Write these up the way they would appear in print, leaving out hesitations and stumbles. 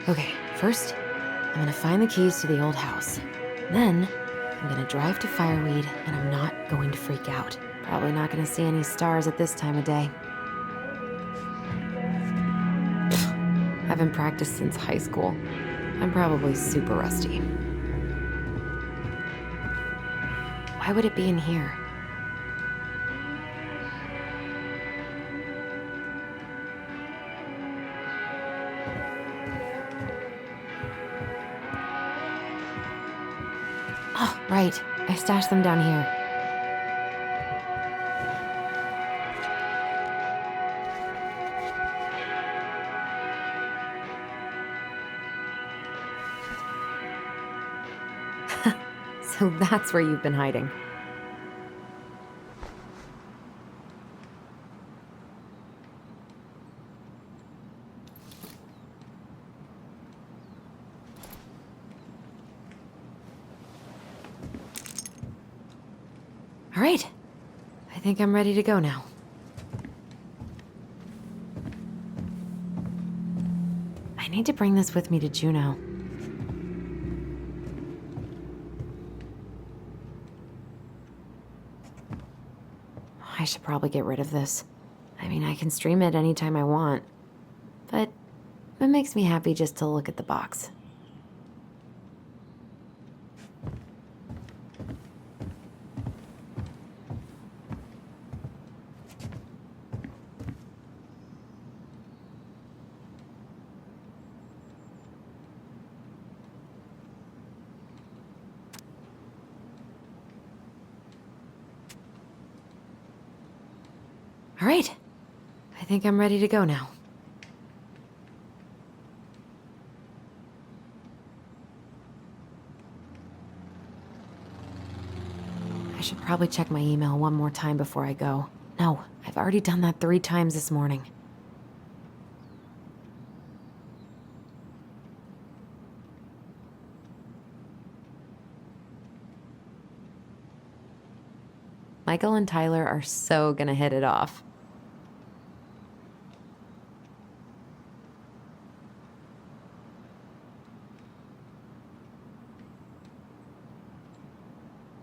Okay, first, I'm gonna find the keys to the old house. Then, I'm gonna drive to Fireweed, and I'm not going to freak out. Probably not gonna see any stars at this time of day. Haven't practiced since high school. I'm probably super rusty. Why would it be in here? Oh, right. I stashed them down here. So that's where you've been hiding. All right. I think I'm ready to go now. I need to bring this with me to Juneau. I should probably get rid of this. I mean, I can stream it anytime I want. But it makes me happy just to look at the box. All right. I think I'm ready to go now. I should probably check my email one more time before I go. No, I've already done that 3 times this morning. Michael and Tyler are so gonna hit it off.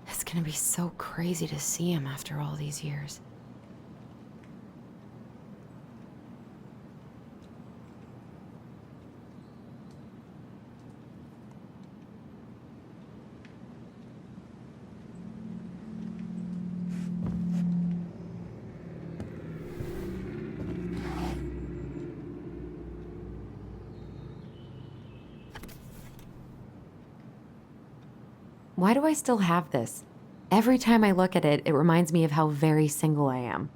It's gonna be so crazy to see him after all these years. Why do I still have this? Every time I look at it, it reminds me of how very single I am.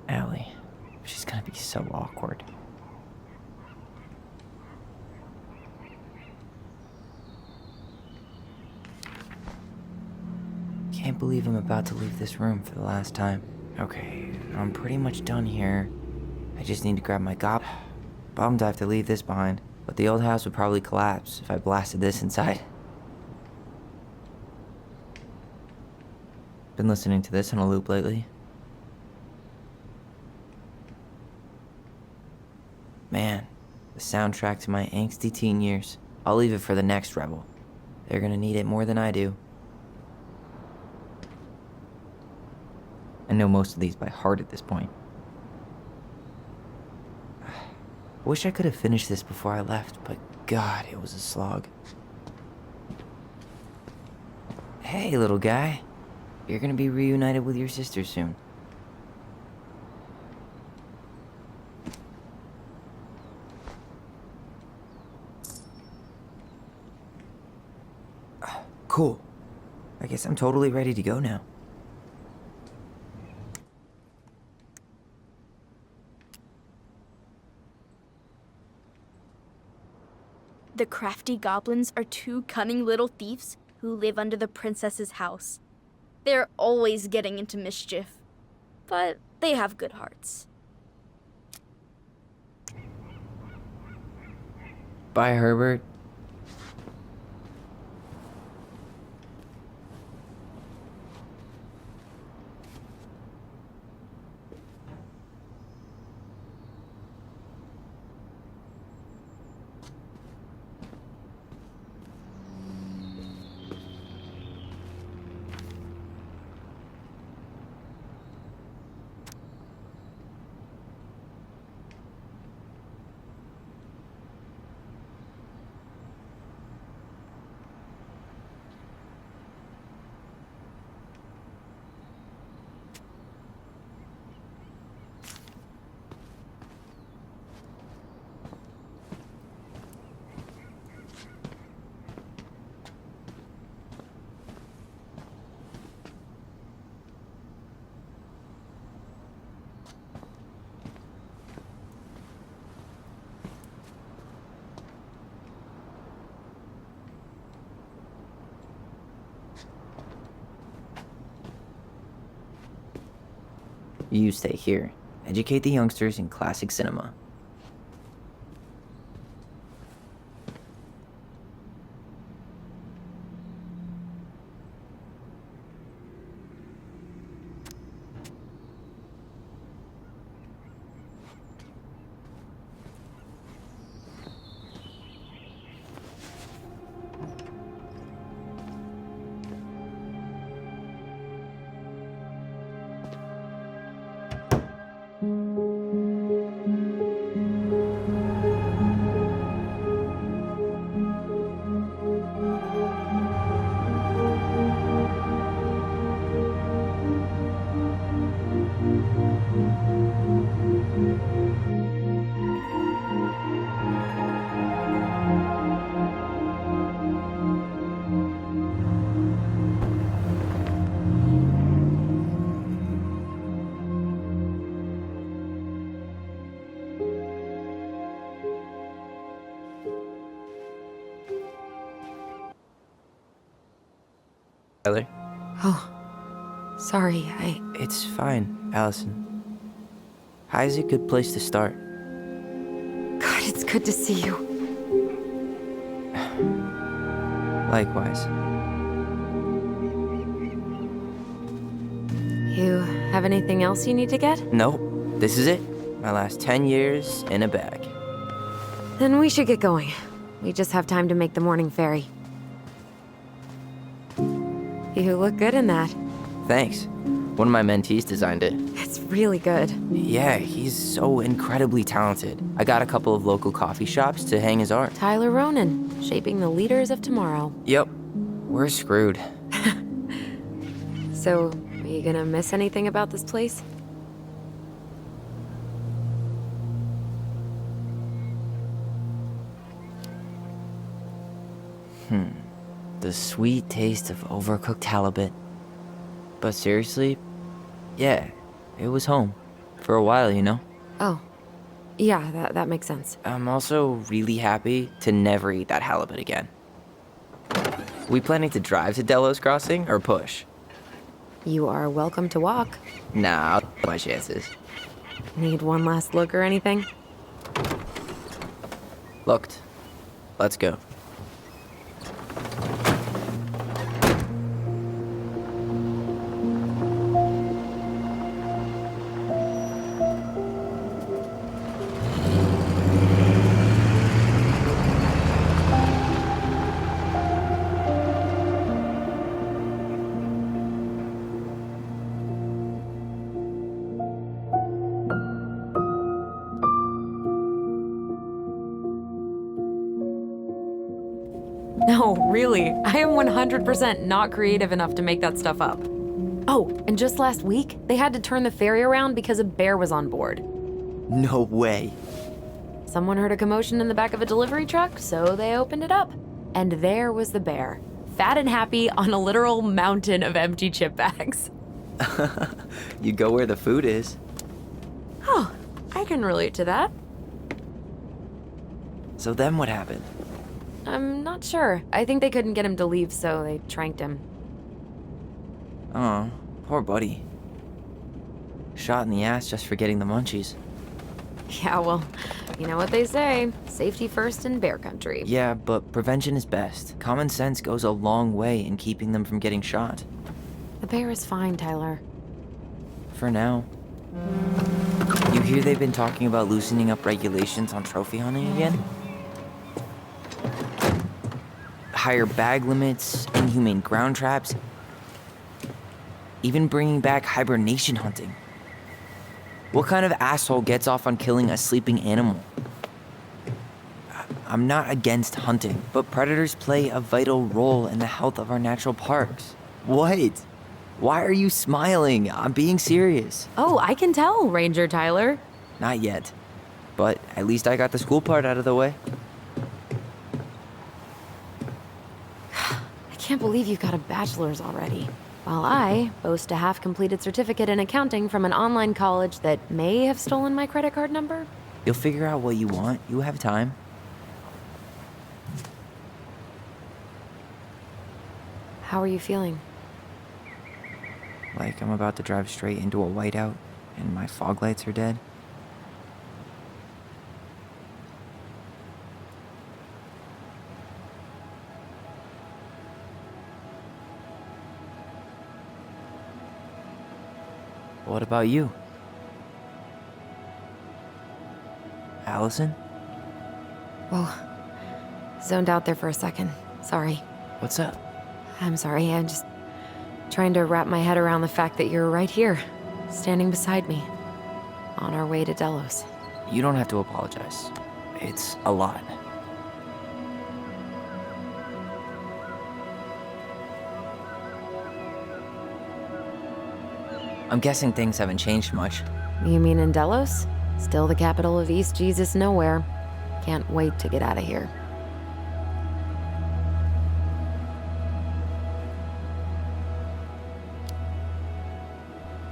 Allie. She's gonna be so awkward. Can't believe I'm about to leave this room for the last time. Okay, I'm pretty much done here. I just need to grab my gop. Bummed I have to leave this behind, but the old house would probably collapse if I blasted this inside. Been listening to this on a loop lately. Man, the soundtrack to my angsty teen years. I'll leave it for the next rebel. They're gonna need it more than I do. I know most of these by heart at this point. I wish I could have finished this before I left, but God, it was a slog. Hey, little guy. You're gonna be reunited with your sister soon. Cool. I guess I'm totally ready to go now. The crafty goblins are two cunning little thieves who live under the princess's house. They're always getting into mischief, but they have good hearts. Bye, Herbert. You stay here. Educate the youngsters in classic cinema. Tyler? Oh, sorry, It's fine, Allison. High's a good place to start. God, it's good to see you. Likewise. You have anything else you need to get? Nope, this is it. My last 10 years in a bag. Then we should get going. We just have time to make the morning ferry. You look good in that. Thanks. One of my mentees designed it. It's really good. Yeah, he's so incredibly talented. I got a couple of local coffee shops to hang his art. Tyler Ronan, shaping the leaders of tomorrow. Yep, we're screwed. So, are you gonna miss anything about this place? The sweet taste of overcooked halibut. But seriously, yeah, it was home. For a while, you know? Oh, yeah, that makes sense. I'm also really happy to never eat that halibut again. We planning to drive to Delos Crossing or push? You are welcome to walk. Nah, I'll take my chances. Need one last look or anything? Looked. Let's go. No, really. I am 100% not creative enough to make that stuff up. Oh, and just last week, they had to turn the ferry around because a bear was on board. No way. Someone heard a commotion in the back of a delivery truck, so they opened it up. And there was the bear, fat and happy on a literal mountain of empty chip bags. You go where the food is. Oh, I can relate to that. So then what happened? I'm not sure. I think they couldn't get him to leave, so they tranked him. Oh, poor buddy. Shot in the ass just for getting the munchies. Yeah, well, you know what they say. Safety first in bear country. Yeah, but prevention is best. Common sense goes a long way in keeping them from getting shot. The bear is fine, Tyler. For now. You hear they've been talking about loosening up regulations on trophy hunting again? Higher bag limits, inhumane ground traps, even bringing back hibernation hunting. What kind of asshole gets off on killing a sleeping animal? I'm not against hunting, but predators play a vital role in the health of our natural parks. What? Why are you smiling? I'm being serious. Oh, I can tell, Ranger Tyler. Not yet. But at least I got the school part out of the way. I can't believe you got a bachelor's already. While I boast a half-completed certificate in accounting from an online college that may have stolen my credit card number. You'll figure out what you want. You have time. How are you feeling? Like I'm about to drive straight into a whiteout and my fog lights are dead. What about you? Allison? Whoa. Zoned out there for a second. Sorry. What's up? I'm sorry. I'm just trying to wrap my head around the fact that you're right here, standing beside me, on our way to Delos. You don't have to apologize. It's a lot. I'm guessing things haven't changed much. You mean in Delos? Still the capital of East Jesus Nowhere. Can't wait to get out of here.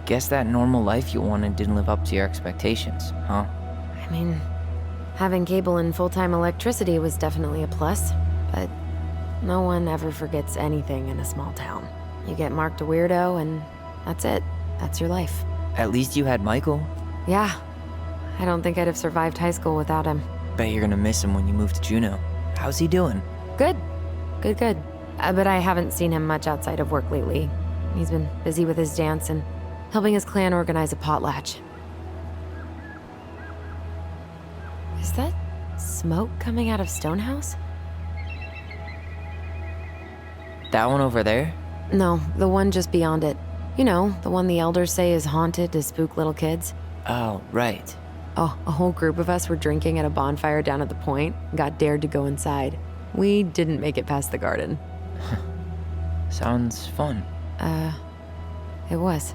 Guess that normal life you wanted didn't live up to your expectations, huh? I mean, having cable and full-time electricity was definitely a plus, but no one ever forgets anything in a small town. You get marked a weirdo and that's it. That's your life. At least you had Michael. Yeah. I don't think I'd have survived high school without him. Bet you're gonna miss him when you move to Juneau. How's he doing? Good. Good. But I haven't seen him much outside of work lately. He's been busy with his dance and helping his clan organize a potlatch. Is that smoke coming out of Stonehouse? That one over there? No, the one just beyond it. You know, the one the elders say is haunted to spook little kids. Oh, right. Oh, a whole group of us were drinking at a bonfire down at the point and got dared to go inside. We didn't make it past the garden. Sounds fun. It was.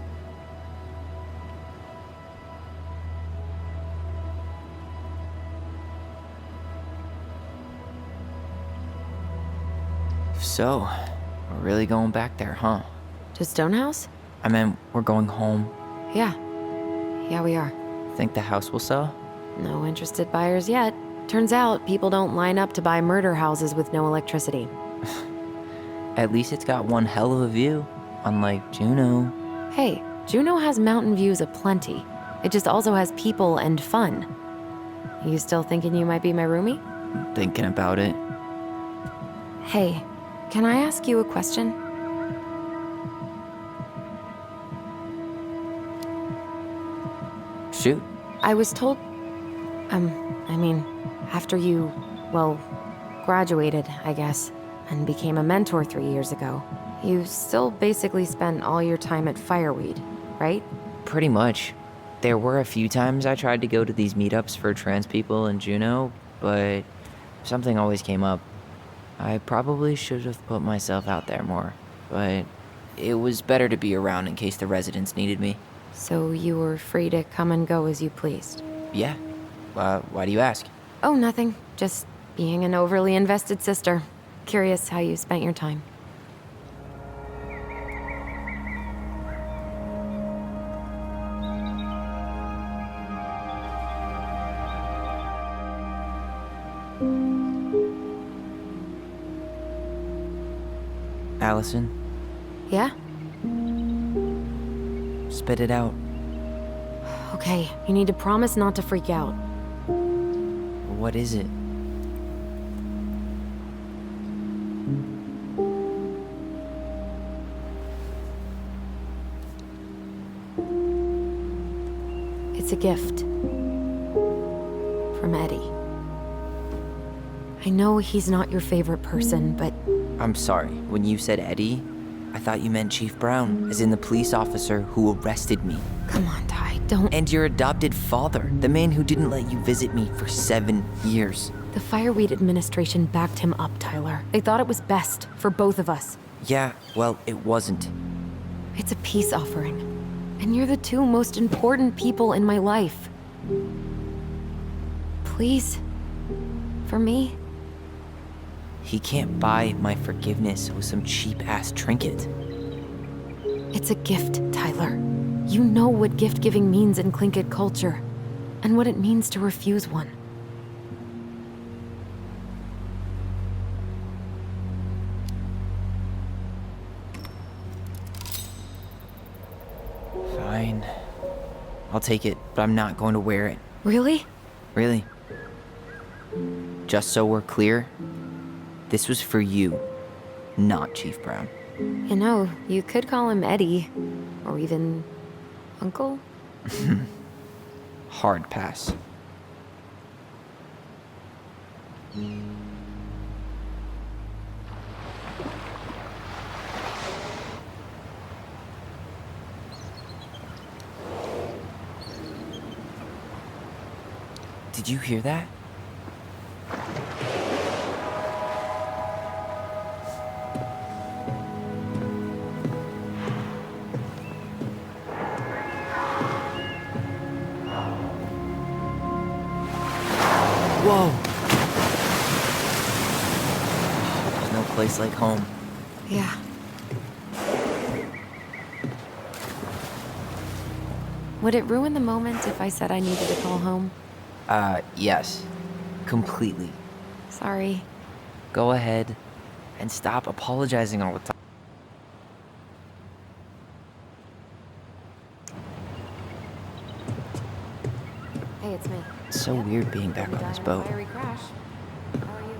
So, we're really going back there, huh? To Stonehouse? I meant, we're going home. Yeah. Yeah, we are. Think the house will sell? No interested buyers yet. Turns out people don't line up to buy murder houses with no electricity. At least it's got one hell of a view, unlike Juneau. Hey, Juneau has mountain views aplenty. It just also has people and fun. You still thinking you might be my roomie? Thinking about it. Hey, can I ask you a question? Shoot. I was told... after you, well, graduated, I guess, and became a mentor 3 years ago, you still basically spent all your time at Fireweed, right? Pretty much. There were a few times I tried to go to these meetups for trans people in Juneau, but something always came up. I probably should have put myself out there more, but it was better to be around in case the residents needed me. So you were free to come and go as you pleased? Yeah. Why do you ask? Oh, nothing. Just being an overly invested sister. Curious how you spent your time. Allison, Yeah? spit it out. Okay, you need to promise not to freak out. What is it? It's a gift. From Eddie. I know he's not your favorite person, but I'm sorry, when you said Eddie, I thought you meant Chief Brown, as in the police officer who arrested me. come on, Ty, don't. And your adopted father, the man who didn't let you visit me for 7 years. The Fireweed administration backed him up, Tyler. They thought it was best for both of us. Yeah, well, it wasn't. It's a peace offering. And you're the two most important people in my life. Please? For me? He can't buy my forgiveness with some cheap-ass trinket. It's a gift, Tyler. You know what gift-giving means in Tlingit culture, and what it means to refuse one. Fine. I'll take it, but I'm not going to wear it. Really? Really. Just so we're clear, this was for you, not Chief Brown. You know, you could call him Eddie, or even Uncle? Hard pass. Did you hear that? Whoa! There's no place like home. Yeah. Would it ruin the moment if I said I needed to call home? Yes. Completely. Sorry. Go ahead and stop apologizing all the time. Hey, it's me. It's so weird being back on this boat. Fiery crash. How are you?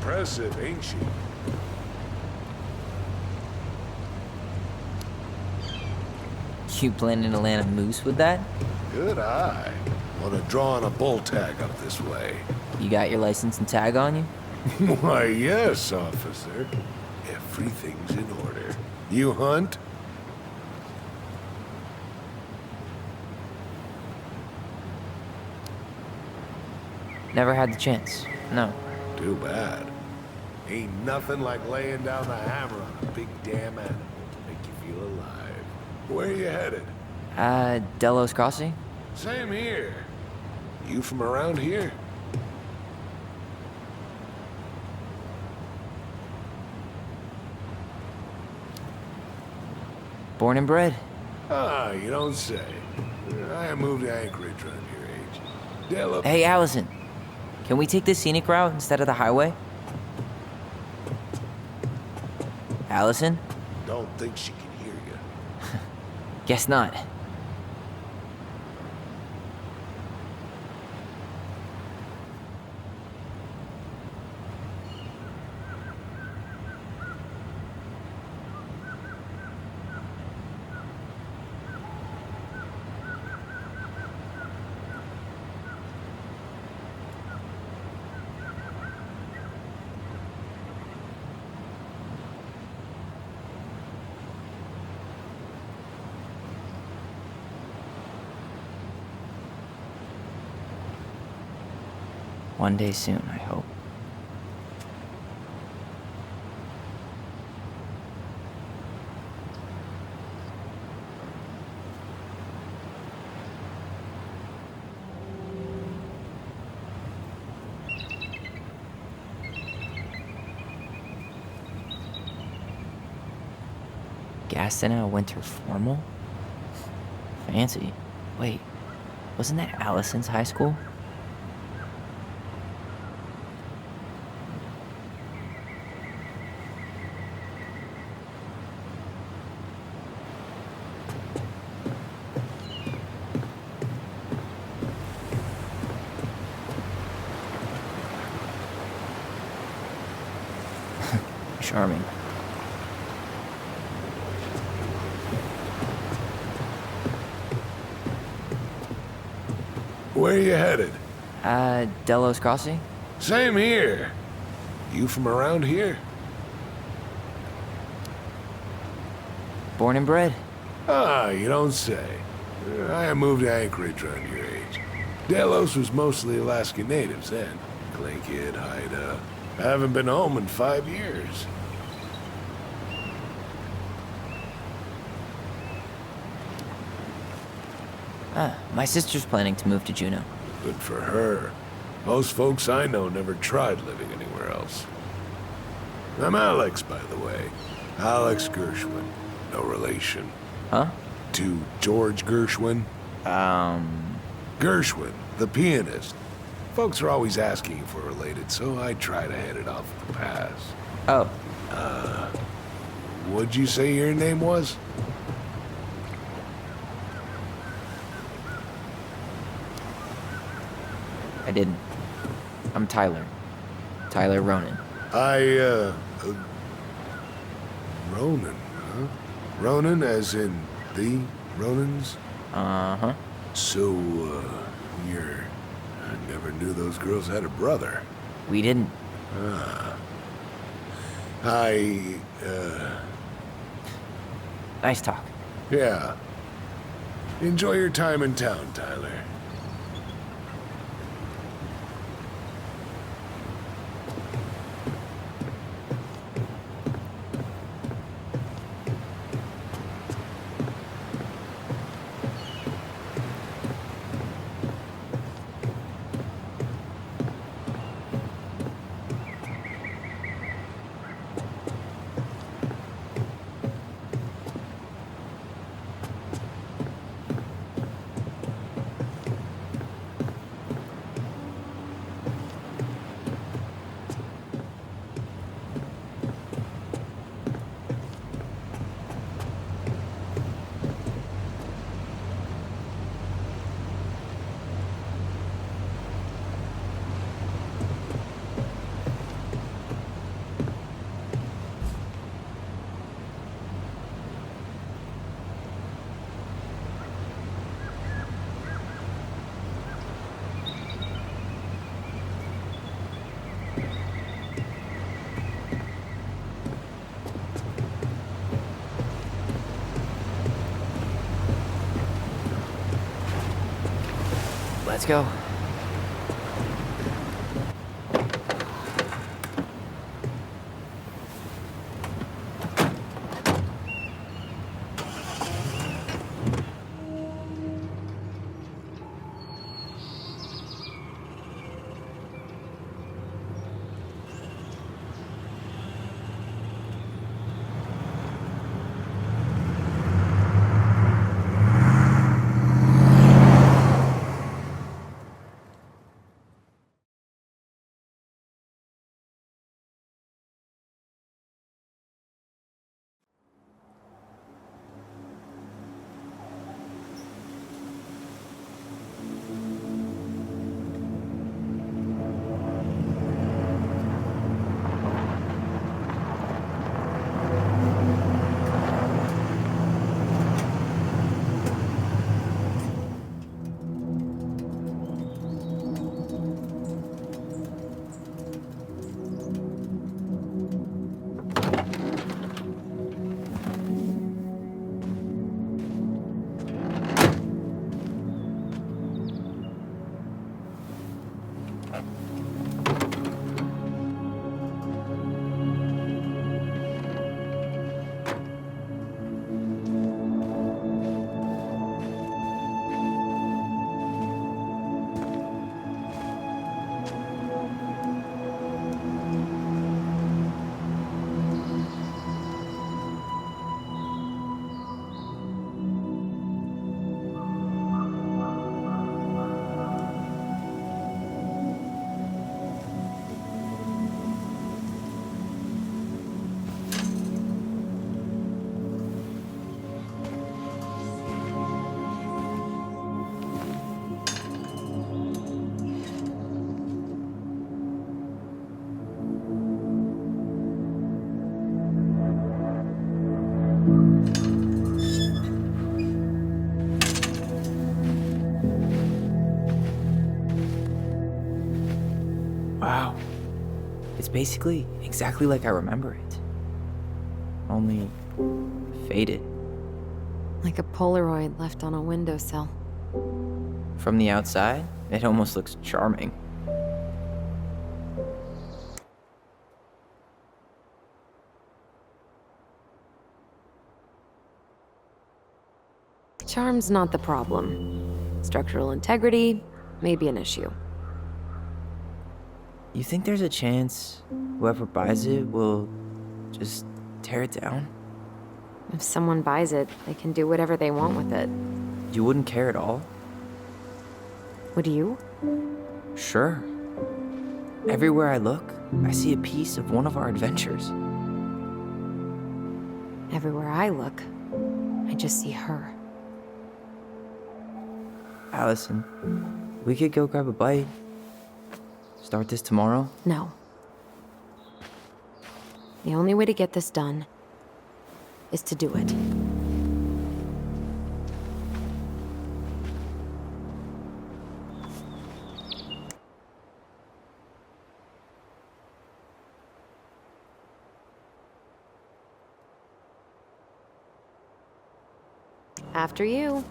Impressive, ain't she? You planning to land a moose with that? Good eye. Want to draw on a bull tag up this way? You got your license and tag on you? Why, yes, officer. Everything's in order. You hunt? Never had the chance. No. Too bad. Ain't nothing like laying down the hammer on a big damn animal to make you feel alive. Where you headed? Delos Crossing? Same here. You from around here? Born and bred. Ah, you don't say. I moved to Anchorage around your age. Della. Hey, Allison. Can we take the scenic route instead of the highway? Allison? Don't think she can hear you. Guess not. One day soon, I hope. Gaston winter formal? Fancy. Wait, wasn't that Allison's high school? Charming. Where you headed? Delos Crossing? Same here. You from around here? Born and bred. Ah, you don't say. I moved to Anchorage around your age. Delos was mostly Alaskan natives then. Clay Kid, Haida. I haven't been home in 5 years. My sister's planning to move to Juneau. Good for her. Most folks I know never tried living anywhere else. I'm Alex, by the way. Alex Gershwin. No relation. Huh? To George Gershwin. Gershwin, the pianist. Folks are always asking if we're related, so I try to head it off at the pass. Oh, What'd you say your name was? I didn't. I'm Tyler. Tyler Ronan. Ronan, huh? Ronan as in the Ronans? Uh-huh. So, you're... I never knew those girls had a brother. We didn't. Nice talk. Yeah. Enjoy your time in town, Tyler. Let's go. basically exactly like I remember it. Only faded. Like a Polaroid left on a windowsill. From the outside, it almost looks charming. Charm's not the problem. Structural integrity may be an issue. You think there's a chance whoever buys it will just tear it down? If someone buys it, they can do whatever they want with it. You wouldn't care at all? Would you? Sure. Everywhere I look, I see a piece of one of our adventures. Everywhere I look, I just see her. Allison, we could go grab a bite. Start this tomorrow? No. The only way to get this done is to do it. After you.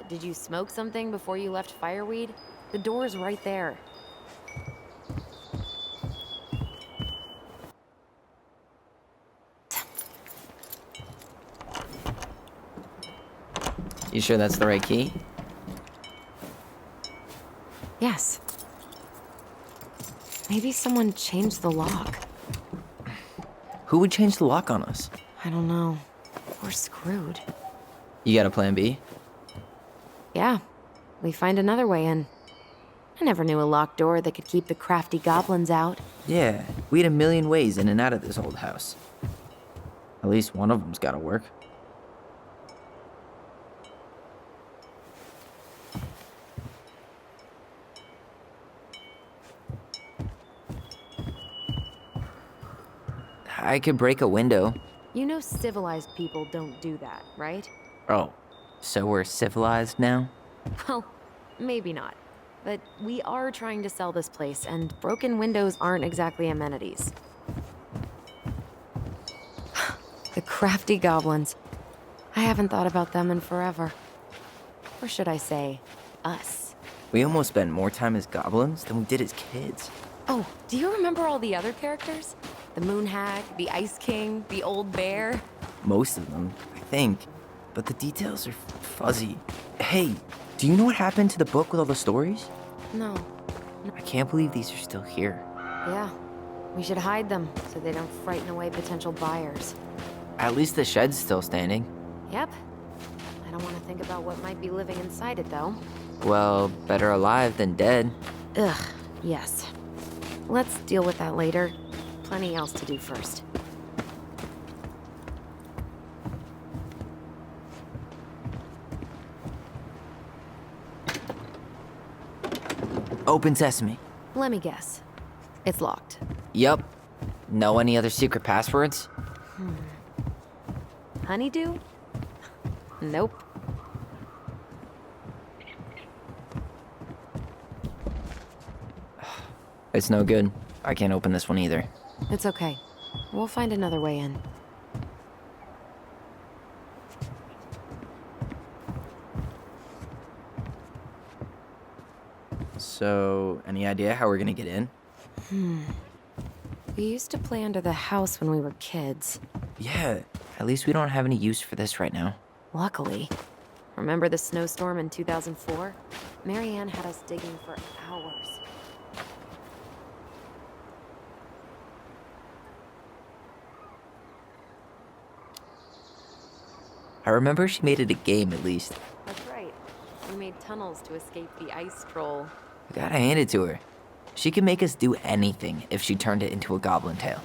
Did you smoke something before you left Fireweed? The door's right there. You sure that's the right key? Yes. Maybe someone changed the lock. Who would change the lock on us? I don't know. We're screwed. You got a plan B? Yeah, we find another way in. I never knew a locked door that could keep the crafty goblins out. Yeah, we had a million ways in and out of this old house. At least one of them's gotta work. I could break a window. You know civilized people don't do that, right? Oh, so we're civilized now? Well, maybe not. But we are trying to sell this place, and broken windows aren't exactly amenities. The crafty goblins. I haven't thought about them in forever. Or should I say, us. We almost spent more time as goblins than we did as kids. Oh, do you remember all the other characters? The Moon Hag, the Ice King, the Old Bear? Most of them, I think. But the details are fuzzy. Hey, do you know what happened to the book with all the stories? No. I can't believe these are still here. Yeah. We should hide them so they don't frighten away potential buyers. At least the shed's still standing. Yep. I don't want to think about what might be living inside it, though. Well, better alive than dead. Ugh, yes. Let's deal with that later. Plenty else to do first. Open sesame. Let me guess. It's locked. Yup. Know any other secret passwords? Honeydew? Nope. It's no good. I can't open this one either. It's okay. We'll find another way in. So, any idea how we're gonna get in? We used to play under the house when we were kids. Yeah, at least we don't have any use for this right now. Luckily. Remember the snowstorm in 2004? Marianne had us digging for hours. I remember she made it a game at least. That's right. We made tunnels to escape the ice troll. I gotta hand it to her. She can make us do anything if she turned it into a goblin tail.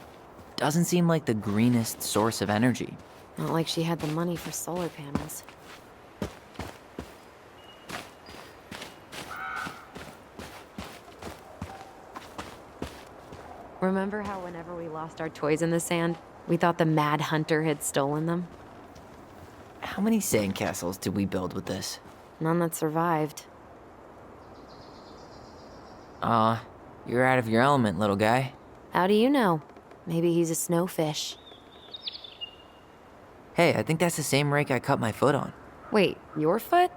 Doesn't seem like the greenest source of energy. Not like she had the money for solar panels. Remember how whenever we lost our toys in the sand, we thought the Mad Hunter had stolen them? How many sandcastles did we build with this? None that survived. Aw, you're out of your element, little guy. How do you know? Maybe he's a snowfish. Hey, I think that's the same rake I cut my foot on. Wait, your foot?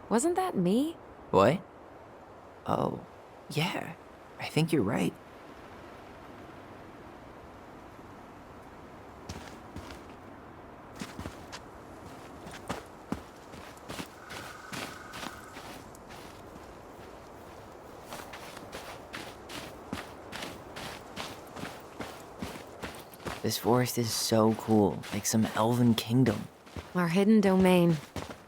Wasn't that me? What? Oh, yeah. I think you're right. This forest is so cool, like some elven kingdom. Our hidden domain.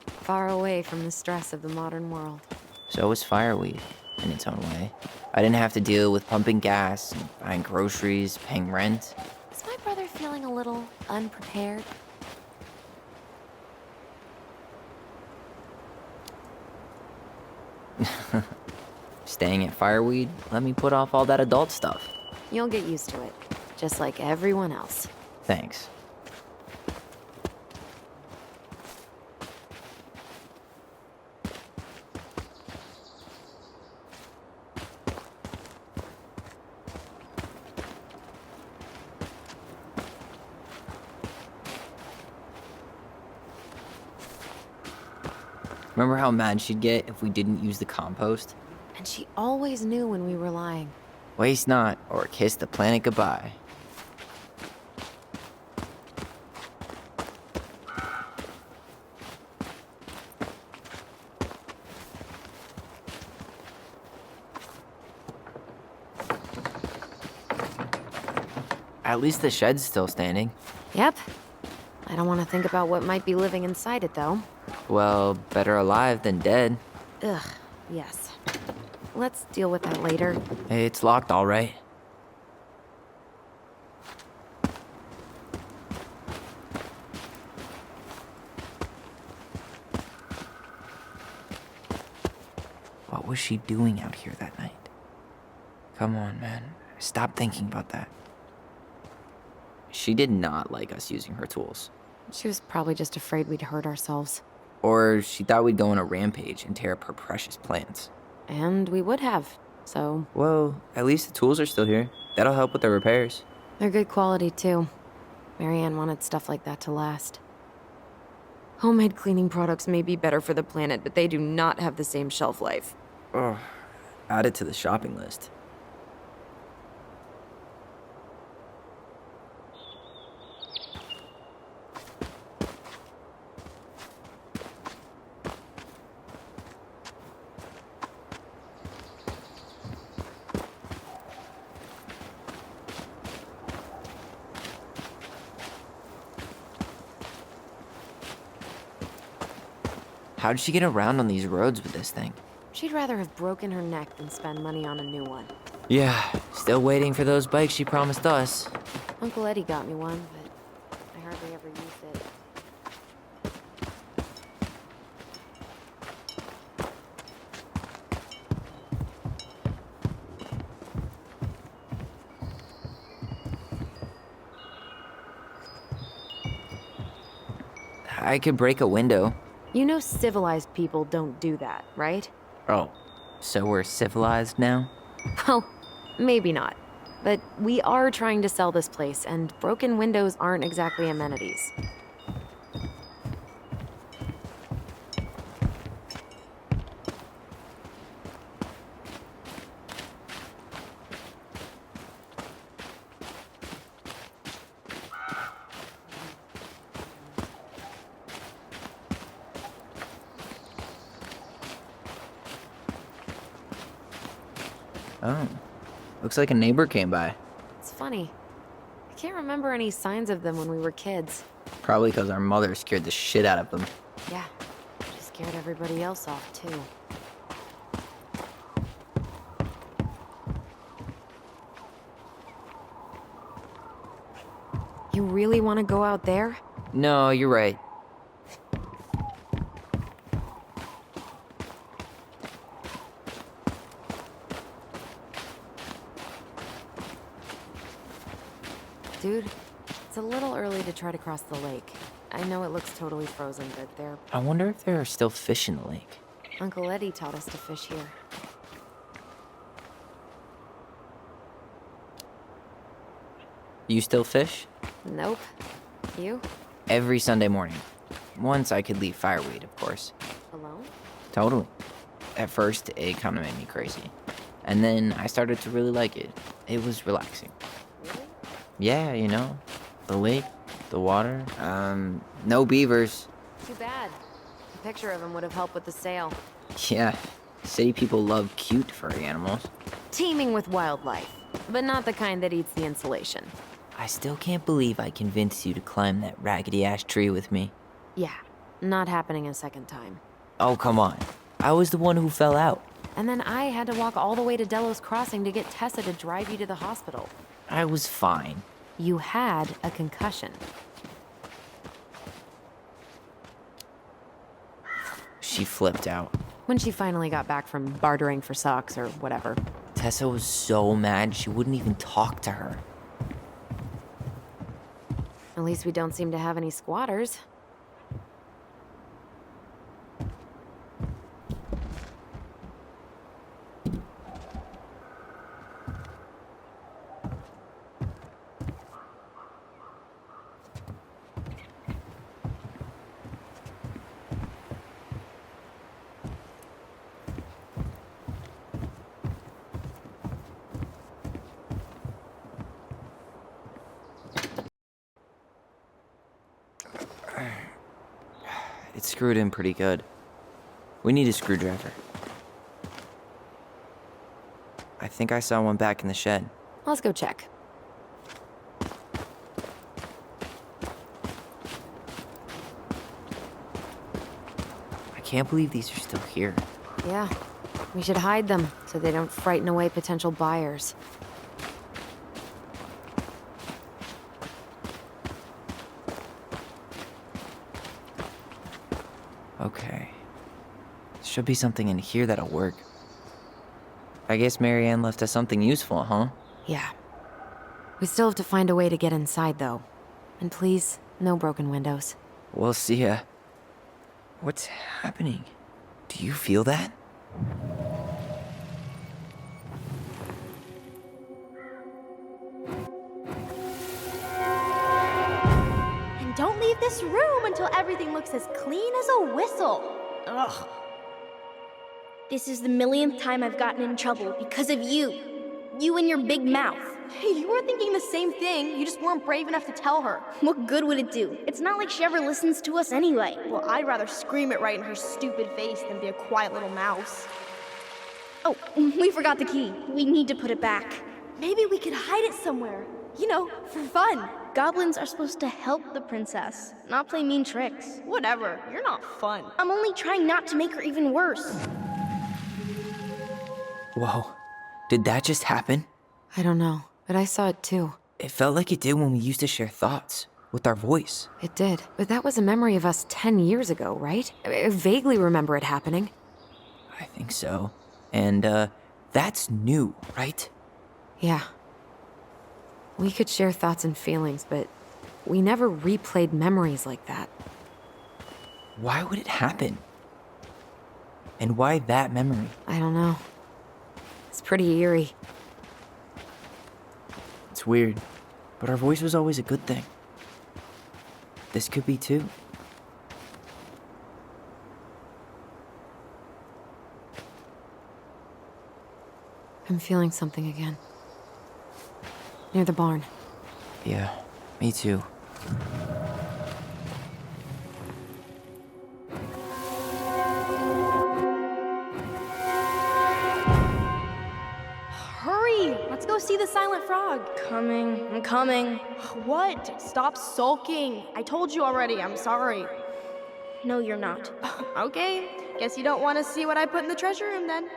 Far away from the stress of the modern world. So is fireweed, in its own way. I didn't have to deal with pumping gas, and buying groceries, paying rent. Is my brother feeling a little unprepared? Staying at fireweed let me put off all that adult stuff. You'll get used to it, just like everyone else. Thanks. Remember how mad she'd get if we didn't use the compost? And she always knew when we were lying. Waste not, or kiss the planet goodbye. At least the shed's still standing. Yep. I don't want to think about what might be living inside it, though. Well, better alive than dead. Ugh, yes. Let's deal with that later. Hey, it's locked, all right. What was she doing out here that night? Come on, man. Stop thinking about that. She did not like us using her tools. She was probably just afraid we'd hurt ourselves. Or she thought we'd go on a rampage and tear up her precious plants. And we would have, so... Well, at least the tools are still here. That'll help with the repairs. They're good quality, too. Marianne wanted stuff like that to last. Homemade cleaning products may be better for the planet, but they do not have the same shelf life. Ugh. Add it to the shopping list. How'd she get around on these roads with this thing? She'd rather have broken her neck than spend money on a new one. Yeah, still waiting for those bikes she promised us. Uncle Eddie got me one, but I hardly ever used it. I could break a window. You know civilized people don't do that, right? Oh, so we're civilized now? Well, maybe not. But we are trying to sell this place, and broken windows aren't exactly amenities. Oh, looks like a neighbor came by. It's funny. I can't remember any signs of them when we were kids. Probably because our mother scared the shit out of them. Yeah, she scared everybody else off, too. You really want to go out there? No, you're right. Dude, it's a little early to try to cross the lake. I know it looks totally frozen, but there. I wonder if there are still fish in the lake. Uncle Eddie taught us to fish here. You still fish? Nope. You? Every Sunday morning. Once I could leave fireweed, of course. Alone? Totally. At first, it kind of made me crazy. And then I started to really like it. It was relaxing. Really? Yeah, you know, the lake, the water, no beavers. Too bad. A picture of him would have helped with the sale. Yeah, city people love cute furry animals. Teeming with wildlife, but not the kind that eats the insulation. I still can't believe I convinced you to climb that raggedy-ass tree with me. Yeah, not happening a second time. Oh, come on. I was the one who fell out. And then I had to walk all the way to Delos Crossing to get Tessa to drive you to the hospital. I was fine. You had a concussion. She flipped out. When she finally got back from bartering for socks or whatever. Tessa was so mad she wouldn't even talk to her. At least we don't seem to have any squatters. It's screwed in pretty good. We need a screwdriver. I think I saw one back in the shed. Let's go check. I can't believe these are still here. Yeah, we should hide them so they don't frighten away potential buyers. Okay. Should be something in here that'll work. I guess Marianne left us something useful, huh? Yeah. We still have to find a way to get inside, though. And please, no broken windows. We'll see ya. What's happening? Do you feel that? And don't leave this room until everything looks as clean as a whistle. Ugh. This is the millionth time I've gotten in trouble because of you. You and your big mouth. You were thinking the same thing, you just weren't brave enough to tell her. What good would it do? It's not like she ever listens to us anyway. Well, I'd rather scream it right in her stupid face than be a quiet little mouse. Oh, we forgot the key. We need to put it back. Maybe we could hide it somewhere. You know, for fun. Goblins are supposed to help the princess, not play mean tricks. Whatever, you're not fun. I'm only trying not to make her even worse. Whoa. Did that just happen? I don't know, but I saw it too. It felt like it did when we used to share thoughts with our voice. It did, but that was a memory of us 10 years ago, right? I vaguely remember it happening. I think so. And, that's new, right? Yeah. We could share thoughts and feelings, but we never replayed memories like that. Why would it happen? And why that memory? I don't know. It's pretty eerie. It's weird, but our voice was always a good thing. This could be too. I'm feeling something again. Near the barn. Yeah, me too. Hurry! Let's go see the silent frog. I'm coming. What? Stop sulking. I told you already, I'm sorry. No, you're not. Okay, guess you don't want to see what I put in the treasure room then.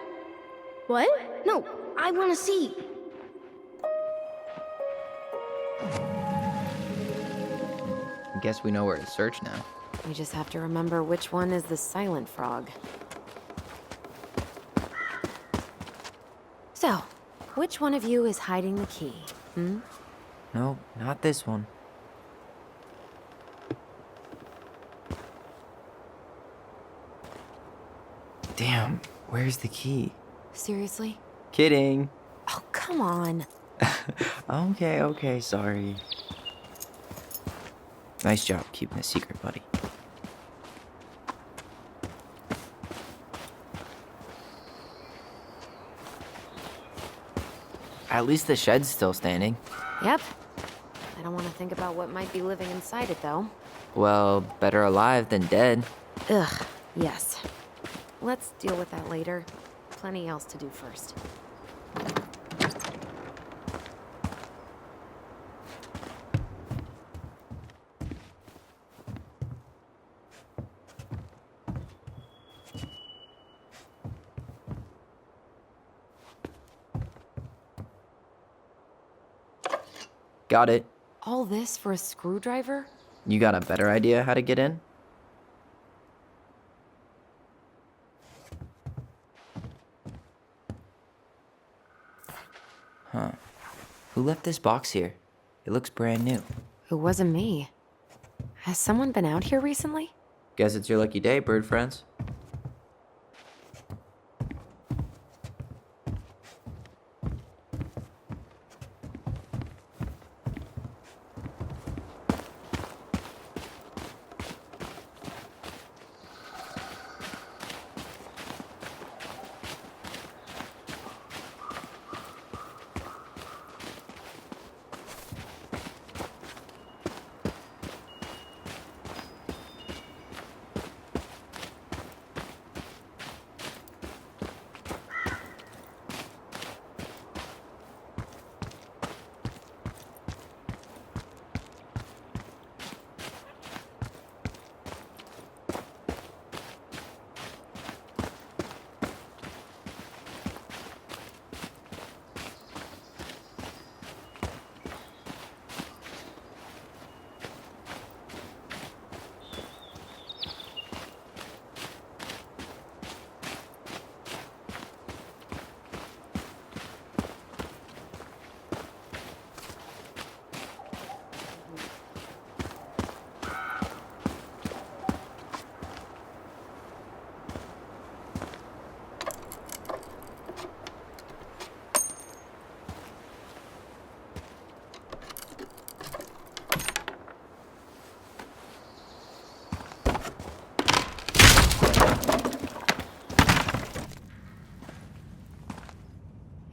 What? No, I want to see. I guess we know where to search now. We just have to remember which one is the silent frog. So, which one of you is hiding the key? Nope, not this one. Damn, where's the key? Seriously? Kidding. Oh, come on. Okay, sorry. Nice job keeping a secret, buddy. At least the shed's still standing. Yep. I don't want to think about what might be living inside it, though. Well, better alive than dead. Ugh, yes. Let's deal with that later. Plenty else to do first. Got it. All this for a screwdriver? You got a better idea how to get in? Huh. Who left this box here? It looks brand new. It wasn't me. Has someone been out here recently? Guess it's your lucky day, bird friends.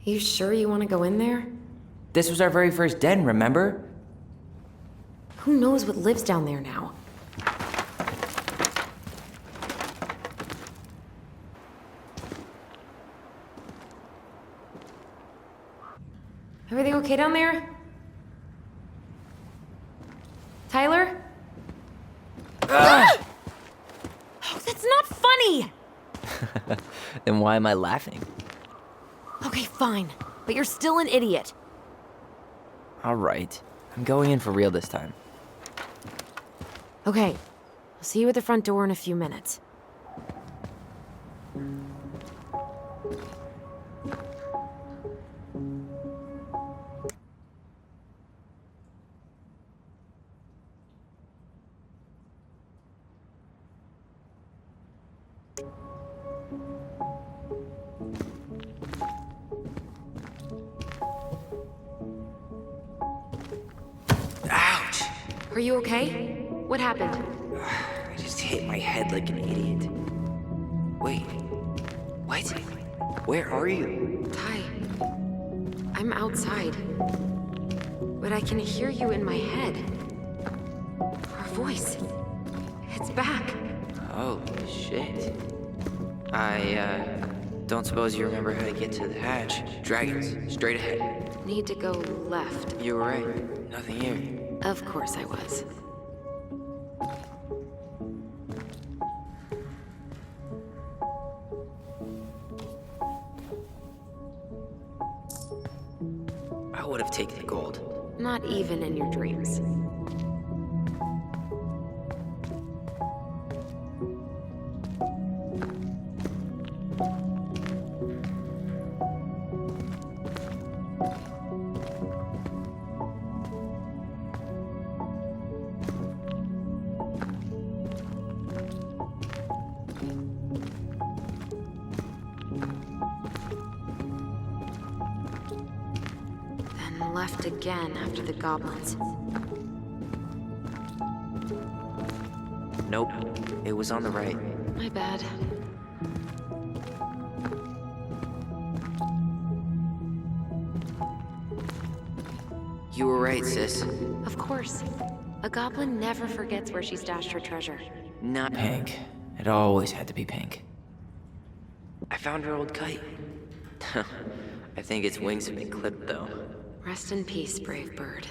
You sure you want to go in there? This was our very first den, remember? Who knows what lives down there now? Everything okay down there? Tyler? Oh, that's not funny! Then why am I laughing? Okay, fine. But you're still an idiot. Alright. I'm going in for real this time. Okay. I'll see you at the front door in a few minutes. Ouch! Are you okay? What happened? I just hit my head like an idiot. Wait. What? Where are you? Ty, I'm outside. But I can hear you in my head. Our voice. It's back. Oh, shit. I, don't suppose you remember how to get to the hatch. Dragons, straight ahead. Need to go left. You were right. Nothing here. Of course I was. I would have taken the gold. Not even in your dreams. left again after the goblins. Nope, it was on the right. My bad. You were right, sis. Of course. A goblin never forgets where she stashed her treasure. Not pink. It always had to be pink. I found her old kite. I think its wings have been clipped, though. Rest in peace, brave bird.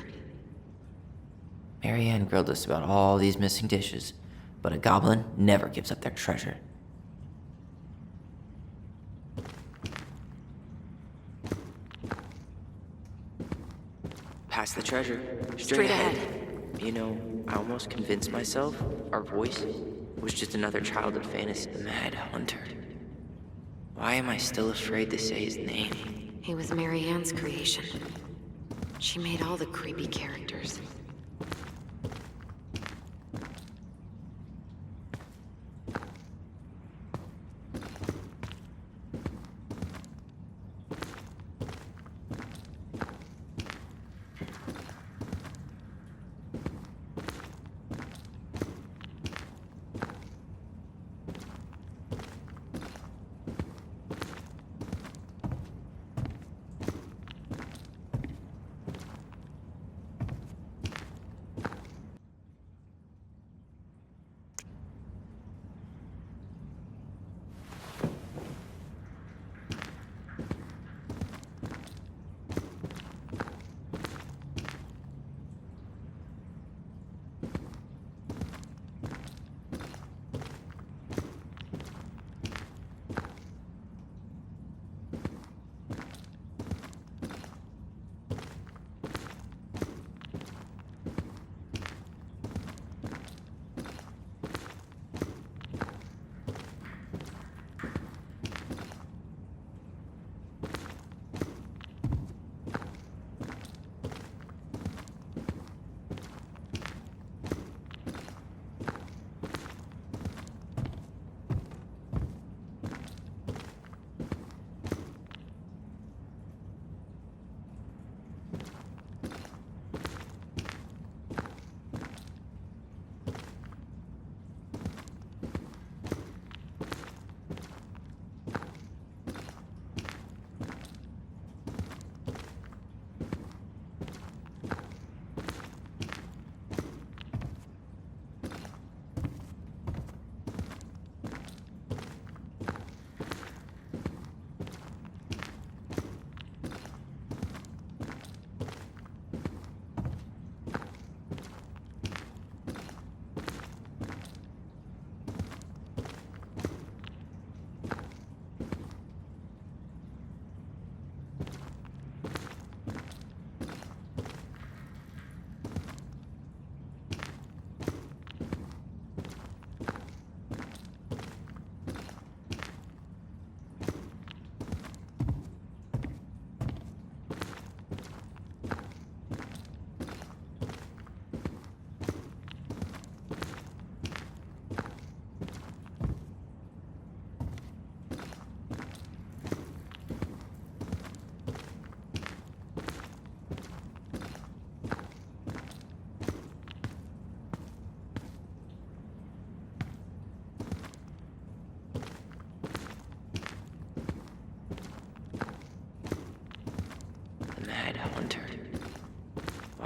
Marianne grilled us about all these missing dishes, but a goblin never gives up their treasure. Pass the treasure. Straight ahead. You know, I almost convinced myself our voice was just another childhood fantasy. The Mad Hunter. Why am I still afraid to say his name? He was Marianne's creation. She made all the creepy characters.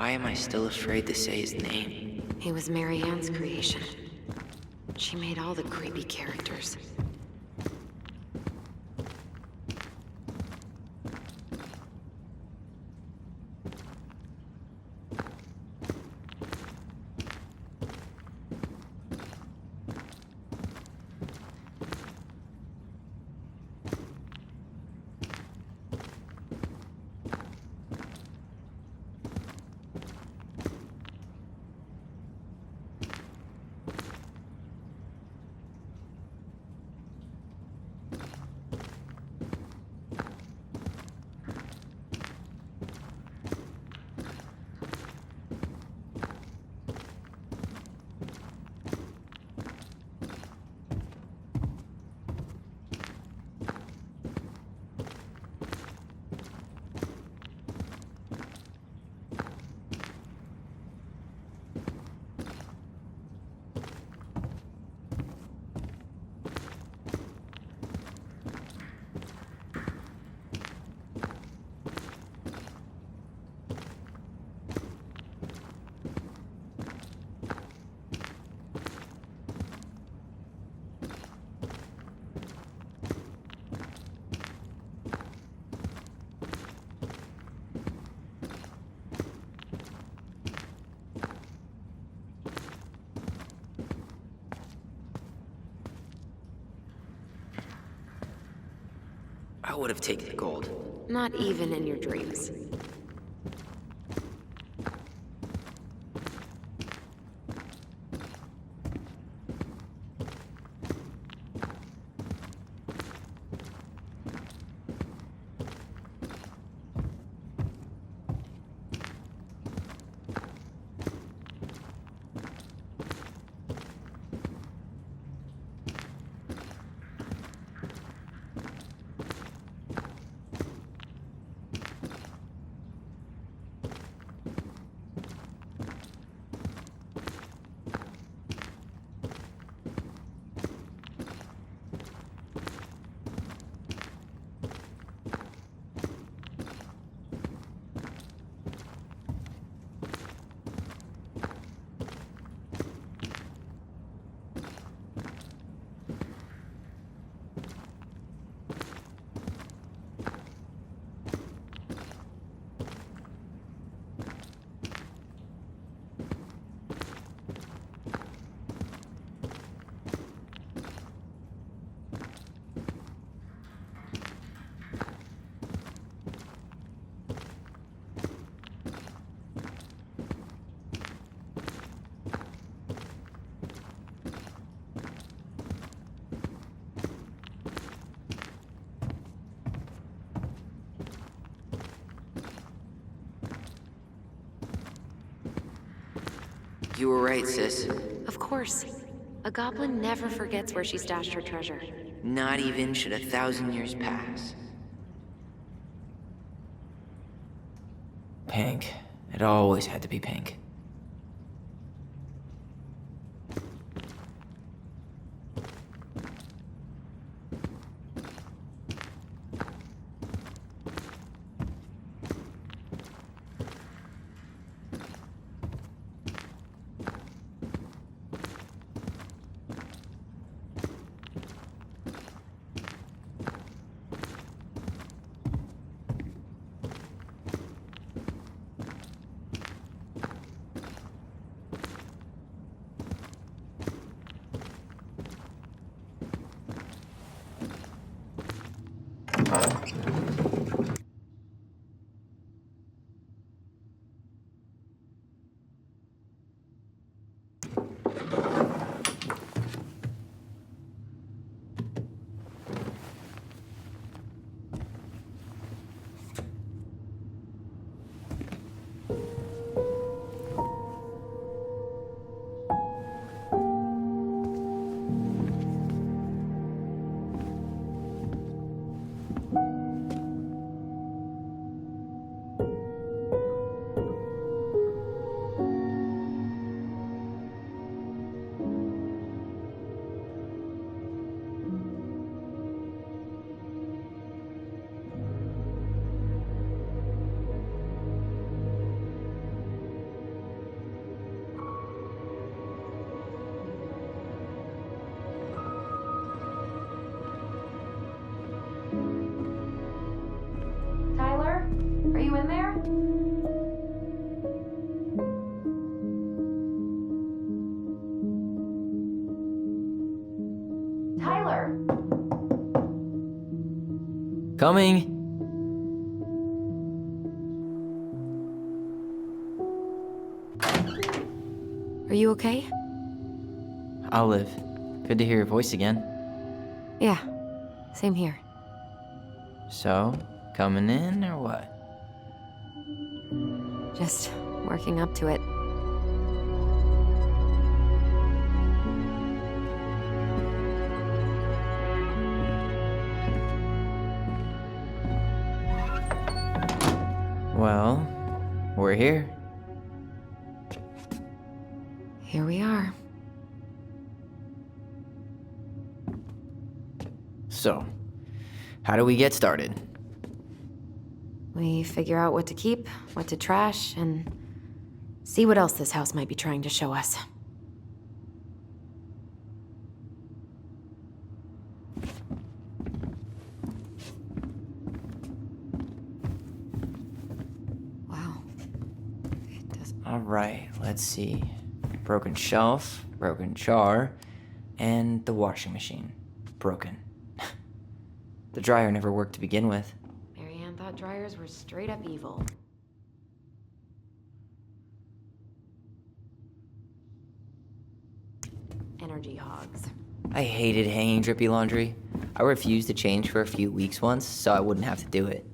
Why am I still afraid to say his name? He was Marianne's creation. She made all the creepy characters. I would have taken the gold. Not even in your dreams. You were right, sis. Of course. A goblin never forgets where she stashed her treasure. Not even should 1,000 years pass. Pink. It always had to be pink. Tyler? Are you in there? Tyler! Coming! Are you okay? I'll live. Good to hear your voice again. Yeah, same here. So, coming in or what? Just working up to it. Well, we're here. Here we are. So, how do we get started? We figure out what to keep, what to trash, and see what else this house might be trying to show us. Wow. It does. Alright, let's see. Broken shelf, broken jar, and the washing machine. Broken. The dryer never worked to begin with. Marianne thought dryers were straight up evil. Energy hogs. I hated hanging drippy laundry. I refused to change for a few weeks once, so I wouldn't have to do it.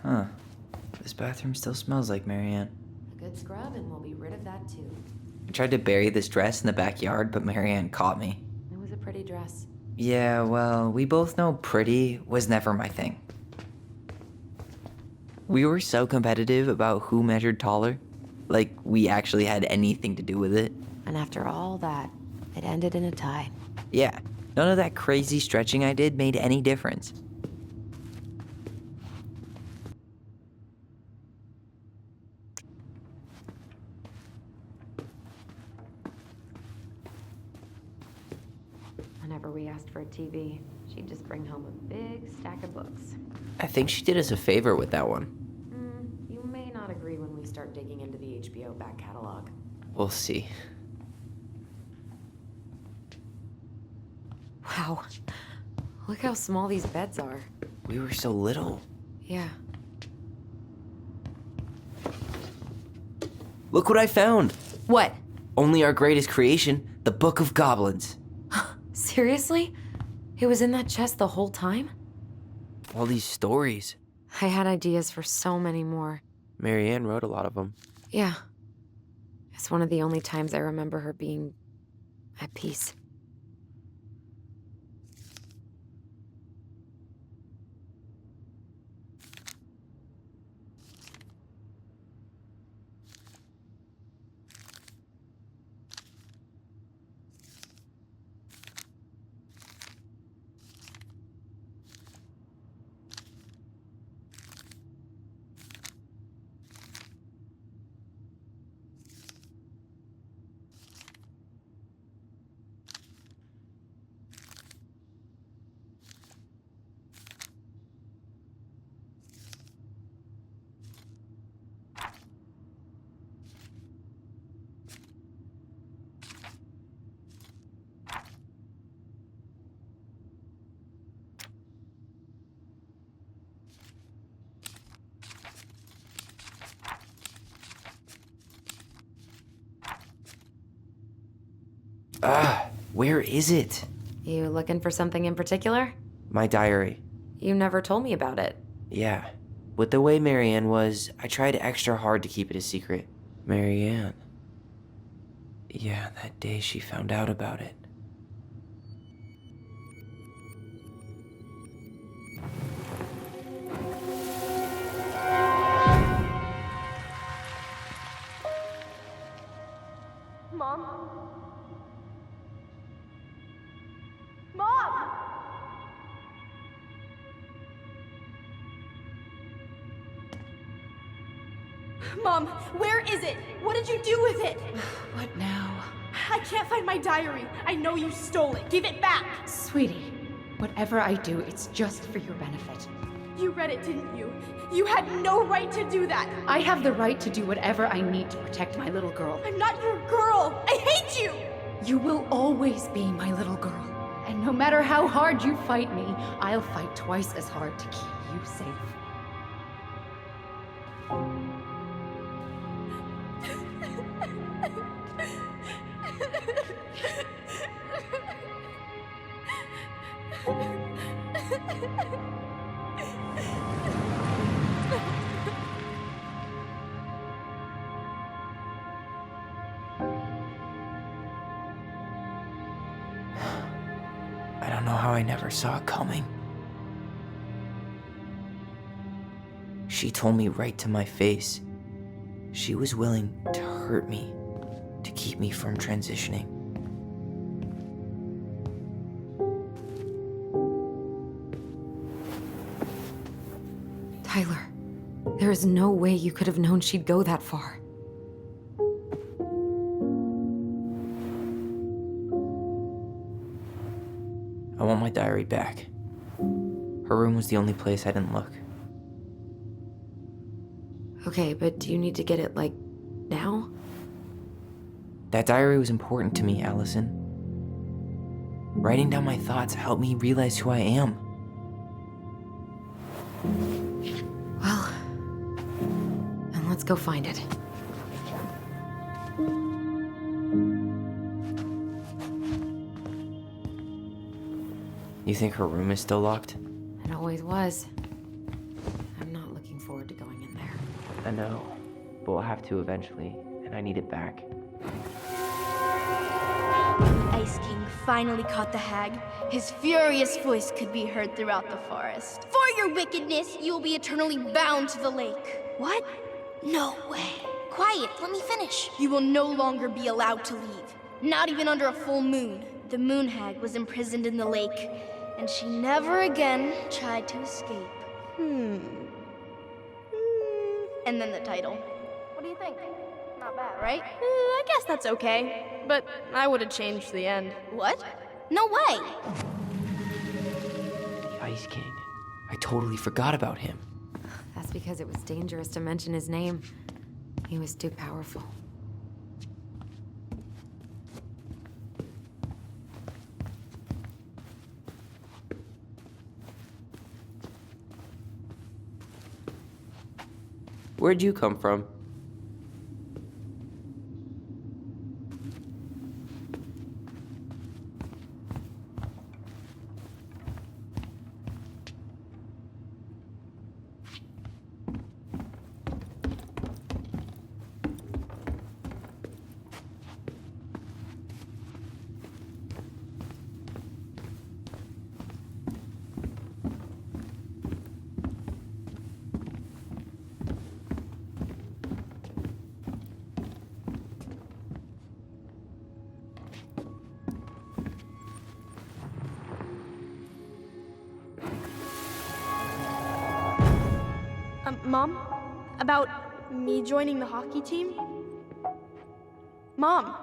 Huh. This bathroom still smells like Marianne. A good scrub and we'll be rid of that too. I tried to bury this dress in the backyard, but Marianne caught me. It was a pretty dress. Yeah, well, we both know pretty was never my thing. We were so competitive about who measured taller. Like, we actually had anything to do with it. And after all that, it ended in a tie. Yeah, none of that crazy stretching I did made any difference. Whenever we asked for a TV, she'd just bring home a big stack of books. I think she did us a favor with that one. You may not agree when we start digging into the HBO back catalog. We'll see. Wow. Look how small these beds are. We were so little. Yeah. Look what I found! What? Only our greatest creation, the Book of Goblins. Seriously? It was in that chest the whole time? All these stories. I had ideas for so many more. Marianne wrote a lot of them. Yeah. It's one of the only times I remember her being at peace. Where is it? You looking for something in particular? My diary. You never told me about it. Yeah. With the way Marianne was, I tried extra hard to keep it a secret. Marianne. Yeah, that day she found out about it. Mom? Mom! Mom, where is it? What did you do with it? What now? I can't find my diary. I know you stole it. Give it back. Sweetie, whatever I do, it's just for your benefit. You read it, didn't you? You had no right to do that. I have the right to do whatever I need to protect my little girl. I'm not your girl. I hate you. You will always be my little girl. And no matter how hard you fight me, I'll fight twice as hard to keep you safe. I don't know how I never saw it coming. She told me right to my face. She was willing to hurt me, to keep me from transitioning. Tyler, there is no way you could have known she'd go that far. I want my diary back. Her room was the only place I didn't look. Okay, but do you need to get it, like, now? That diary was important to me, Allison. Writing down my thoughts helped me realize who I am. Well, then let's go find it. You think her room is still locked? It always was. I'm not looking forward to going in there. I know, but we'll have to eventually, and I need it back. Ice King finally caught the hag. His furious voice could be heard throughout the forest. For your wickedness, you will be eternally bound to the lake. What? No way. Quiet, let me finish. You will no longer be allowed to leave. Not even under a full moon. The moon hag was imprisoned in the lake, and she never again tried to escape. And then the title. What do you think? Not bad, right? I guess that's okay. But I would have changed the end. What? No way! The Ice King. I totally forgot about him. That's because it was dangerous to mention his name. He was too powerful. Where'd you come from? Mom? About me joining the hockey team? Mom!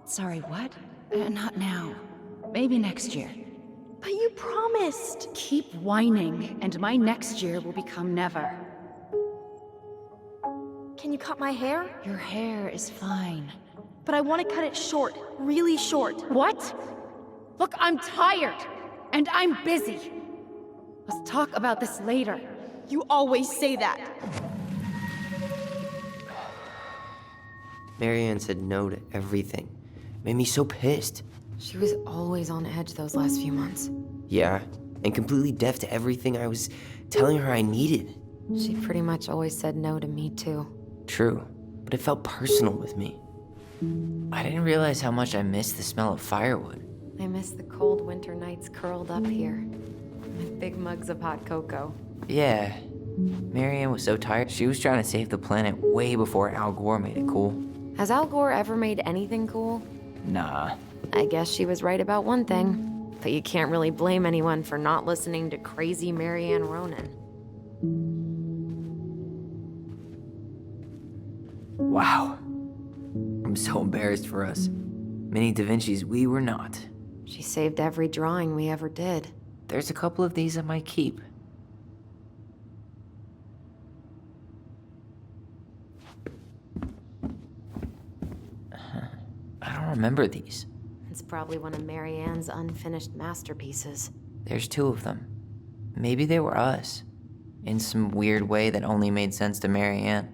Sorry, what? Not now. Maybe next year. But you promised! Keep whining, and my next year will become never. Can you cut my hair? Your hair is fine. But I want to cut it short, really short. What? Look, I'm tired, and I'm busy. Let's talk about this later. You always say that. Marianne said no to everything. Made me so pissed. She was always on edge those last few months. Yeah, and completely deaf to everything I was telling her I needed. She pretty much always said no to me, too. True, but it felt personal with me. I didn't realize how much I missed the smell of firewood. I miss the cold winter nights curled up here, with big mugs of hot cocoa. Yeah, Marianne was so tired, she was trying to save the planet way before Al Gore made it cool. Has Al Gore ever made anything cool? Nah. I guess she was right about one thing, but you can't really blame anyone for not listening to crazy Marianne Ronan. Wow. I'm so embarrassed for us. Mini Da Vinci's we were not. She saved every drawing we ever did. There's a couple of these I might keep. I don't remember these. It's probably one of Marianne's unfinished masterpieces. There's two of them. Maybe they were us. In some weird way that only made sense to Marianne.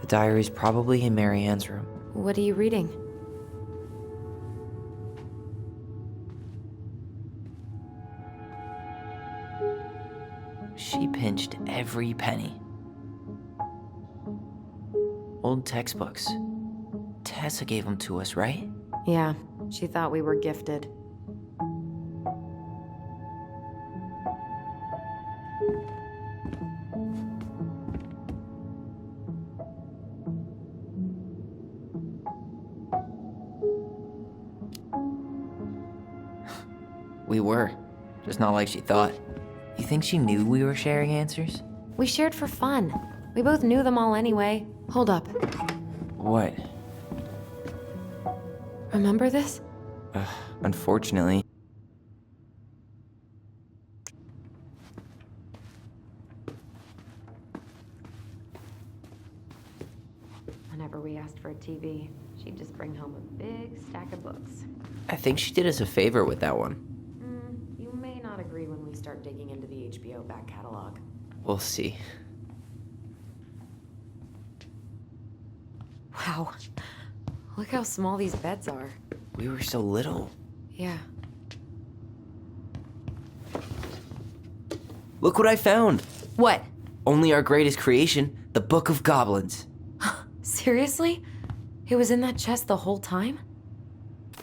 The diary's probably in Marianne's room. What are you reading? She pinched every penny. Old textbooks. Tessa gave them to us, right? Yeah, she thought we were gifted. We were. Just not like she thought. You think she knew we were sharing answers? We shared for fun. We both knew them all anyway. Hold up. What? Remember this? Unfortunately. Whenever we asked for a TV, she'd just bring home a big stack of books. I think she did us a favor with that one. You may not agree when we start digging into the HBO back catalog. We'll see. Wow. Look how small these beds are. We were so little. Yeah. Look what I found! What? Only our greatest creation, the Book of Goblins. Seriously? It was in that chest the whole time?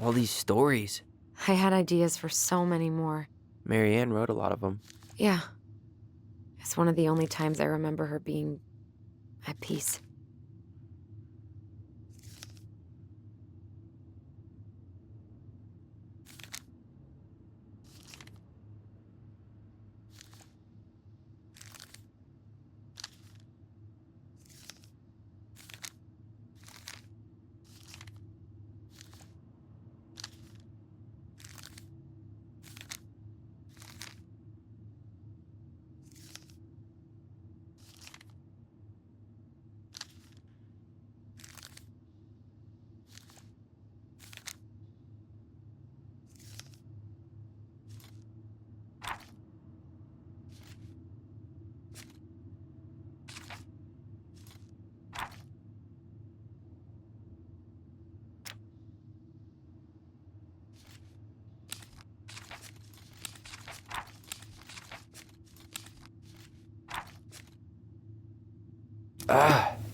All these stories. I had ideas for so many more. Marianne wrote a lot of them. Yeah. It's one of the only times I remember her being at peace.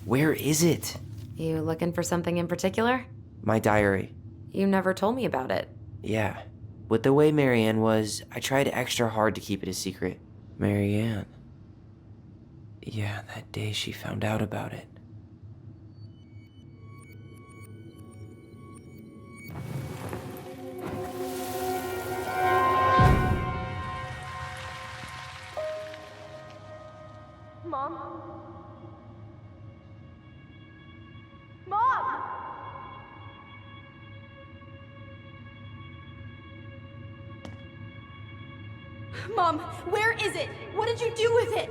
Where is it? You looking for something in particular? My diary. You never told me about it. Yeah. With the way Marianne was, I tried extra hard to keep it a secret. Marianne. Yeah, that day she found out about it. Mom? Mom! Mom, where is it? What did you do with it?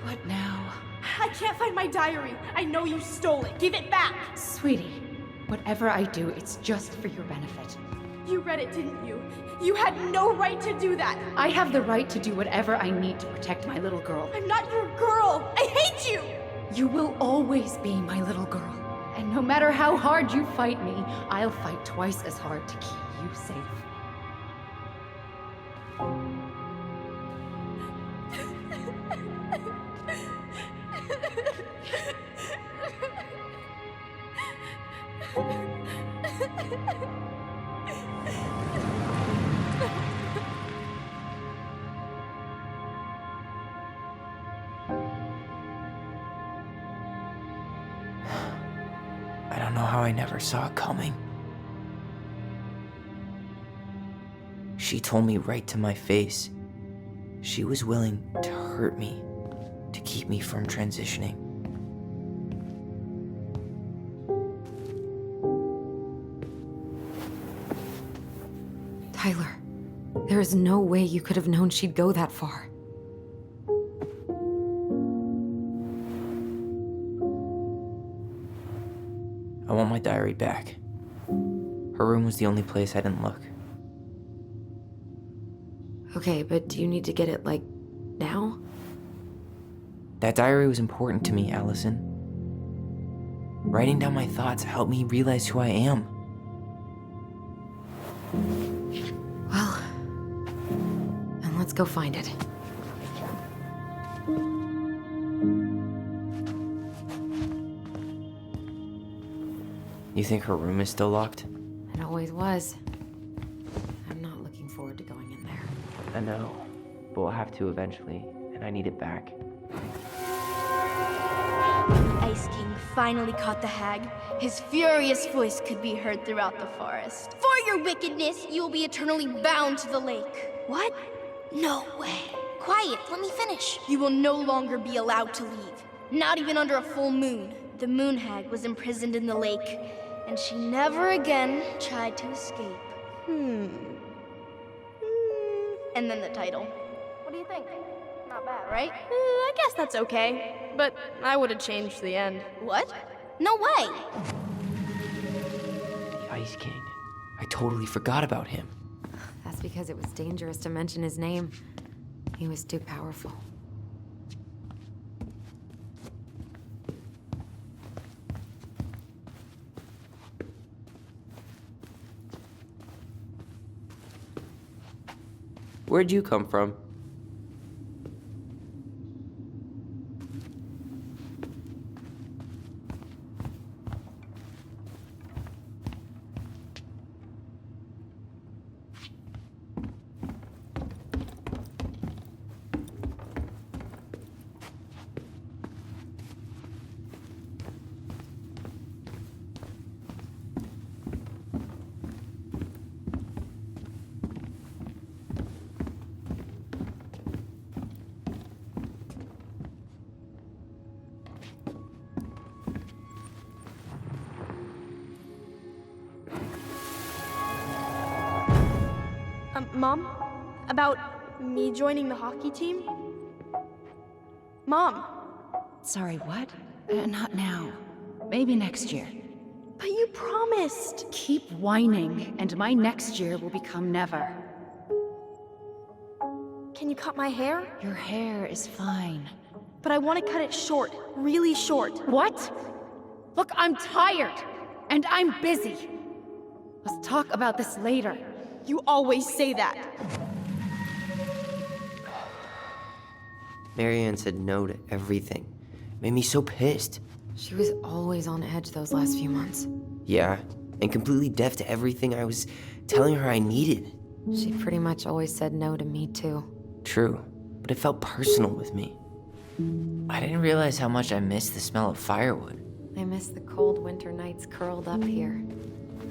What now? I can't find my diary. I know you stole it. Give it back. Sweetie, whatever I do, it's just for your benefit. You read it, didn't you? You had no right to do that. I have the right to do whatever I need to protect my little girl. I'm not your girl. I hate you. You will always be my little girl. And no matter how hard you fight me, I'll fight twice as hard to keep you safe. I don't know how I never saw it coming. She told me right to my face. She was willing to hurt me, to keep me from transitioning. Tyler, there is no way you could have known she'd go that far. I want my diary back. Her room was the only place I didn't look. Okay, but do you need to get it, like, now? That diary was important to me, Allison. Writing down my thoughts helped me realize who I am. Well, then let's go find it. You think her room is still locked? It always was. I'm not looking forward to going in there. I know, but we'll have to eventually, and I need it back. Ice King finally caught the hag. His furious voice could be heard throughout the forest. For your wickedness, you will be eternally bound to the lake. What? No way. Quiet, let me finish. You will no longer be allowed to leave. Not even under a full moon. The moon hag was imprisoned in the lake, and she never again tried to escape. And then the title. What do you think? Not bad, right? I guess that's okay. But I would have changed the end. What? No way! The Ice King. I totally forgot about him. That's because it was dangerous to mention his name. He was too powerful. Where'd you come from? Mom? About me joining the hockey team? Mom! Sorry, what? Not now. Maybe next year. But you promised! Keep whining, and my next year will become never. Can you cut my hair? Your hair is fine. But I want to cut it short. Really short. What? Look, I'm tired, and I'm busy. Let's talk about this later. You always say that. Marianne said no to everything. Made me so pissed. She was always on edge those last few months. Yeah, and completely deaf to everything I was telling her I needed. She pretty much always said no to me, too. True, but it felt personal with me. I didn't realize how much I missed the smell of firewood. I miss the cold winter nights curled up here,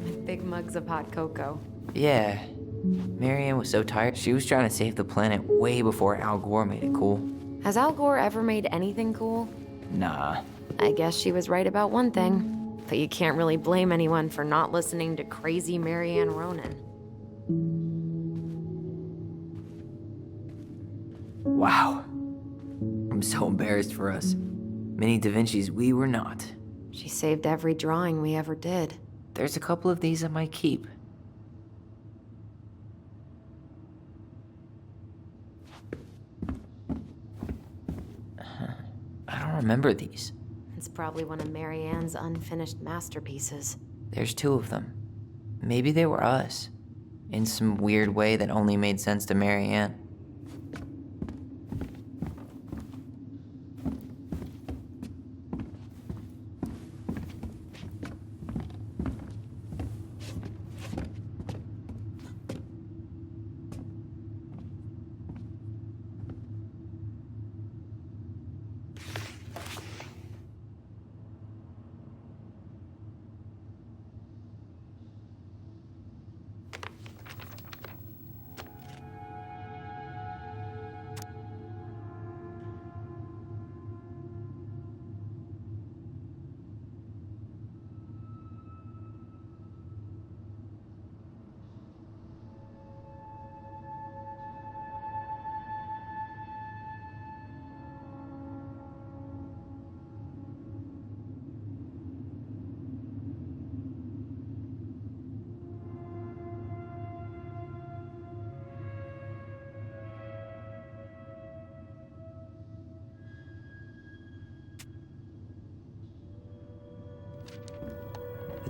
with big mugs of hot cocoa. Yeah, Marianne was so tired. She was trying to save the planet way before Al Gore made it cool. Has Al Gore ever made anything cool? Nah. I guess she was right about one thing, but you can't really blame anyone for not listening to crazy Marianne Ronan. Wow. I'm so embarrassed for us. Many Da Vinci's we were not. She saved every drawing we ever did. There's a couple of these I might keep. I don't remember these. It's probably one of Marianne's unfinished masterpieces. There's two of them. Maybe they were us. In some weird way that only made sense to Marianne.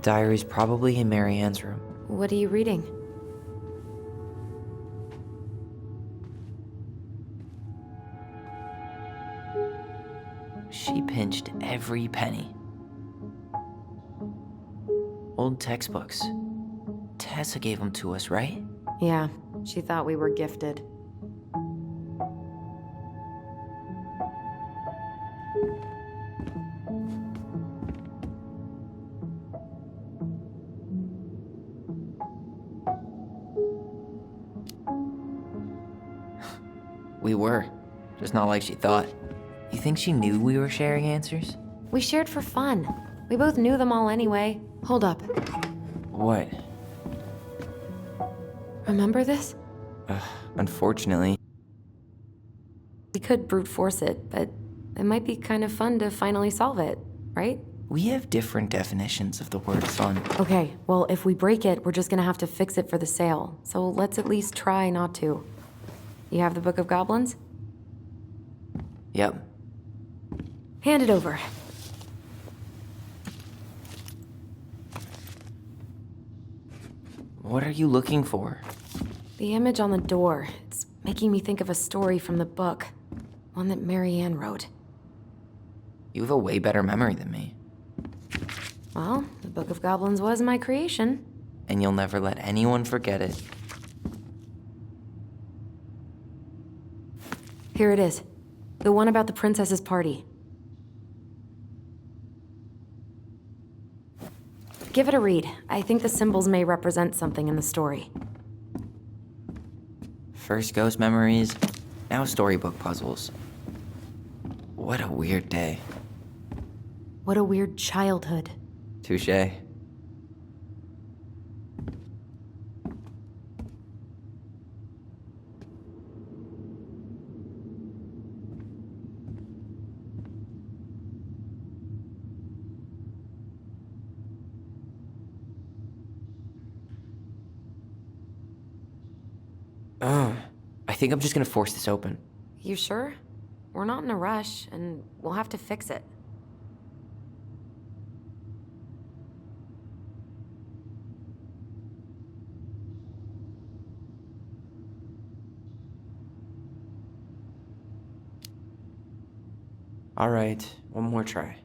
diary's probably in Marianne's room. What are you reading? She pinched every penny. Old textbooks. Tessa gave them to us, right? Yeah, she thought we were gifted. We were. Just not like she thought. You think she knew we were sharing answers? We shared for fun. We both knew them all anyway. Hold up. What? Remember this? Unfortunately. We could brute force it, but it might be kind of fun to finally solve it, right? We have different definitions of the word fun. Okay, well, if we break it, we're just gonna have to fix it for the sale. So let's at least try not to. You have the Book of Goblins? Yep. Hand it over. What are you looking for? The image on the door. It's making me think of a story from the book. One that Marianne wrote. You have a way better memory than me. Well, the Book of Goblins was my creation. And you'll never let anyone forget it. Here it is. The one about the princess's party. Give it a read. I think the symbols may represent something in the story. First ghost memories, now storybook puzzles. What a weird day. What a weird childhood. Touché. I think I'm just gonna force this open. You sure? We're not in a rush, and we'll have to fix it. All right, one more try.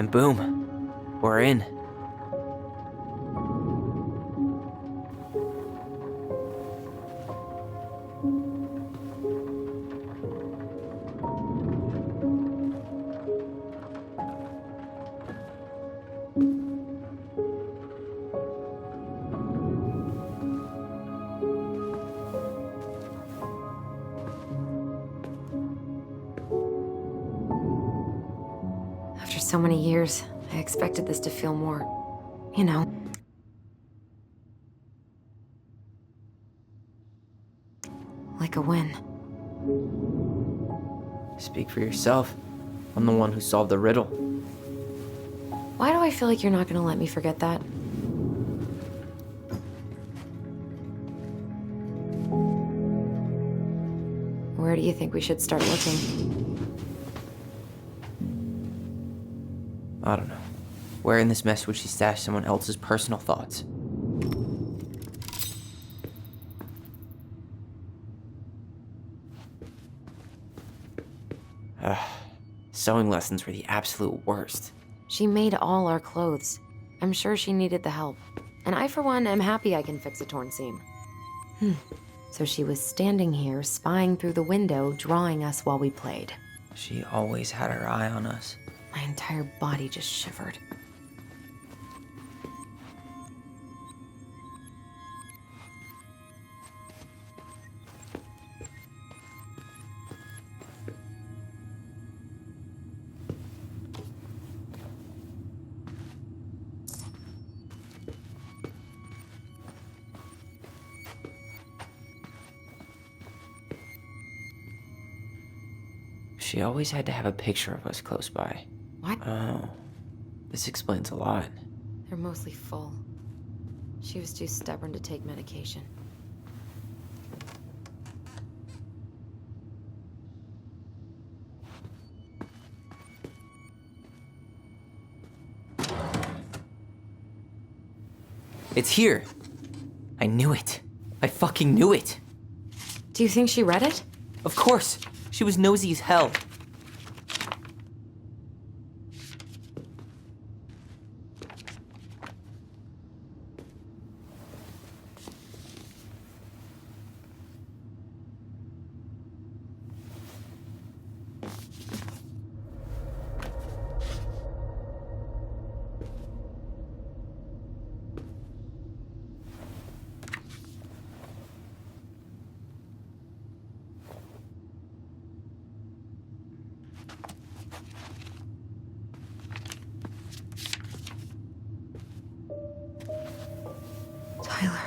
And boom, we're in. After so many years, I expected this to feel more, you know. Like a win. Speak for yourself. I'm the one who solved the riddle. Why do I feel like you're not gonna let me forget that? Where do you think we should start looking? I don't know. Where in this mess would she stash someone else's personal thoughts? Sewing lessons were the absolute worst. She made all our clothes. I'm sure she needed the help. And I, for one, am happy I can fix a torn seam. So she was standing here, spying through the window, drawing us while we played. She always had her eye on us. My entire body just shivered. She always had to have a picture of us close by. What? Oh, this explains a lot. They're mostly full. She was too stubborn to take medication. It's here. I knew it. I fucking knew it. Do you think she read it? Of course. She was nosy as hell. Tyler.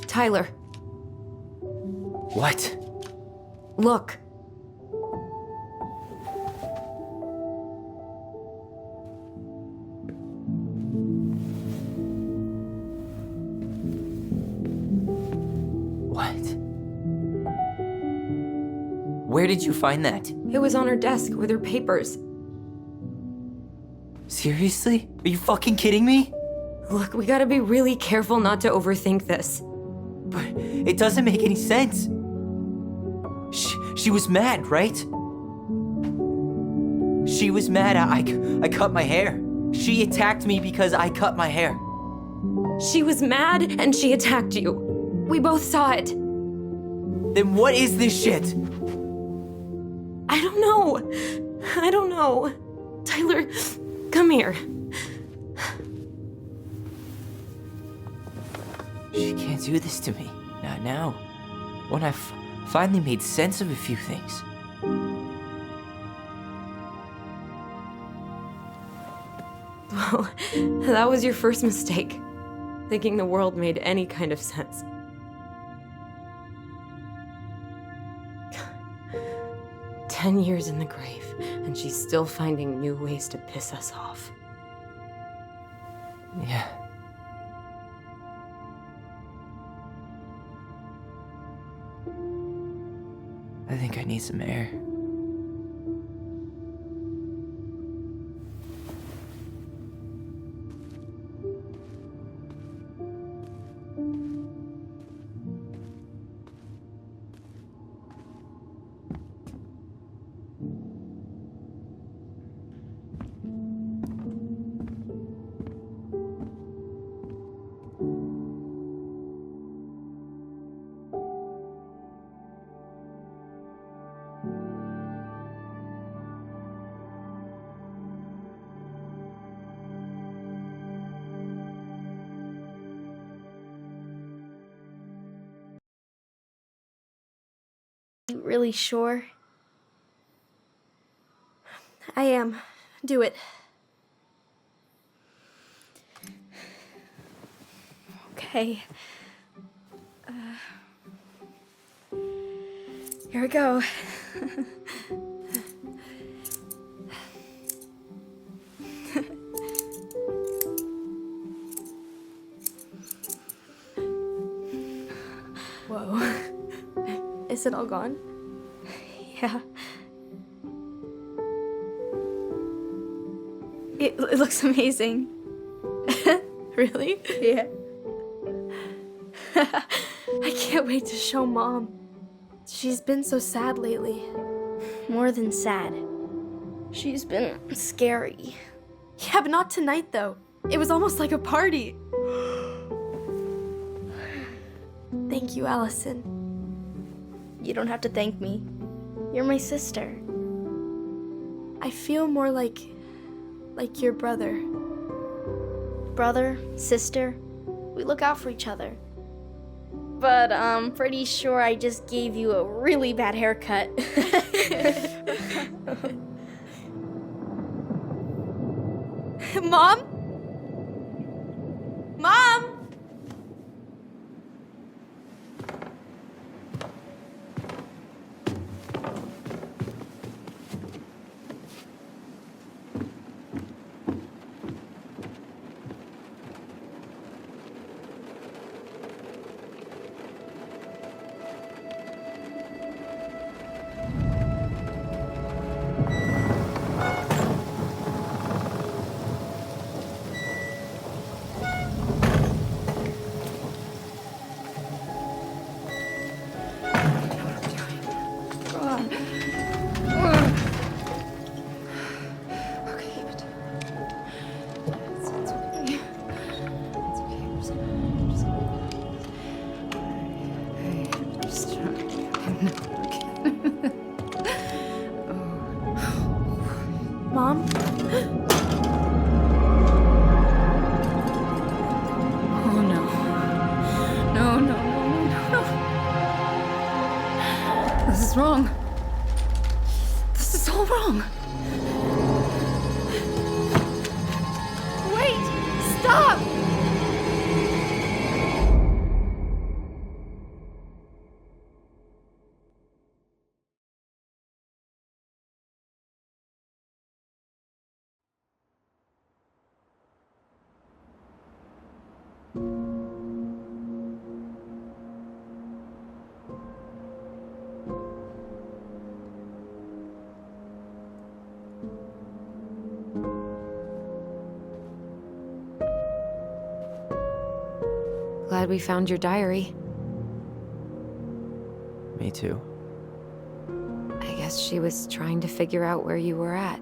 Tyler, What? look. What? Where did you find that? It was on her desk with her papers. Seriously? Are you fucking kidding me? Look, we gotta be really careful not to overthink this. But it doesn't make any sense. She was mad, right? She was mad I cut my hair. She attacked me because I cut my hair. She was mad and she attacked you. We both saw it. Then what is this shit? I don't know. I don't know. Tyler, come here. She can't do this to me. Not now. When I've finally made sense of a few things. Well, that was your first mistake. Thinking the world made any kind of sense. "10 years in the grave, and she's still finding new ways to piss us off." Yeah. I think I need some air. You really sure? I am. Do it. Okay. Here we go. Whoa. Is it all gone? Yeah. It looks amazing. Really? Yeah. I can't wait to show Mom. She's been so sad lately. More than sad. She's been scary. Yeah, but not tonight, though. It was almost like a party. Thank you, Allison. You don't have to thank me. You're my sister. I feel more like your brother. Brother, sister, we look out for each other. But I'm pretty sure I just gave you a really bad haircut. Mom? Mom? Mom? Oh no. No, no, no, no, no. This is wrong. This is all wrong. Wait! Stop! Glad we found your diary. Me too. I guess she was trying to figure out where you were at.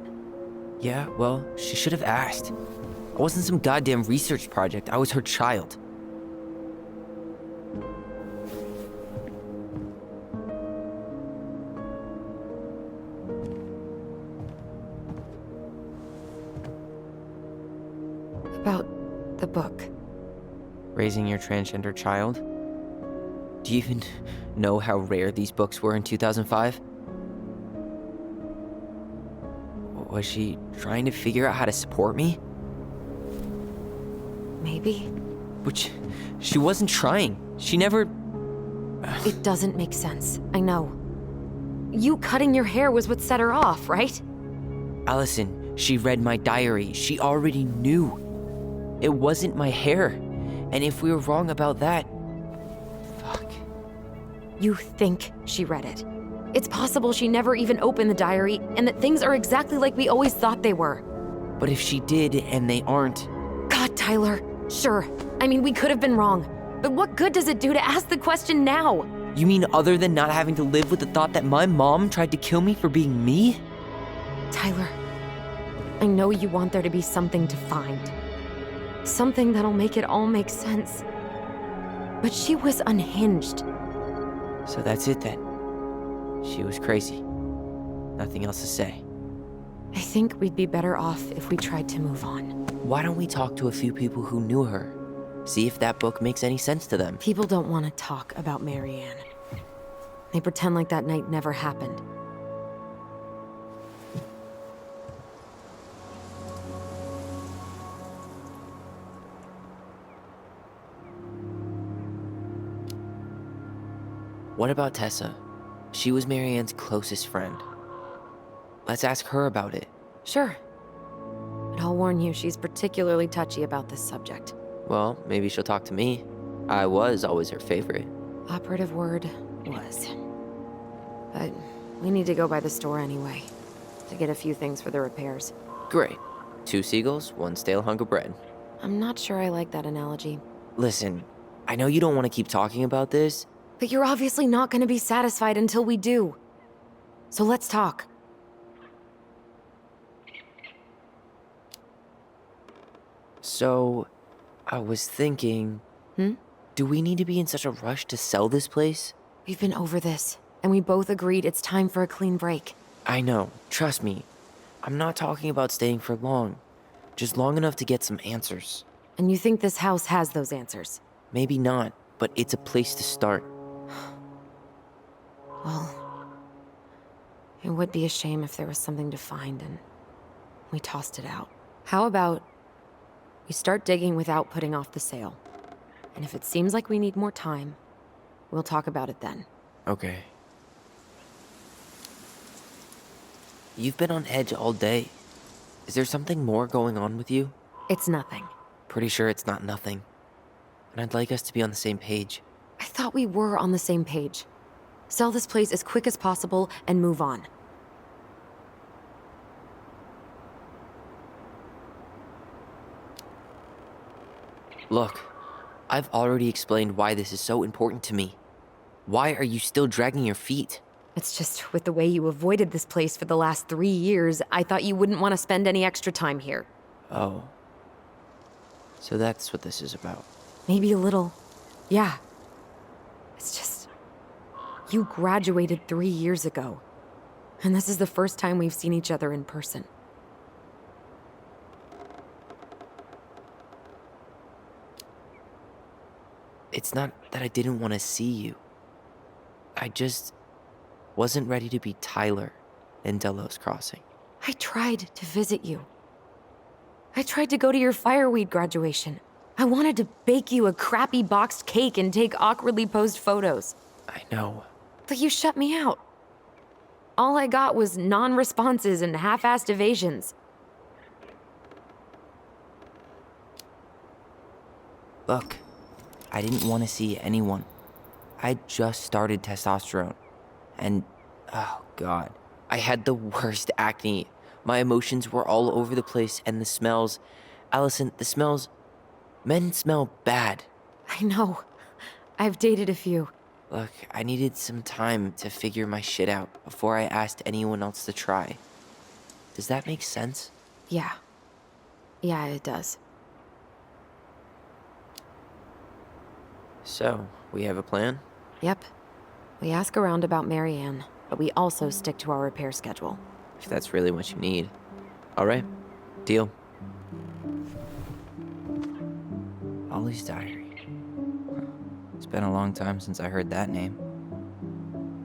Yeah, well, she should have asked. I wasn't some goddamn research project. I was her child. About the book. Raising your transgender child? Do you even know how rare these books were in 2005? Was she trying to figure out how to support me? Maybe. But she wasn't trying. She never... It doesn't make sense. I know. You cutting your hair was what set her off, right? Allison, she read my diary. She already knew. It wasn't my hair. And if we were wrong about that... Fuck. You think she read it. It's possible she never even opened the diary, and that things are exactly like we always thought they were. But if she did, and they aren't... God, Tyler. Sure. I mean, we could have been wrong. But what good does it do to ask the question now? You mean other than not having to live with the thought that my mom tried to kill me for being me? Tyler, I know you want there to be something to find. Something that'll make it all make sense. But she was unhinged. So that's it then. She was crazy. Nothing else to say. I think we'd be better off if we tried to move on. Why don't we talk to a few people who knew her? See if that book makes any sense to them. People don't want to talk about Marianne. They pretend like that night never happened. What about Tessa? She was Marianne's closest friend. Let's ask her about it. Sure. But I'll warn you, she's particularly touchy about this subject. Well, maybe she'll talk to me. I was always her favorite. Operative word was. But we need to go by the store anyway, to get a few things for the repairs. Great. 2 seagulls, 1 stale hunk of bread. I'm not sure I like that analogy. Listen, I know you don't want to keep talking about this. But you're obviously not going to be satisfied until we do. So let's talk. So, I was thinking... Do we need to be in such a rush to sell this place? We've been over this, and we both agreed it's time for a clean break. I know, trust me. I'm not talking about staying for long. Just long enough to get some answers. And you think this house has those answers? Maybe not, but it's a place to start. Well, it would be a shame if there was something to find and we tossed it out. How about we start digging without putting off the sale? And if it seems like we need more time, we'll talk about it then. Okay. You've been on edge all day. Is there something more going on with you? It's nothing. Pretty sure it's not nothing. And I'd like us to be on the same page. I thought we were on the same page. Sell this place as quick as possible and move on. Look, I've already explained why this is so important to me. Why are you still dragging your feet? It's just with the way you avoided this place for the last 3 years, I thought you wouldn't want to spend any extra time here. Oh. So that's what this is about. Maybe a little. Yeah. It's just... You graduated 3 years ago. And this is the first time we've seen each other in person. It's not that I didn't want to see you. I just wasn't ready to be Tyler in Delos Crossing. I tried to visit you. I tried to go to your fireweed graduation. I wanted to bake you a crappy boxed cake and take awkwardly posed photos. I know. But you shut me out. All I got was non-responses and half-assed evasions. Look, I didn't want to see anyone. I just started testosterone. And, oh god, I had the worst acne. My emotions were all over the place, and the smells... Allison, the smells... Men smell bad. I know. I've dated a few. Look, I needed some time to figure my shit out before I asked anyone else to try. Does that make sense? Yeah. Yeah, it does. So, we have a plan? Yep. We ask around about Marianne, but we also stick to our repair schedule. If that's really what you need. Alright, deal. Ollie's Diary. It's been a long time since I heard that name.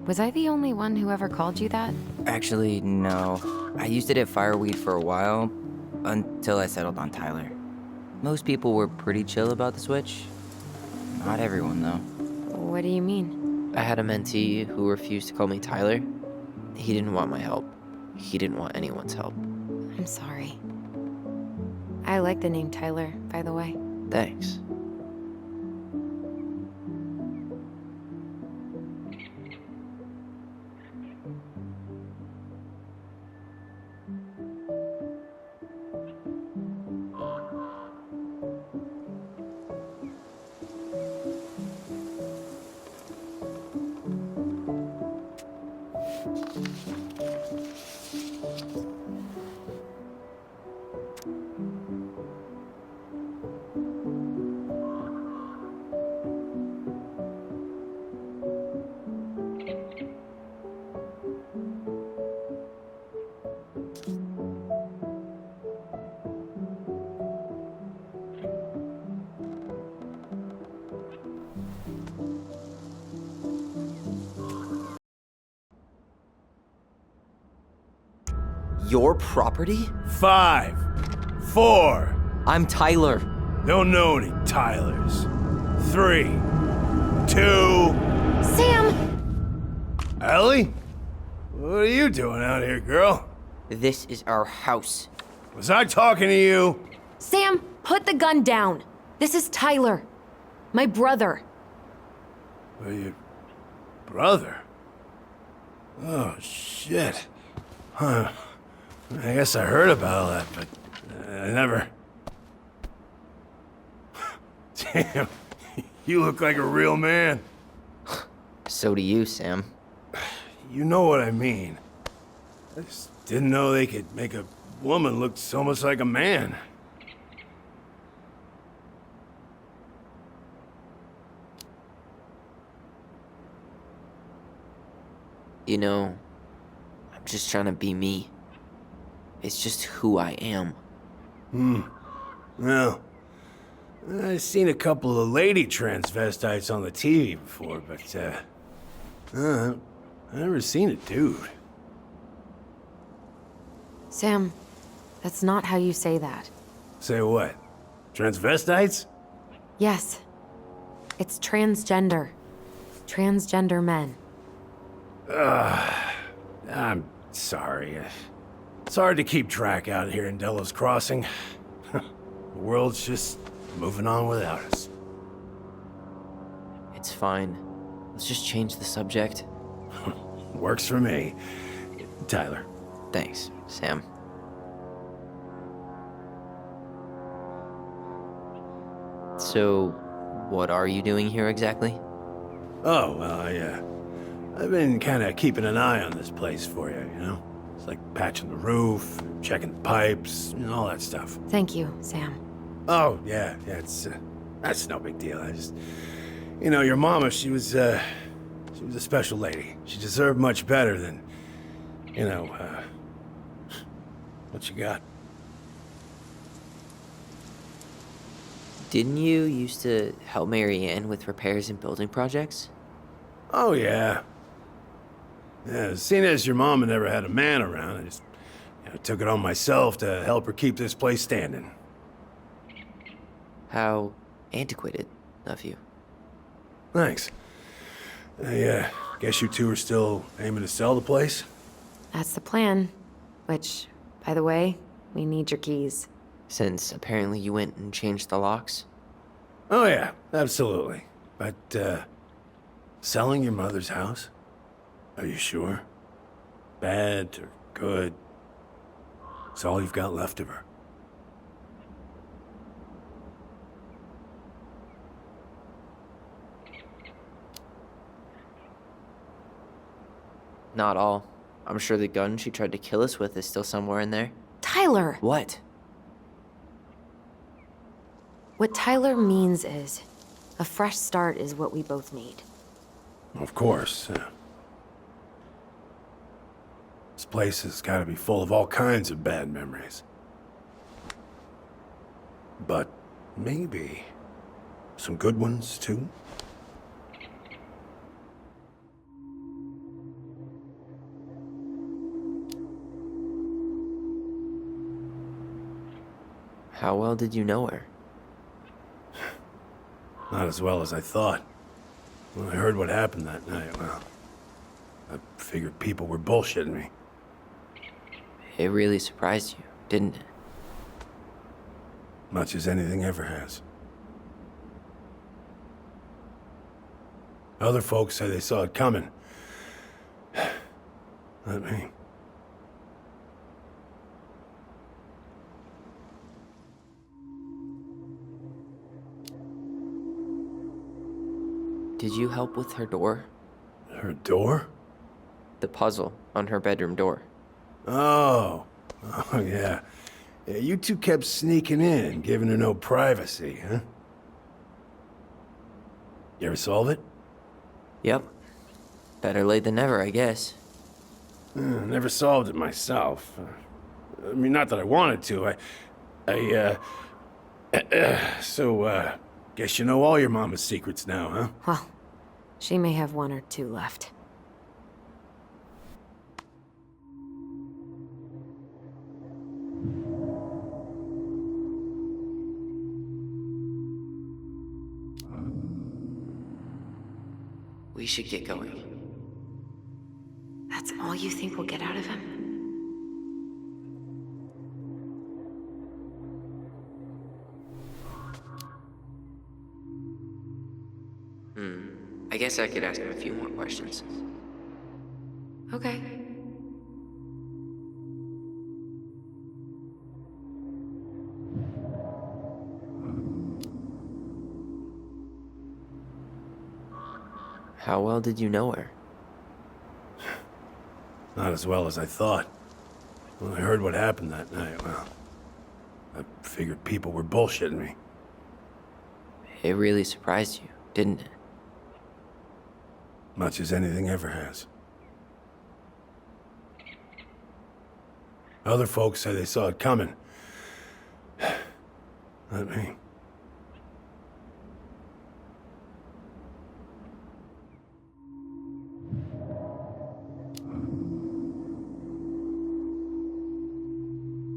Was I the only one who ever called you that? Actually, no. I used it at Fireweed for a while, until I settled on Tyler. Most people were pretty chill about the switch. Not everyone, though. What do you mean? I had a mentee who refused to call me Tyler. He didn't want my help. He didn't want anyone's help. I'm sorry. I like the name Tyler, by the way. Thanks. Your property? 5, 4. I'm Tyler. Don't know any Tylers. 3, 2. Sam! Ellie? What are you doing out here, girl? This is our house. Was I talking to you? Sam, put the gun down. This is Tyler. My brother. Well, your brother? Oh, shit. Huh. I guess I heard about all that, but I never... Damn, you look like a real man. So do you, Sam. You know what I mean. I just didn't know they could make a woman look so much like a man. You know, I'm just trying to be me. It's just who I am. Well, I've seen a couple of lady transvestites on the TV before, but, I've never seen a dude. Sam, that's not how you say that. Say what? Transvestites? Yes. It's transgender. Transgender men. I'm sorry. It's hard to keep track out here in Delos Crossing. The world's just moving on without us. It's fine. Let's just change the subject. Works for me. Tyler. Thanks, Sam. So, what are you doing here exactly? Oh, well, I've been kind of keeping an eye on this place for you, you know? It's like patching the roof, checking the pipes, and all that stuff. Thank you, Sam. Oh, yeah, that's no big deal. I just, you know, your mama, she was a special lady. She deserved much better than, you know, what you got. Didn't you used to help Mary Ann with repairs and building projects? Oh, yeah. Yeah, seeing as your mama never had a man around, I just took it on myself to help her keep this place standing. How antiquated of you. Thanks. I guess you two are still aiming to sell the place? That's the plan. Which, by the way, we need your keys. Since apparently you went and changed the locks? Oh, yeah, absolutely. But, selling your mother's house? Are you sure? Bad or good? It's all you've got left of her. Not all. I'm sure the gun she tried to kill us with is still somewhere in there. Tyler! What? What Tyler means is, a fresh start is what we both need. Of course. This place has got to be full of all kinds of bad memories. But maybe some good ones, too? How well did you know her? Not as well as I thought. When I heard what happened that night, well, I figured people were bullshitting me. It really surprised you, didn't it? Much as anything ever has. Other folks say they saw it coming. Not me. Did you help with her door? Her door? The puzzle on her bedroom door. Oh, yeah. Yeah, you two kept sneaking in, giving her no privacy, huh? You ever solve it? Yep. Better late than never, I guess. Never solved it myself. I mean, not that I wanted to. So, guess you know all your mama's secrets now, huh? Well, she may have one or two left. should get going. That's all you think we'll get out of him? I guess I could ask him a few more questions. Okay. How well did you know her? Not as well as I thought. When I heard what happened that night, well, I figured people were bullshitting me. It really surprised you, didn't it? Much as anything ever has. Other folks say they saw it coming. Not me.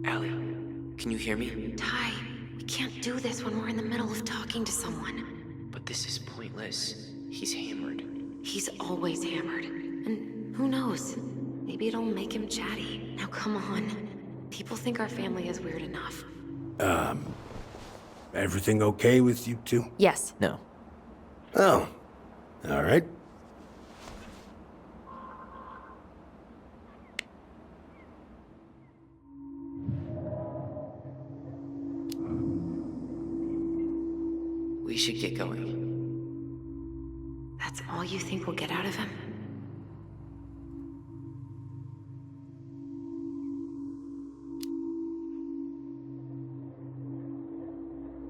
Allie, can you hear me? Ty, we can't do this when we're in the middle of talking to someone. But this is pointless. He's hammered. He's always hammered. And who knows? Maybe it'll make him chatty. Now come on. People think our family is weird enough. Everything okay with you two? Yes. No. Oh, all right. We should get going. That's all you think we'll get out of him?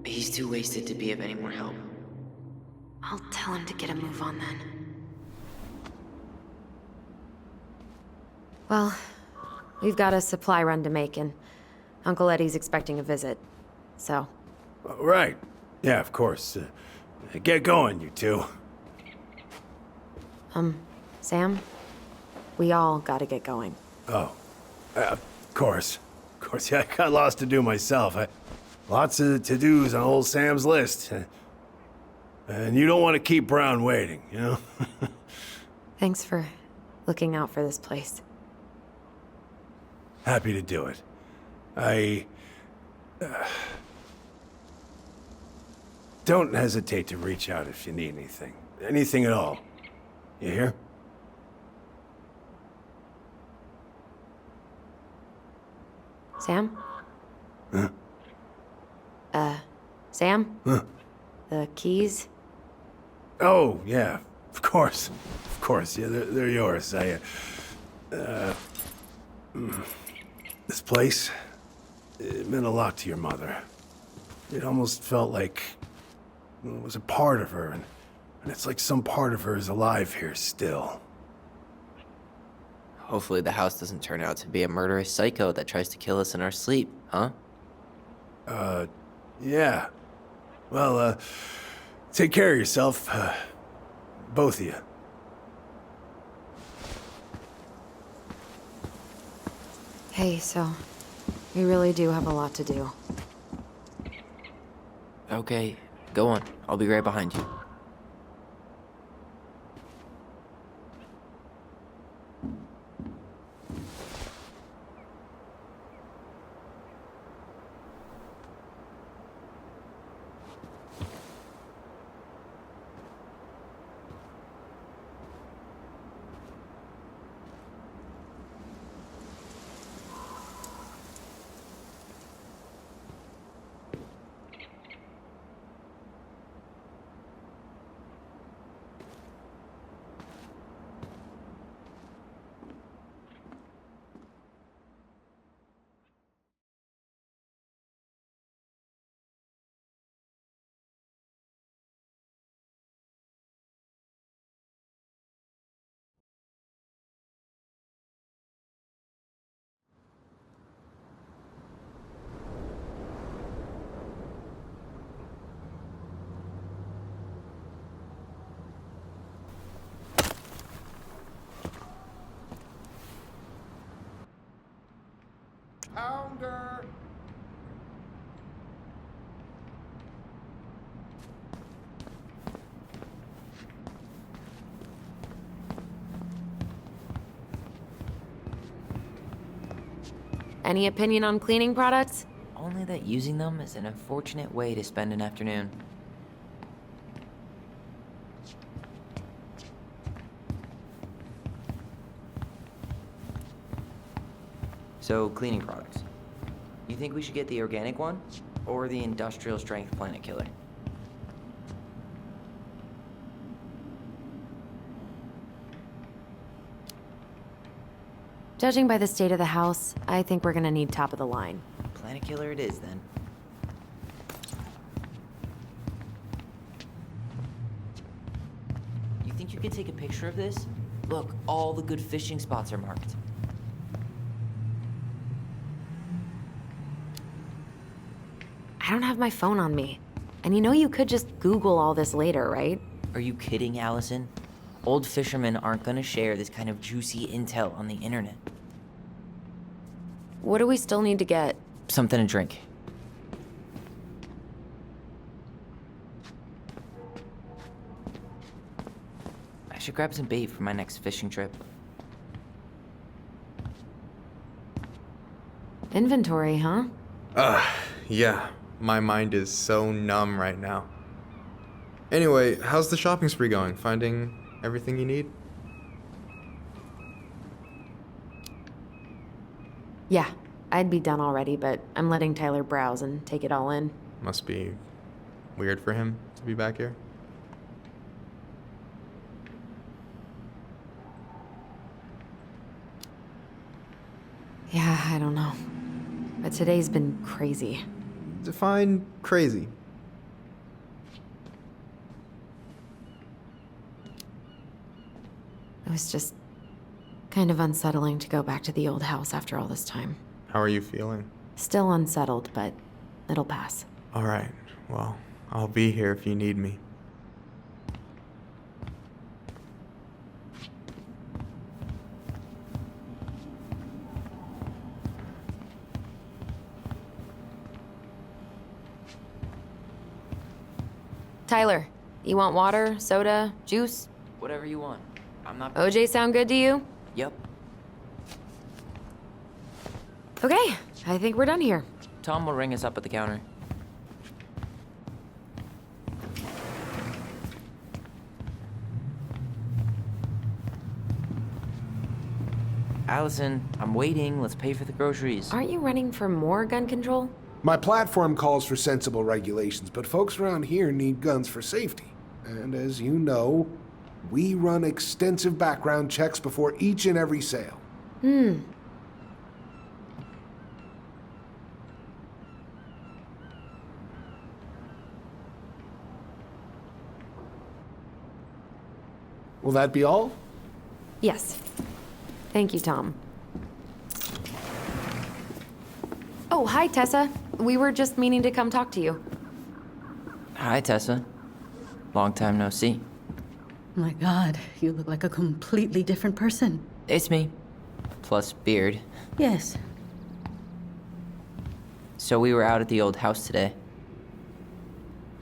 He's too wasted to be of any more help. I'll tell him to get a move on then. Well, we've got a supply run to make, and Uncle Eddie's expecting a visit. So, Right. Yeah, of course. Get going, you two. Sam, we all gotta get going. Oh, of course. Of course, yeah, I got lots to do myself. Lots of to-dos on old Sam's list. And you don't want to keep Brown waiting, you know? Thanks for looking out for this place. Happy to do it. Don't hesitate to reach out if you need anything. Anything at all. You hear? Sam? Huh? Sam? Huh? The keys? Oh, yeah. Of course. Of course. Yeah, they're yours. This place, it meant a lot to your mother. It almost felt like it was a part of her, and it's like some part of her is alive here still. Hopefully the house doesn't turn out to be a murderous psycho that tries to kill us in our sleep, huh? Yeah. Well, take care of yourself. Both of you. Hey, so we really do have a lot to do. Okay, go on. I'll be right behind you. Any opinion on cleaning products? Only that using them is an unfortunate way to spend an afternoon. So, cleaning products. You think we should get the organic one? Or the industrial strength planet killer? Judging by the state of the house, I think we're gonna need top of the line. Planet killer it is, then. You think you could take a picture of this? Look, all the good fishing spots are marked. I don't have my phone on me. And you know you could just Google all this later, right? Are you kidding, Allison? Old fishermen aren't gonna share this kind of juicy intel on the internet. What do we still need to get? Something to drink. I should grab some bait for my next fishing trip. Inventory, huh? Yeah. My mind is so numb right now. Anyway, how's the shopping spree going? Finding everything you need? Yeah, I'd be done already, but I'm letting Tyler browse and take it all in. Must be weird for him to be back here. Yeah, I don't know. But today's been crazy. Define crazy. It was just kind of unsettling to go back to the old house after all this time. How are you feeling? Still unsettled, but it'll pass. All right. Well, I'll be here if you need me. Tyler, you want water, soda, juice? Whatever you want. I'm not... OJ sound good to you? Yep. Okay, I think we're done here. Tom will ring us up at the counter. Allison, I'm waiting. Let's pay for the groceries. Aren't you running for more gun control? My platform calls for sensible regulations, but folks around here need guns for safety. And as you know, we run extensive background checks before each and every sale. Will that be all? Yes. Thank you, Tom. Oh, hi, Tessa. We were just meaning to come talk to you. Hi, Tessa. Long time no see. My God, you look like a completely different person. It's me. Plus beard. Yes. So we were out at the old house today.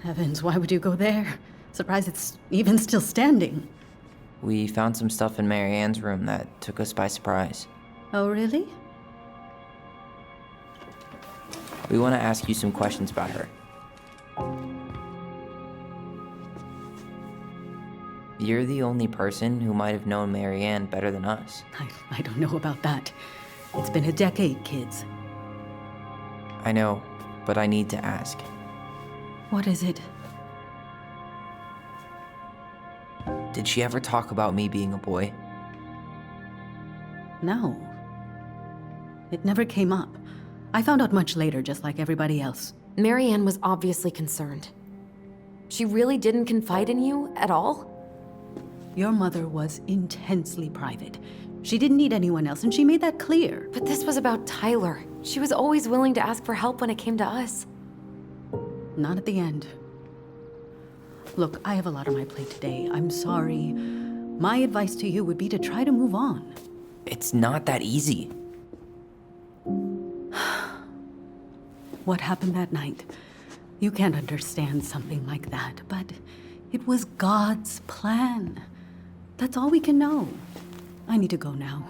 Heavens, why would you go there? Surprised it's even still standing. We found some stuff in Mary Ann's room that took us by surprise. Oh, really? We want to ask you some questions about her. You're the only person who might have known Mary Ann better than us. I don't know about that. It's been a decade, kids. I know, but I need to ask. What is it? Did she ever talk about me being a boy? No. It never came up. I found out much later, just like everybody else. Mary Ann was obviously concerned. She really didn't confide in you at all? Your mother was intensely private. She didn't need anyone else, and she made that clear. But this was about Tyler. She was always willing to ask for help when it came to us. Not at the end. Look, I have a lot on my plate today. I'm sorry. My advice to you would be to try to move on. It's not that easy. What happened that night? You can't understand something like that, but it was God's plan. That's all we can know. I need to go now.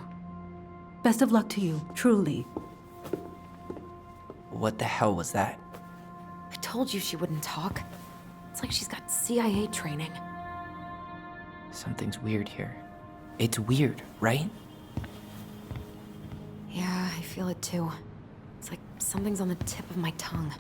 Best of luck to you, truly. What the hell was that? I told you she wouldn't talk. It's like she's got CIA training. Something's weird here. It's weird, right? Yeah, I feel it too. It's like something's on the tip of my tongue.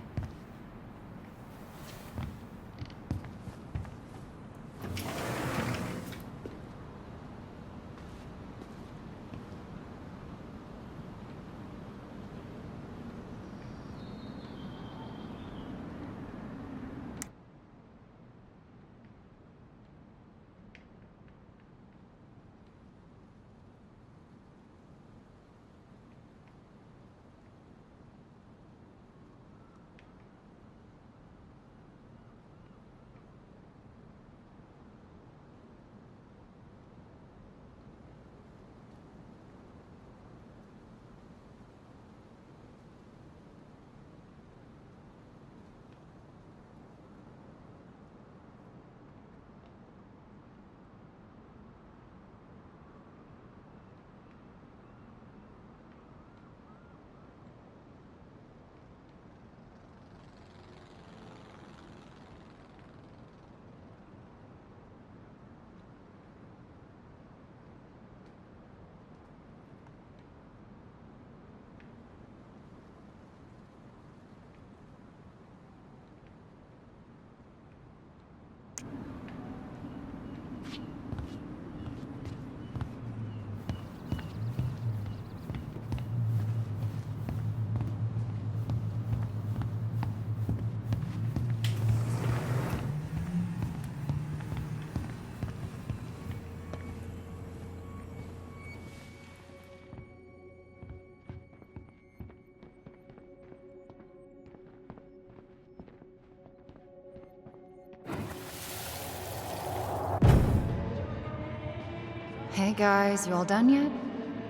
Hey guys, you all done yet?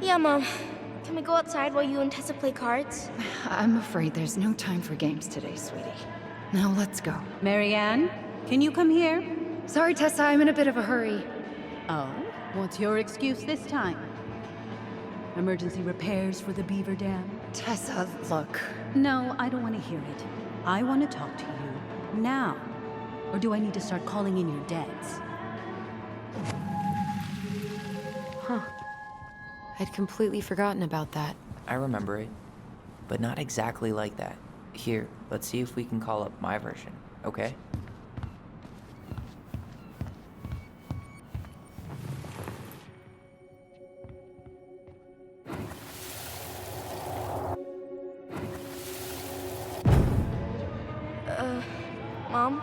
Yeah, Mom. Can we go outside while you and Tessa play cards? I'm afraid there's no time for games today, sweetie. Now let's go. Marianne, can you come here? Sorry, Tessa, I'm in a bit of a hurry. Oh, what's your excuse this time? Emergency repairs for the beaver dam? Tessa, look. No, I don't want to hear it. I want to talk to you now. Or do I need to start calling in your debts? Huh. I'd completely forgotten about that. I remember it, but not exactly like that. Here, let's see if we can call up my version, okay? Mom?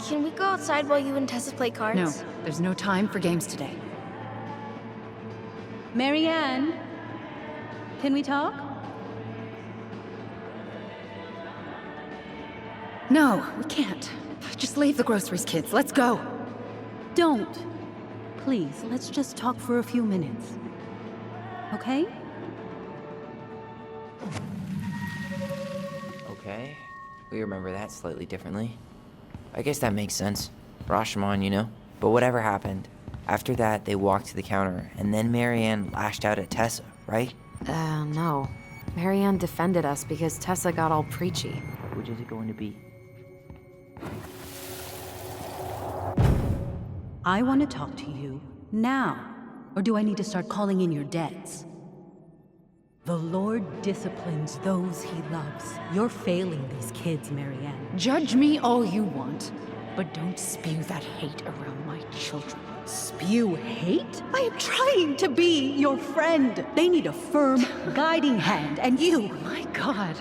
Can we go outside while you and Tessa play cards? No, there's no time for games today. Marianne, can we talk? No, we can't. Just leave the groceries, kids. Let's go. Don't. Please, let's just talk for a few minutes. Okay? Okay, we remember that slightly differently. I guess that makes sense. Rashomon, you know? But whatever happened, after that they walked to the counter, and then Marianne lashed out at Tessa, right? No. Marianne defended us because Tessa got all preachy. Which is it going to be? I want to talk to you now. Or do I need to start calling in your debts? The Lord disciplines those he loves. You're failing these kids, Marianne. Judge me all you want, but don't spew that hate around my children. Spew hate? I am trying to be your friend. They need a firm, guiding hand, and you... My God.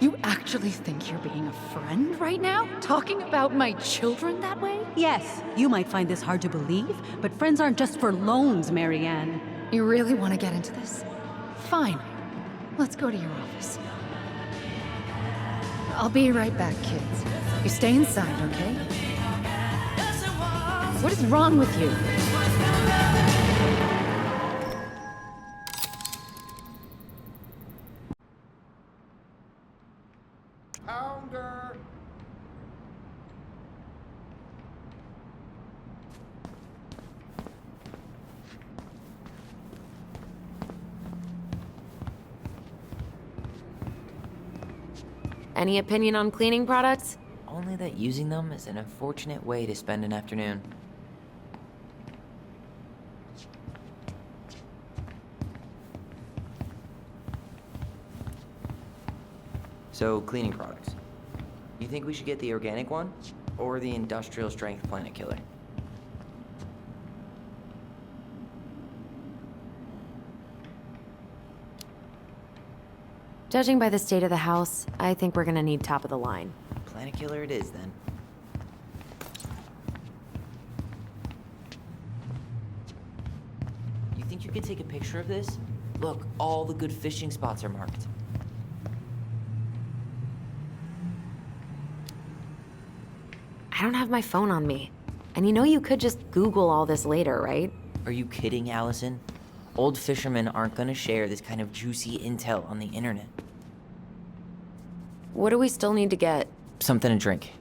You actually think you're being a friend right now? Talking about my children that way? Yes, you might find this hard to believe, but friends aren't just for loans, Marianne. You really want to get into this? Fine. Let's go to your office. I'll be right back, kids. You stay inside, okay? What is wrong with you? Pounder! Any opinion on cleaning products? Only that using them is an unfortunate way to spend an afternoon. So, cleaning products. You think we should get the organic one? Or the industrial strength planet killer? Judging by the state of the house, I think we're gonna need top of the line. Planet killer it is, then. You think you could take a picture of this? Look, all the good fishing spots are marked. I don't have my phone on me. And you know you could just Google all this later, right? Are you kidding, Allison? Old fishermen aren't gonna share this kind of juicy intel on the internet. What do we still need to get? Something to drink.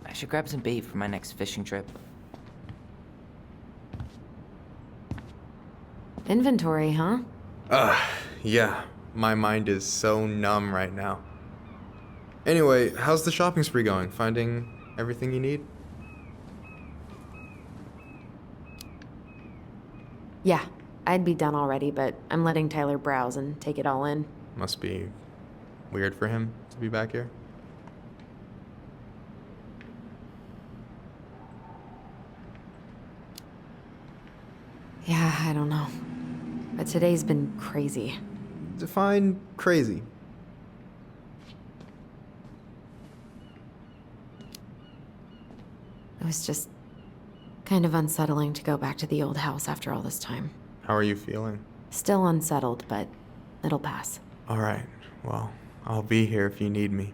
I should grab some bait for my next fishing trip. Inventory, huh? Yeah. My mind is so numb right now. Anyway, how's the shopping spree going? Finding everything you need? Yeah, I'd be done already, but I'm letting Tyler browse and take it all in. Must be weird for him to be back here. Yeah, I don't know. But today's been crazy. Define crazy. It was just kind of unsettling to go back to the old house after all this time. How are you feeling? Still unsettled, but it'll pass. All right. Well, I'll be here if you need me.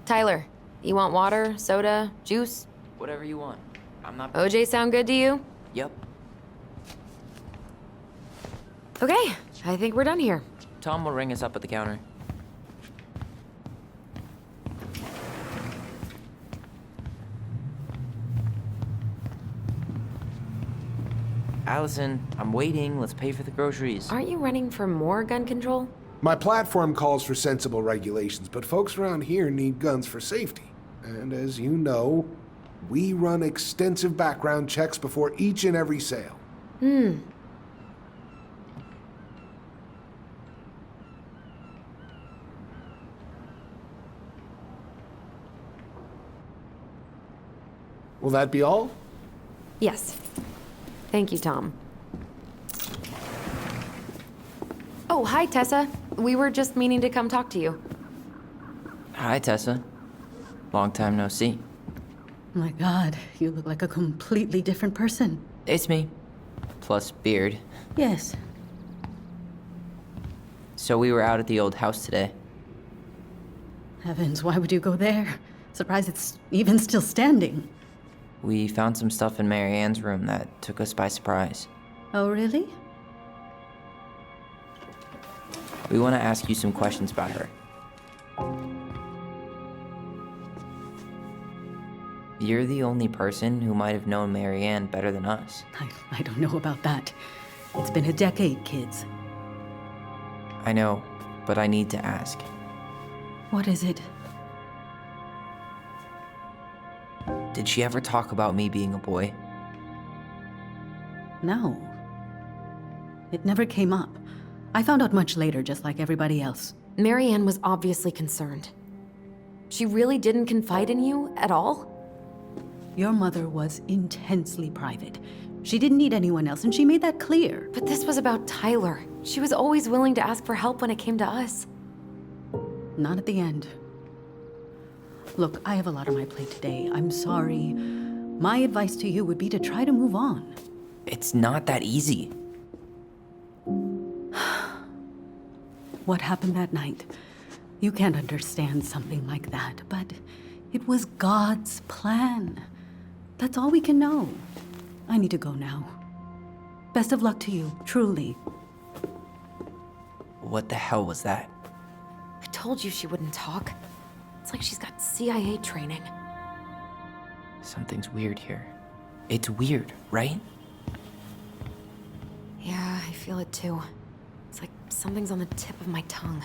Tyler, you want water, soda, juice? Whatever you want. I'm not... OJ sound good to you? Yep. Okay, I think we're done here. Tom will ring us up at the counter. Allison, I'm waiting. Let's pay for the groceries. Aren't you running for more gun control? My platform calls for sensible regulations, but folks around here need guns for safety. And as you know, we run extensive background checks before each and every sale. Will that be all? Yes. Thank you, Tom. Oh, hi, Tessa. We were just meaning to come talk to you. Hi, Tessa. Long time no see. My God, you look like a completely different person. It's me. Plus beard. Yes. So we were out at the old house today. Heavens, why would you go there? Surprised it's even still standing. We found some stuff in Mary Ann's room that took us by surprise. Oh, really? We want to ask you some questions about her. You're the only person who might have known Mary Ann better than us. I don't know about that. It's been a decade, kids. I know, but I need to ask. What is it? Did she ever talk about me being a boy? No. It never came up. I found out much later, just like everybody else. Mary Ann was obviously concerned. She really didn't confide in you at all? Your mother was intensely private. She didn't need anyone else, and she made that clear. But this was about Tyler. She was always willing to ask for help when it came to us. Not at the end. Look, I have a lot on my plate today. I'm sorry. My advice to you would be to try to move on. It's not that easy. What happened that night? You can't understand something like that, but it was God's plan. That's all we can know. I need to go now. Best of luck to you, truly. What the hell was that? I told you she wouldn't talk. It's like she's got CIA training. Something's weird here. It's weird, right? Yeah, I feel it too. It's like something's on the tip of my tongue.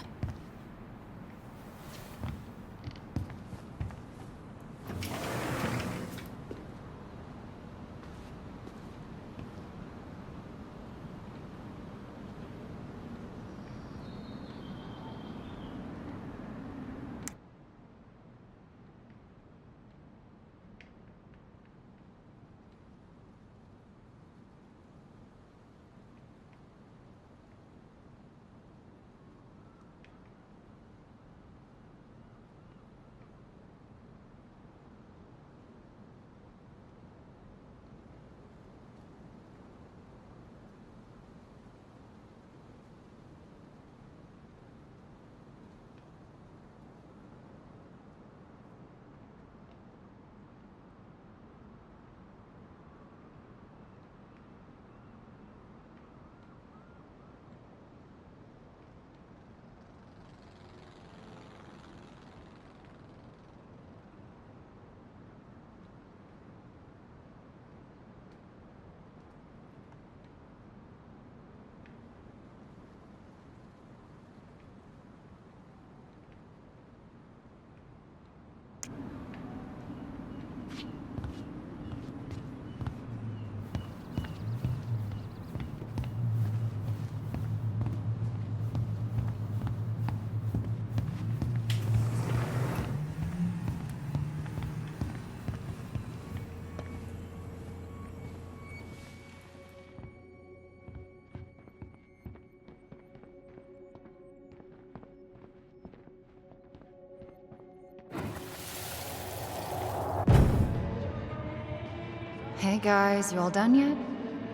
Hey guys, you all done yet?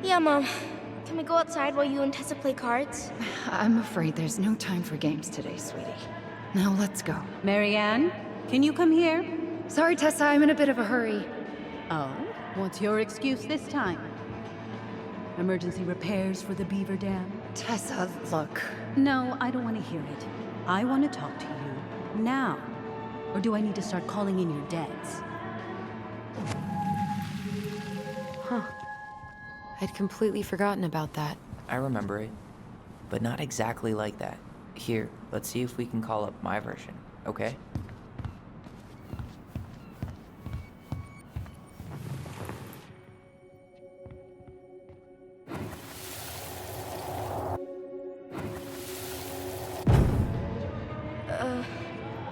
Yeah, Mom. Can we go outside while you and Tessa play cards? I'm afraid there's no time for games today, sweetie. Now let's go. Marianne, can you come here? Sorry, Tessa, I'm in a bit of a hurry. Oh, what's your excuse this time? Emergency repairs for the beaver dam? Tessa, look. No, I don't want to hear it. I want to talk to you now. Or do I need to start calling in your debts? Huh. I'd completely forgotten about that. I remember it, but not exactly like that. Here, let's see if we can call up my version, okay?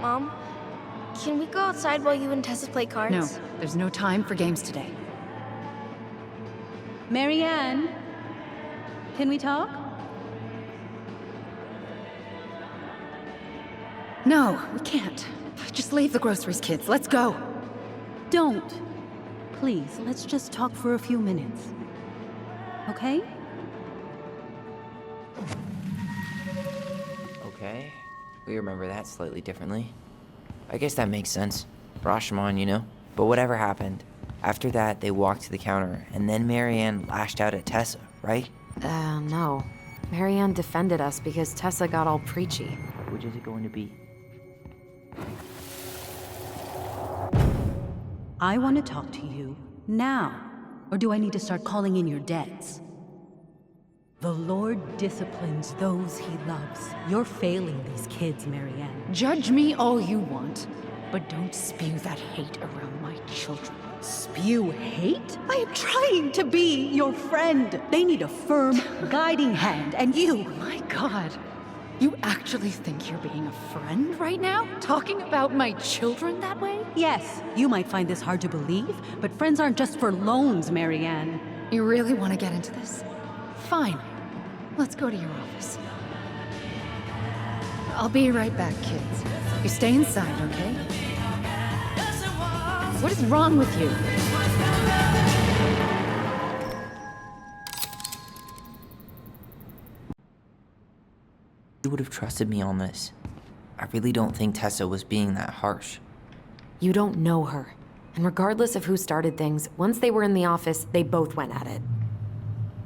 Mom? Can we go outside while you and Tessa play cards? No, there's no time for games today. Marianne, can we talk? No, we can't. Just leave the groceries, kids. Let's go. Don't. Please, let's just talk for a few minutes. Okay? Okay, we remember that slightly differently. I guess that makes sense. Rashomon, you know? But whatever happened, after that, they walked to the counter, and then Marianne lashed out at Tessa, right? No. Marianne defended us because Tessa got all preachy. Which is it going to be? I want to talk to you now. Or do I need to start calling in your debts? The Lord disciplines those he loves. You're failing these kids, Marianne. Judge me all you want, but don't spew that hate around my children. Spew hate? I am trying to be your friend. They need a firm, guiding hand, and you... My God. You actually think you're being a friend right now? Talking about my children that way? Yes, you might find this hard to believe, but friends aren't just for loans, Marianne. You really want to get into this? Fine. Let's go to your office. I'll be right back, kids. You stay inside, okay? What is wrong with you? You would have trusted me on this. I really don't think Tessa was being that harsh. You don't know her. And regardless of who started things, once they were in the office, they both went at it.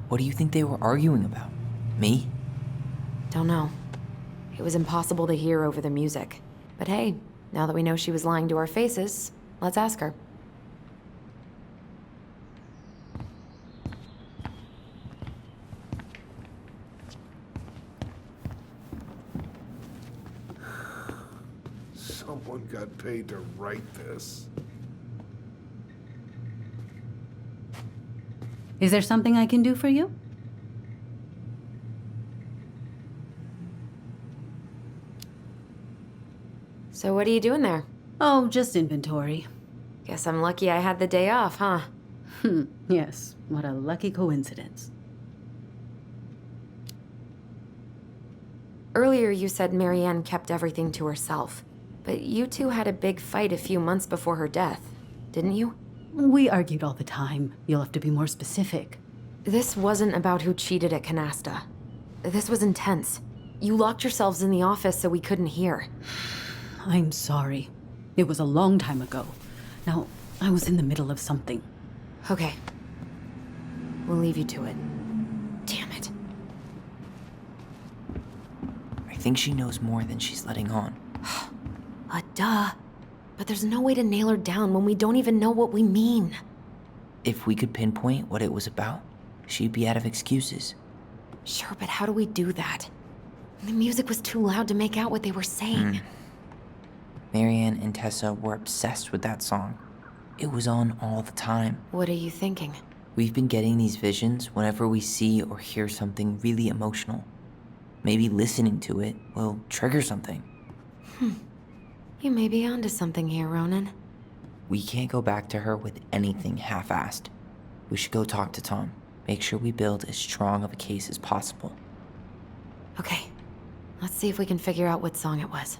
What do you think they were arguing about? Me? Don't know. It was impossible to hear over the music. But hey, now that we know she was lying to our faces, let's ask her. Someone got paid to write this. Is there something I can do for you? So what are you doing there? Oh, just inventory. Guess I'm lucky I had the day off, huh? Yes, what a lucky coincidence. Earlier you said Marianne kept everything to herself. But you two had a big fight a few months before her death, didn't you? We argued all the time. You'll have to be more specific. This wasn't about who cheated at Canasta. This was intense. You locked yourselves in the office so we couldn't hear. I'm sorry. It was a long time ago. Now, I was in the middle of something. Okay. We'll leave you to it. Damn it. I think she knows more than she's letting on. Duh. But there's no way to nail her down when we don't even know what we mean. If we could pinpoint what it was about, she'd be out of excuses. Sure, but how do we do that? The music was too loud to make out what they were saying. Marianne and Tessa were obsessed with that song. It was on all the time. What are you thinking? We've been getting these visions whenever we see or hear something really emotional. Maybe listening to it will trigger something. You may be onto something here, Ronan. We can't go back to her with anything half-assed. We should go talk to Tom. Make sure we build as strong of a case as possible. Okay. Let's see if we can figure out what song it was.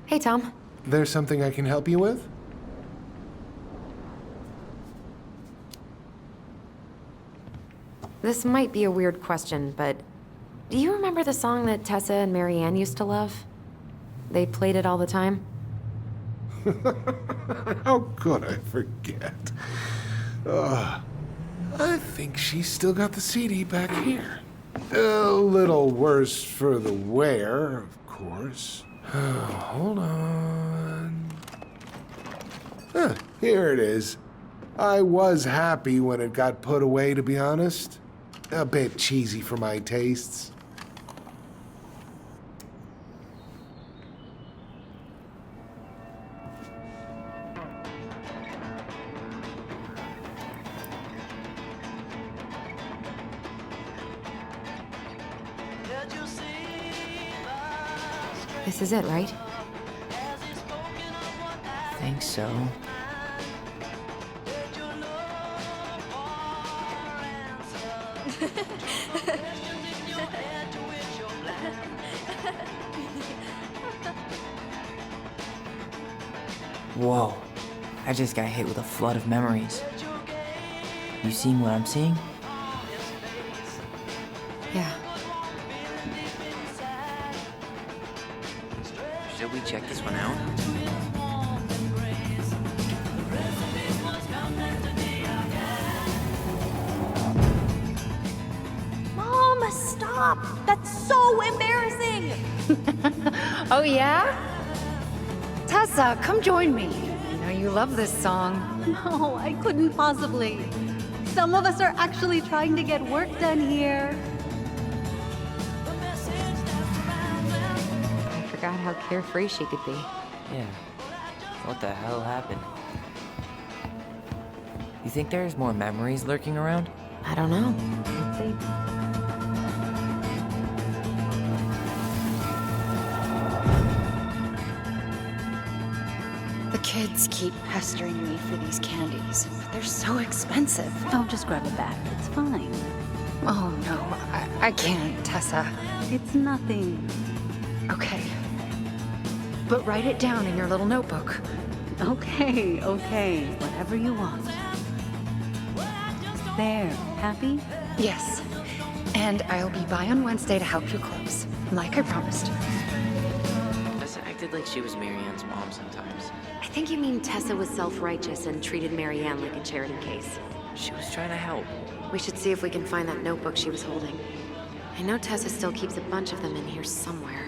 Hey, Tom. There's something I can help you with? This might be a weird question, but do you remember the song that Tessa and Marianne used to love? They played it all the time. How could I forget? I think she's still got the CD back here. A little worse for the wear, of course. Hold on. Here it is. I was happy when it got put away, to be honest. A bit cheesy for my tastes. This is it, right? Think so. Whoa. I just got hit with a flood of memories. You seeing what I'm seeing? Yeah. Should we check this one out? Mom, stop! That's so embarrassing! Oh, yeah? Tessa, come join me. I know you love this song. No, I couldn't possibly. Some of us are actually trying to get work done here. I forgot how carefree she could be. Yeah. What the hell happened? You think there's more memories lurking around? I don't know. Let's see. The kids keep pestering me for these candies, but they're so expensive. Oh, just grab a bag. It's fine. Oh, no, I can't, Tessa. It's nothing. Okay. But write it down in your little notebook. Okay. Whatever you want. There. Happy? Yes. And I'll be by on Wednesday to help you close. Like I promised. Tessa acted like she was Marianne's mom sometimes. I think you mean Tessa was self-righteous and treated Marianne like a charity case. She was trying to help. We should see if we can find that notebook she was holding. I know Tessa still keeps a bunch of them in here somewhere.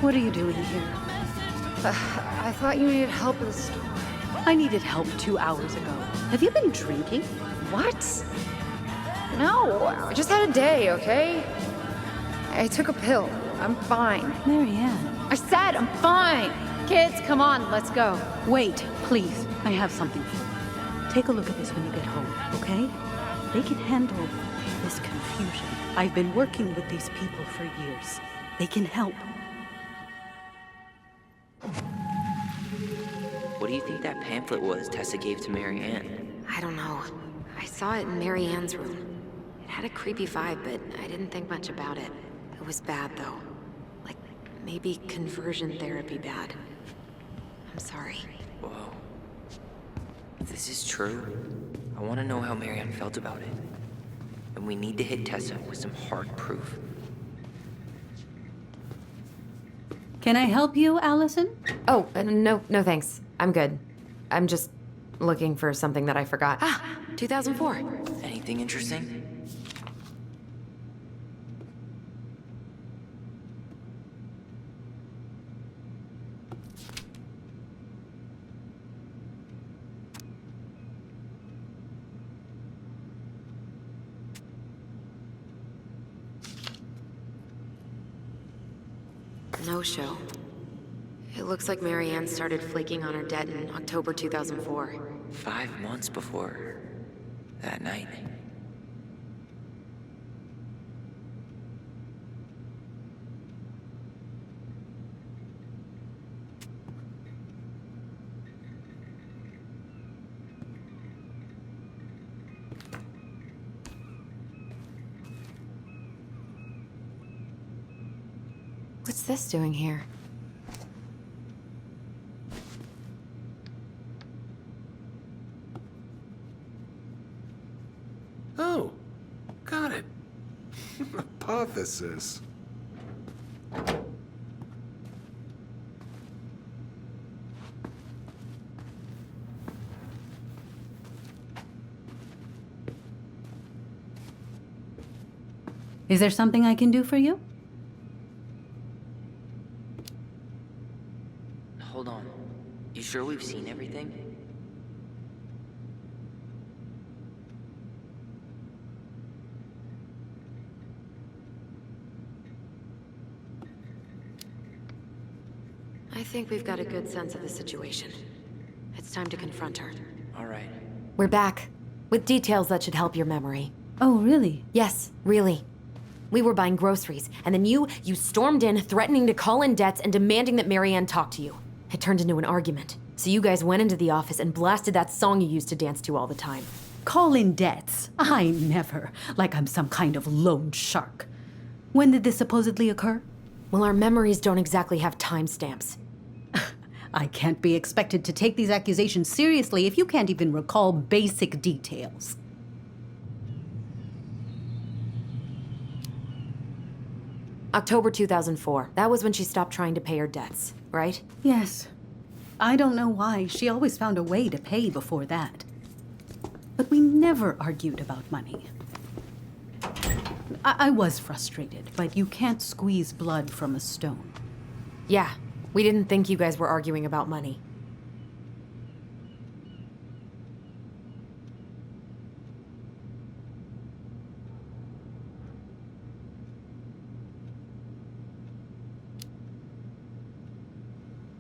What are you doing here? I thought you needed help with the store. I needed help 2 hours ago. Have you been drinking? What? No, I just had a day, okay? I took a pill. I'm fine. Marianne. I said I'm fine. Kids, come on, let's go. Wait, please. I have something for you. Take a look at this when you get home, okay? They can handle this confusion. I've been working with these people for years. They can help. What do you think that pamphlet was Tessa gave to Marianne? I don't know. I saw it in Marianne's room. It had a creepy vibe, but I didn't think much about it. It was bad, though. Like, maybe conversion therapy bad. I'm sorry. Whoa. If this is true, I want to know how Marianne felt about it. And we need to hit Tessa with some hard proof. Can I help you, Allison? Oh, no thanks. I'm good. I'm just looking for something that I forgot. 2004. Anything interesting? No show. It looks like Marianne started flaking on her debt in October 2004. 5 months before that night. What's this doing here? Oh, got it. Hypothesis. Is there something I can do for you? Hold on. You sure we've seen everything? I think we've got a good sense of the situation. It's time to confront her. All right. We're back, with details that should help your memory. Oh, really? Yes, really. We were buying groceries, and then you stormed in, threatening to call in debts and demanding that Marianne talk to you. It turned into an argument. So you guys went into the office and blasted that song you used to dance to all the time. Call in debts? I never. Like I'm some kind of loan shark. When did this supposedly occur? Well, our memories don't exactly have timestamps. I can't be expected to take these accusations seriously if you can't even recall basic details. October 2004. That was when she stopped trying to pay her debts, right? Yes. I don't know why. She always found a way to pay before that. But we never argued about money. I was frustrated, but you can't squeeze blood from a stone. Yeah, we didn't think you guys were arguing about money.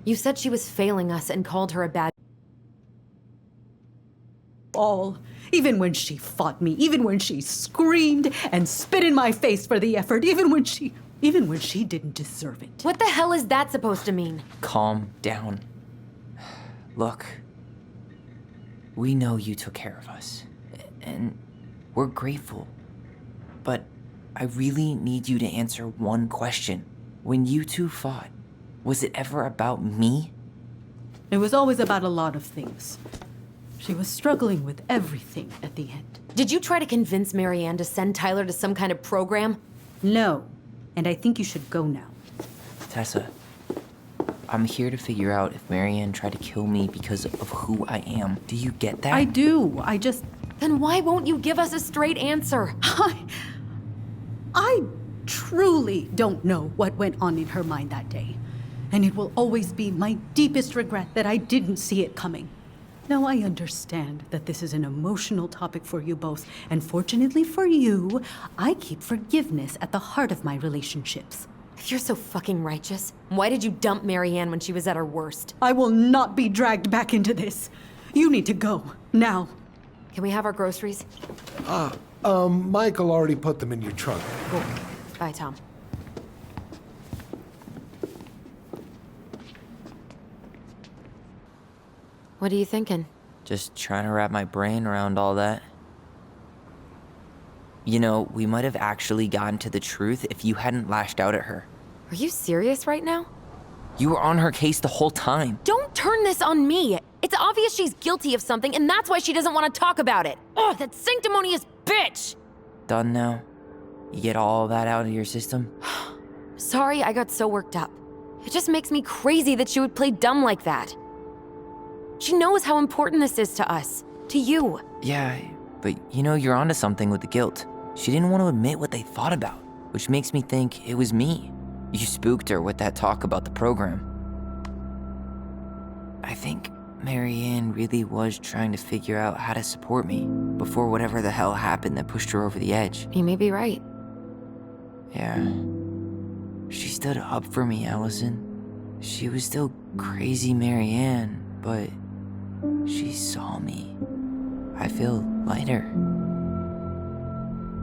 You said she was failing us and called her a bad... Even when she fought me, even when she screamed and spit in my face for the effort, even when she didn't deserve it. What the hell is that supposed to mean? Calm down. Look, We know you took care of us, and we're grateful. But I really need you to answer one question. When you two fought, was it ever about me? It was always about a lot of things. She was struggling with everything at the end. Did you try to convince Marianne to send Tyler to some kind of program? No, and I think you should go now. Tessa, I'm here to figure out if Marianne tried to kill me because of who I am. Do you get that? I do. I just... Then why won't you give us a straight answer? I truly don't know what went on in her mind that day. And it will always be my deepest regret that I didn't see it coming. Now, I understand that this is an emotional topic for you both, and fortunately for you, I keep forgiveness at the heart of my relationships. If you're so fucking righteous, why did you dump Marianne when she was at her worst? I will not be dragged back into this. You need to go, now. Can we have our groceries? Michael already put them in your trunk. Cool. Bye, Tom. What are you thinking? Just trying to wrap my brain around all that. You know, we might have actually gotten to the truth if you hadn't lashed out at her. Are you serious right now? You were on her case the whole time. Don't turn this on me! It's obvious she's guilty of something, and that's why she doesn't want to talk about it! Ugh, that sanctimonious bitch! Done now? You get all that out of your system? Sorry I got so worked up. It just makes me crazy that she would play dumb like that. She knows how important this is to us. To you. Yeah, but you know, you're onto something with the guilt. She didn't want to admit what they thought about, which makes me think it was me. You spooked her with that talk about the program. I think Marianne really was trying to figure out how to support me before whatever the hell happened that pushed her over the edge. You may be right. Yeah. She stood up for me, Allison. She was still crazy Marianne, but she saw me. I feel lighter.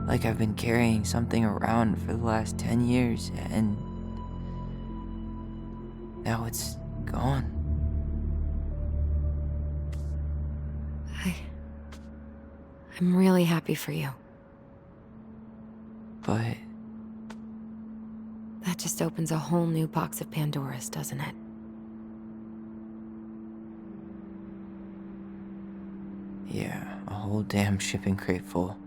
Like I've been carrying something around for the last 10 years, and now it's gone. I'm really happy for you. But that just opens a whole new box of Pandora's, doesn't it? yeah, a whole damn shipping crate full.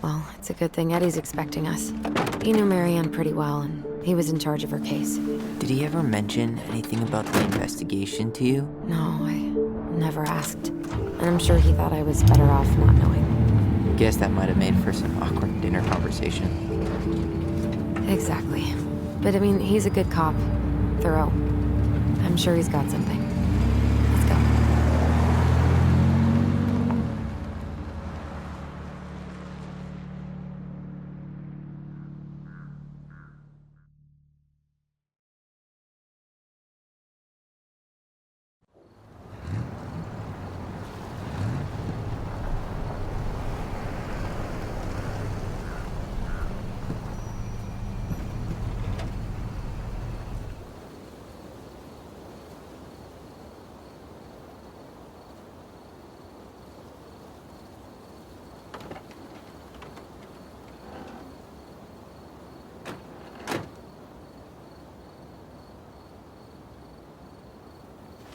Well, it's a good thing Eddie's expecting us. He knew Marianne pretty well, and he was in charge of her case. Did he ever mention anything about the investigation to you? No, I never asked. And I'm sure he thought I was better off not knowing. Guess that might have made for some awkward dinner conversation. Exactly. But I mean, he's a good cop. Thorough. I'm sure he's got something. Let's go.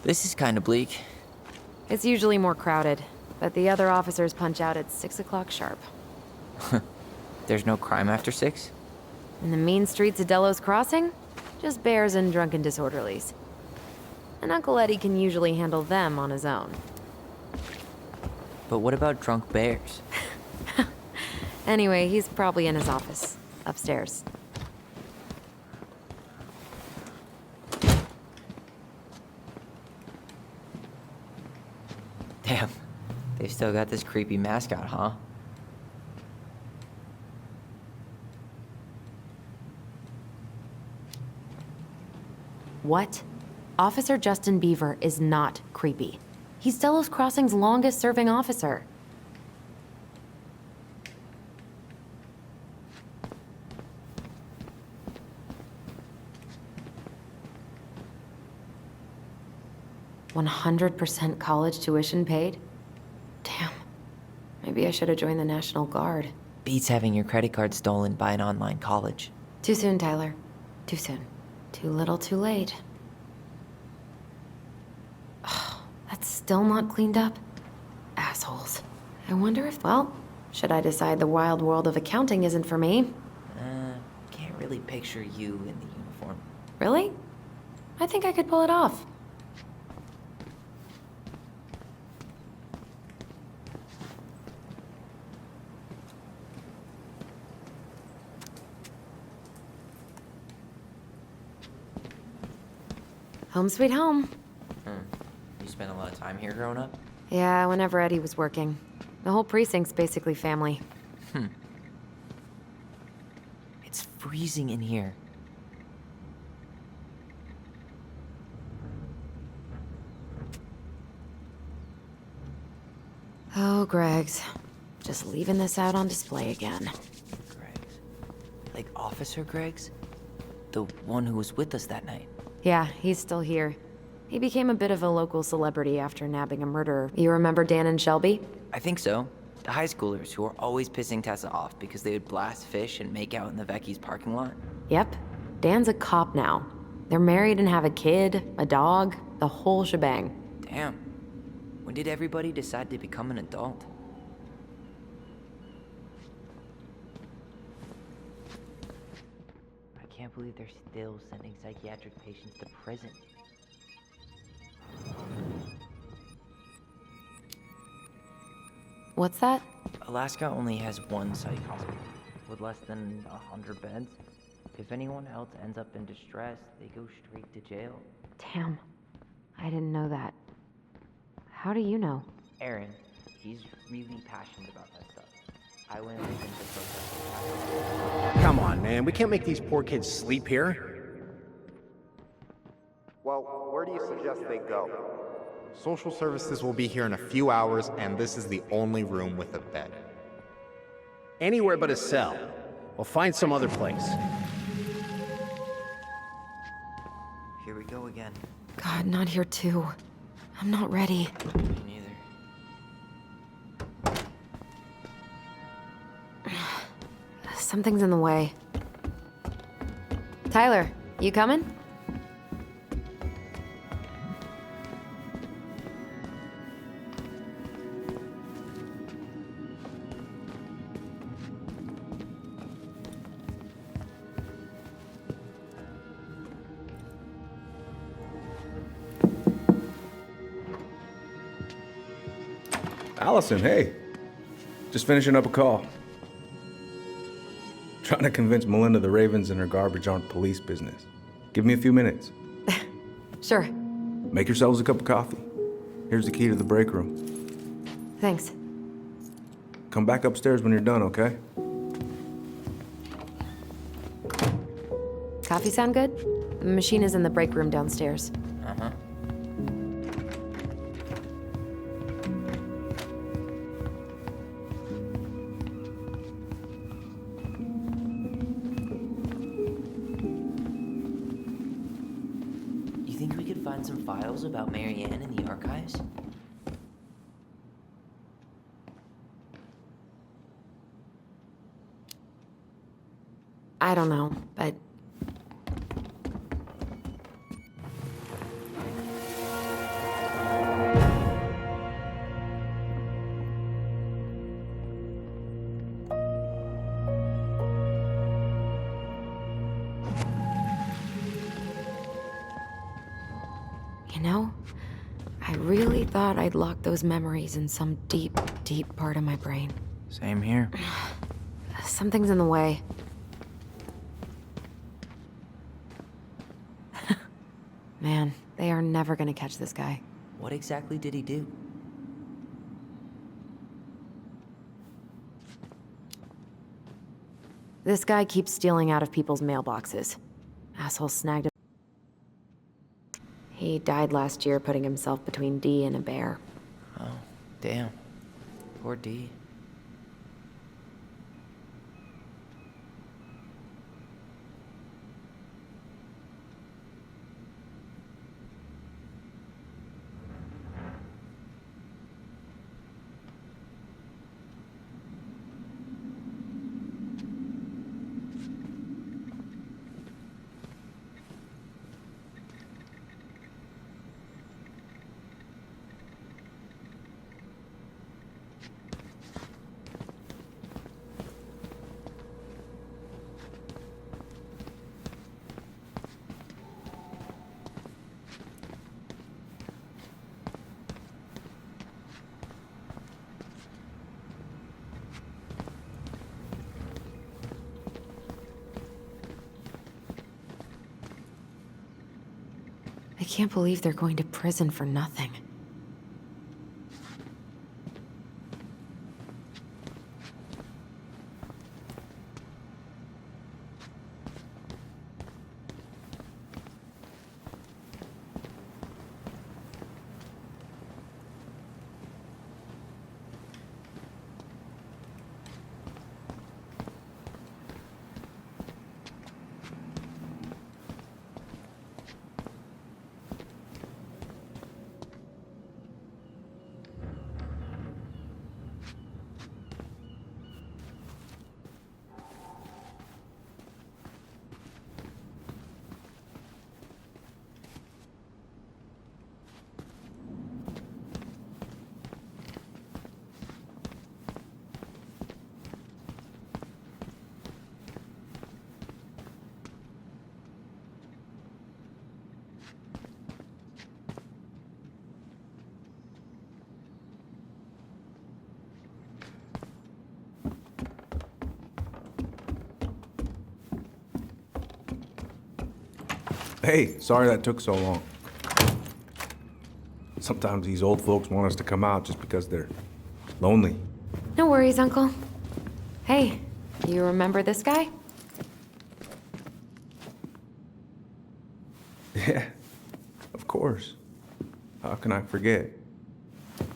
This is kind of bleak. It's usually more crowded, but the other officers punch out at 6 o'clock sharp. There's no crime after 6? In the mean streets of Delos Crossing, just bears and drunken disorderlies. And Uncle Eddie can usually handle them on his own. But what about drunk bears? Anyway, he's probably in his office, upstairs. Damn, they've still got this creepy mascot, huh? What? Officer Justin Beaver is not creepy. He's Delos Crossing's longest-serving officer. 100% college tuition paid? Damn. Maybe I should have joined the National Guard. Beats having your credit card stolen by an online college. Too soon, Tyler. Too soon. Too little, too late. That's still not cleaned up? Assholes. I wonder if, well, should I decide the wild world of accounting isn't for me? Can't really picture you in the uniform. Really? I think I could pull it off. Home sweet home. You spent a lot of time here growing up? Yeah, whenever Eddie was working. The whole precinct's basically family. It's freezing in here. Oh, Greg's. Just leaving this out on display again. Greg's. Like Officer Greg's? The one who was with us that night. Yeah, he's still here. He became a bit of a local celebrity after nabbing a murderer. You remember Dan and Shelby? I think so. The high schoolers who were always pissing Tessa off because they would blast fish and make out in the Vecchi's parking lot. Yep. Dan's a cop now. They're married and have a kid, a dog, the whole shebang. Damn. When did everybody decide to become an adult? I can't believe they're still sending psychiatric patients to prison. What's that? Alaska only has one psych hospital, with less than 100 beds. If anyone else ends up in distress, they go straight to jail. Damn. I didn't know that. How do you know? Aaron, he's really passionate about that stuff. I went with him to protest. Come on, man. We can't make these poor kids sleep here. Well, where do you suggest they go? Social services will be here in a few hours, and this is the only room with a bed. Anywhere but a cell. We'll find some other place. Here we go again. God, not here too. I'm not ready. Me neither. Something's in the way. Tyler, you coming? Allison, hey. Just finishing up a call. Trying to convince Melinda the Ravens and her garbage aren't police business. Give me a few minutes. Sure. Make yourselves a cup of coffee. Here's the key to the break room. Thanks. Come back upstairs when you're done, okay? Coffee sound good? The machine is in the break room downstairs. Uh-huh. You think we could find some files about Marianne in the archives? I don't know, but... You know, I really thought I'd locked those memories in some deep, deep part of my brain. Same here. Something's in the way. Man, they are never gonna catch this guy. What exactly did he do? This guy keeps stealing out of people's mailboxes. Asshole snagged him. He died last year putting himself between Dee and a bear. Oh, damn. Poor Dee. can't believe they're going to prison for nothing. Hey, sorry that took so long. Sometimes these old folks want us to come out just because they're lonely. No worries, Uncle. Hey, you remember this guy? Yeah, of course. How can I forget?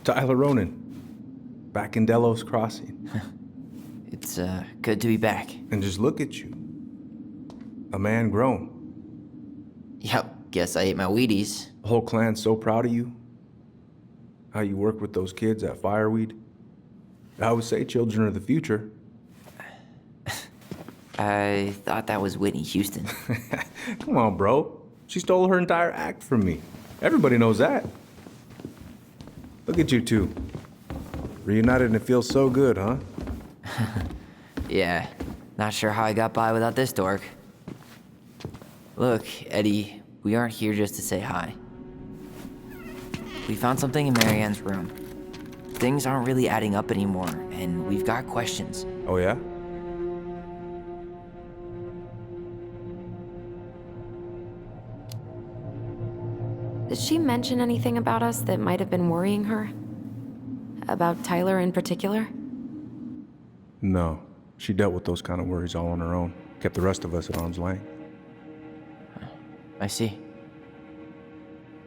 Tyler Ronan, back in Delos Crossing. It's, good to be back. And just look at you. A man grown. Yep, guess I ate my Wheaties. The whole clan's so proud of you. How you work with those kids at Fireweed. I would say children are the future. I thought that was Whitney Houston. Come on, bro. She stole her entire act from me. Everybody knows that. Look at you two. Reunited and it feels so good, huh? Yeah, not sure how I got by without this dork. Look, Eddie, we aren't here just to say hi. We found something in Marianne's room. Things aren't really adding up anymore, and we've got questions. Oh, yeah? Did she mention anything about us that might have been worrying her? About Tyler in particular? No. She dealt with those kind of worries all on her own. Kept the rest of us at arm's length. I see.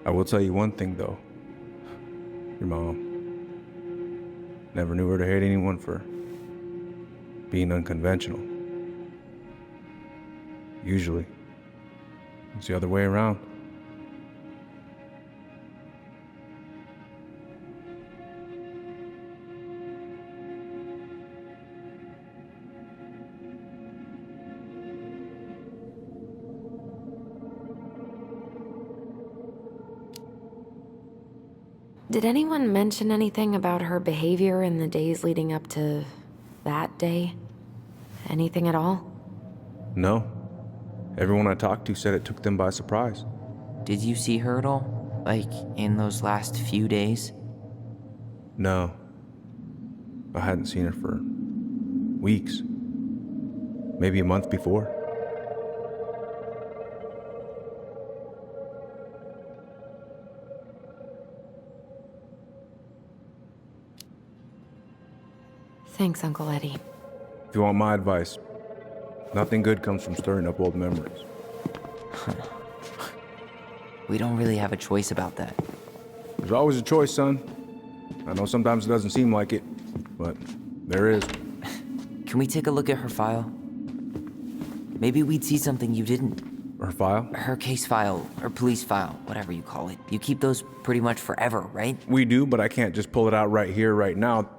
I will tell you one thing, though. Your mom. Never knew her to hate anyone for being unconventional. Usually, it's the other way around. Did anyone mention anything about her behavior in the days leading up to that day? Anything at all? No. Everyone I talked to said it took them by surprise. Did you see her at all? Like, in those last few days? No. I hadn't seen her for weeks. Maybe a month before. Thanks, Uncle Eddie. If you want my advice, nothing good comes from stirring up old memories. We don't really have a choice about that. There's always a choice, son. I know sometimes it doesn't seem like it, but there is. Can we take a look at her file? Maybe we'd see something you didn't. Her file? Her case file, or police file, whatever you call it. You keep those pretty much forever, right? We do, but I can't just pull it out right here, right now.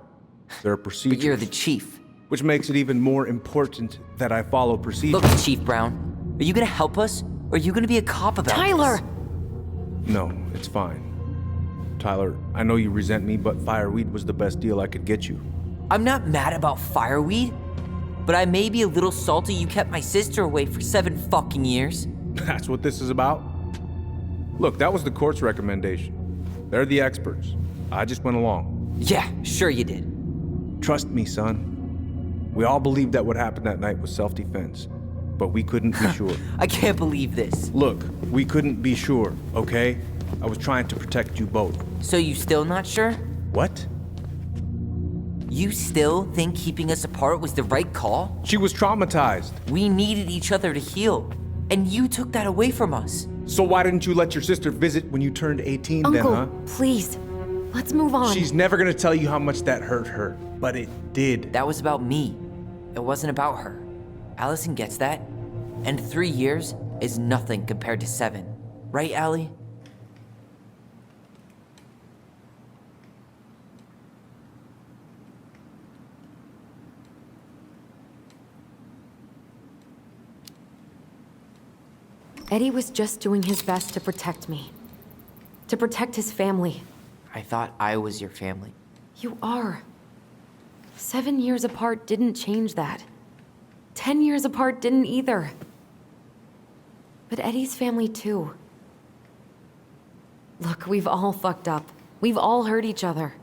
There are procedures. But you're the chief. Which makes it even more important that I follow procedures. Look, Chief Brown, are you gonna help us? Or are you gonna be a cop about Tyler! this? No, it's fine. Tyler, I know you resent me, but Fireweed was the best deal I could get you. I'm not mad about Fireweed, but I may be a little salty you kept my sister away for 7 fucking years. That's what this is about? Look, that was the court's recommendation. They're the experts. I just went along. Yeah, sure you did. Trust me, son. We all believed that what happened that night was self-defense. but we couldn't be sure. I can't believe this. Look, we couldn't be sure, okay? I was trying to protect you both. So you still not sure? What? You still think keeping us apart was the right call? She was traumatized. We needed each other to heal, and you took that away from us. So why didn't you let your sister visit when you turned 18 then, Uncle, huh? please. Let's move on. She's never gonna tell you how much that hurt her, but it did. That was about me. It wasn't about her. Allison gets that. And 3 years is nothing compared to 7. Right, Allie? Eddie was just doing his best to protect me. To protect his family. I thought I was your family. You are. 7 years apart didn't change that. 10 years apart didn't either. But Eddie's family too. Look, we've all fucked up. We've all hurt each other.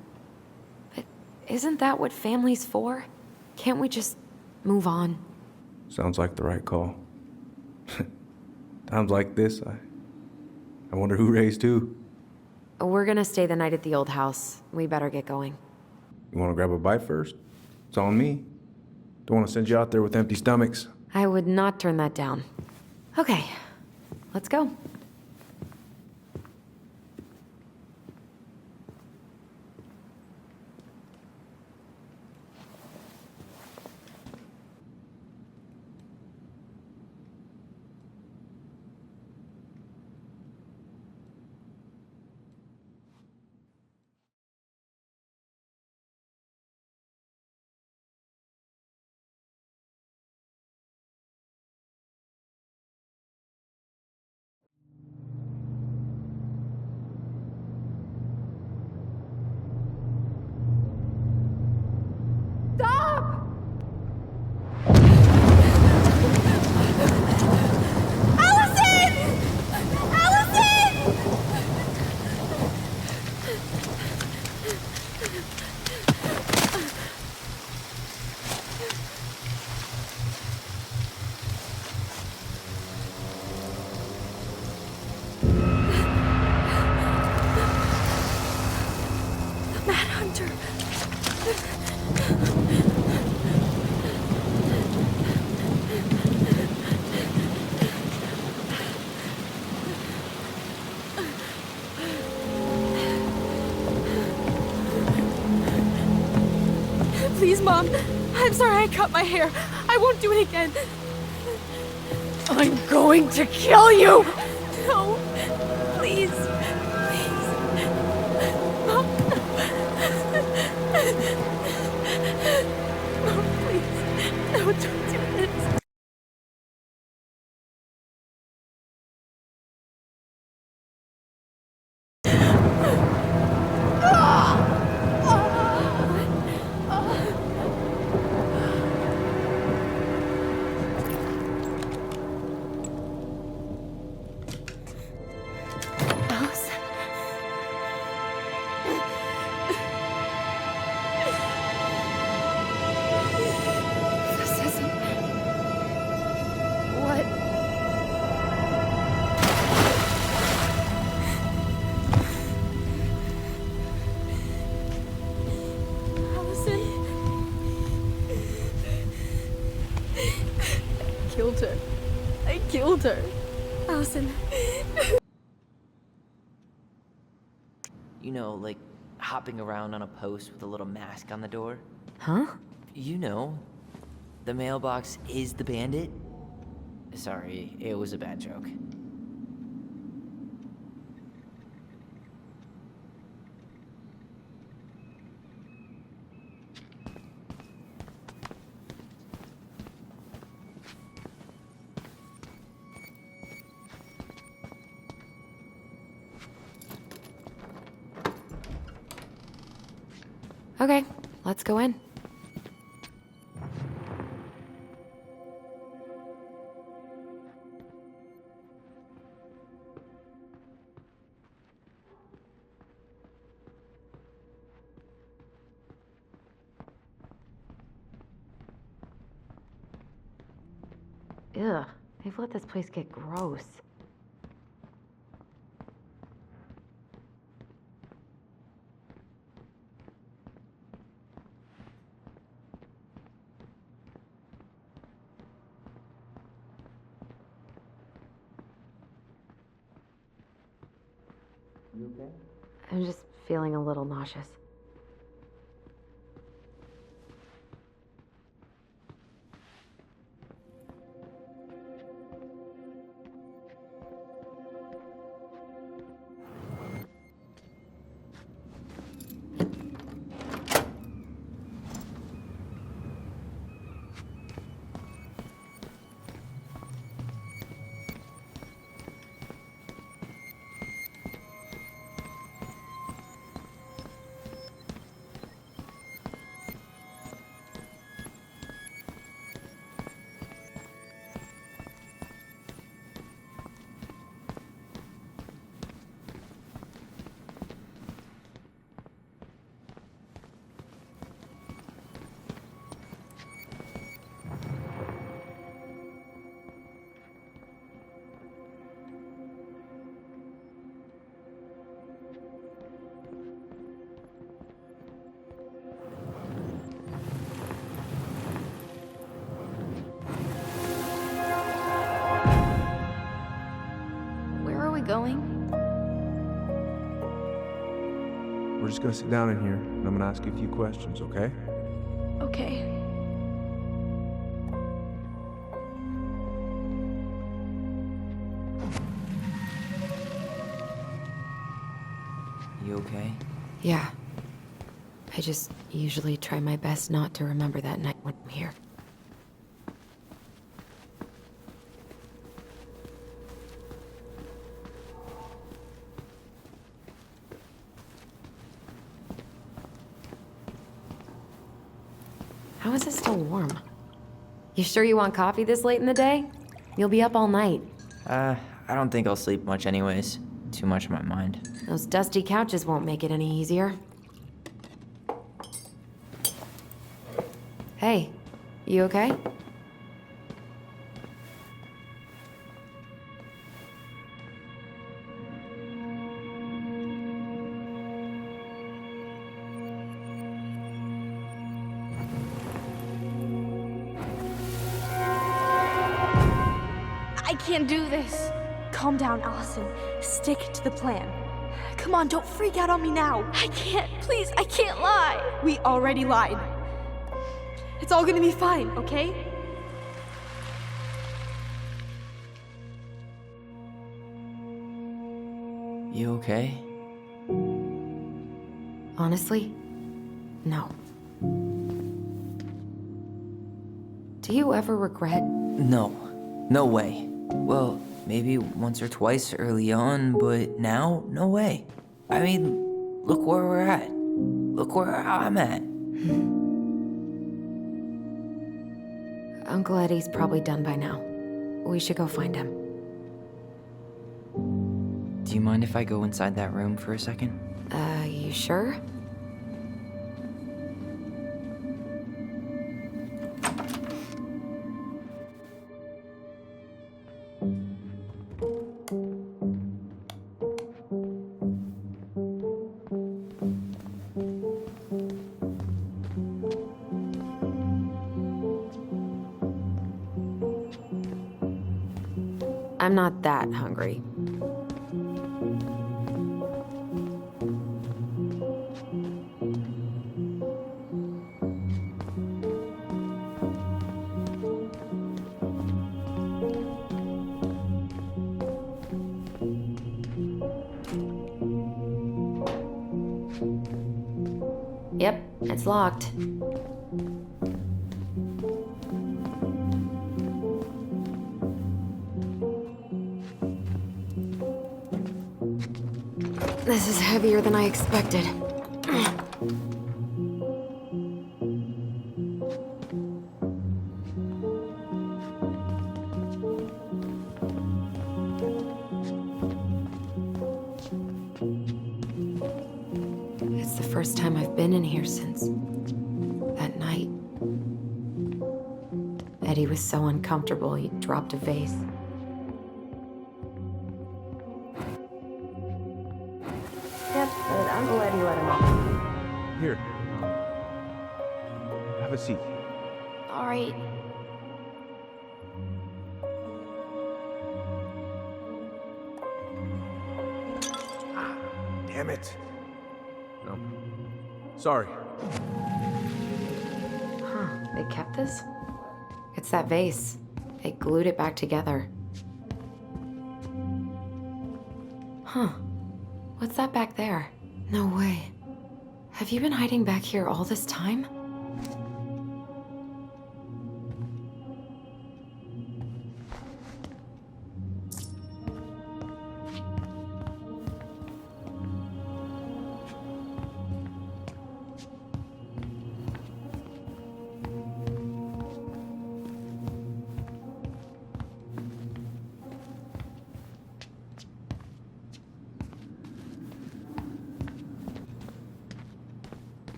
But isn't that what family's for? Can't we just move on? Sounds like the right call. Times like this, I wonder who raised who. We're gonna stay the night at the old house. We better get going. You wanna grab a bite first? It's on me. Don't wanna send you out there with empty stomachs. I would not turn that down. Okay, let's go. Please, Mom. I'm sorry I cut my hair. I won't do it again. I'm going to kill you! No. Please. Please. Mom. Mom, please. No, don't do this. Killed her. I killed her. Allison. You know, like hopping around on a post with a little mask on the door? Huh? You know, the mailbox is the bandit. Sorry, it was a bad joke. Okay, let's go in. Ugh, they've let this place get gross. You okay? I'm just feeling a little nauseous. Going? We're just gonna sit down in here, and I'm gonna ask you a few questions, okay? Okay. You okay? Yeah. I just usually try my best not to remember that night when I'm here. How is it still warm? You sure you want coffee this late in the day? You'll be up all night. I don't think I'll sleep much anyways. Too much on my mind. Those dusty couches won't make it any easier. Hey, you okay? I can't do this. Calm down, Allison. Stick to the plan. Come on, don't freak out on me now. I can't, please, I can't lie. We already lied. It's all gonna be fine, okay? You okay? Honestly, no. Do you ever regret? No. No way. Well, maybe once or twice early on, but now, no way. I mean, look where we're at. Look where I'm at. Uncle Eddie's probably done by now. We should go find him. Do you mind if I go inside that room for a second? You sure? I'm not that hungry. Yep, it's locked. This is heavier than I expected. It's the first time I've been in here since that night. Eddie was so uncomfortable he dropped a vase. Yep, but Uncle Eddie let him off. Here. Have a seat. All right. Damn it. No. Sorry. Huh, they kept this? It's that vase. They glued it back together. Huh. What's that back there? No way. Have you been hiding back here all this time?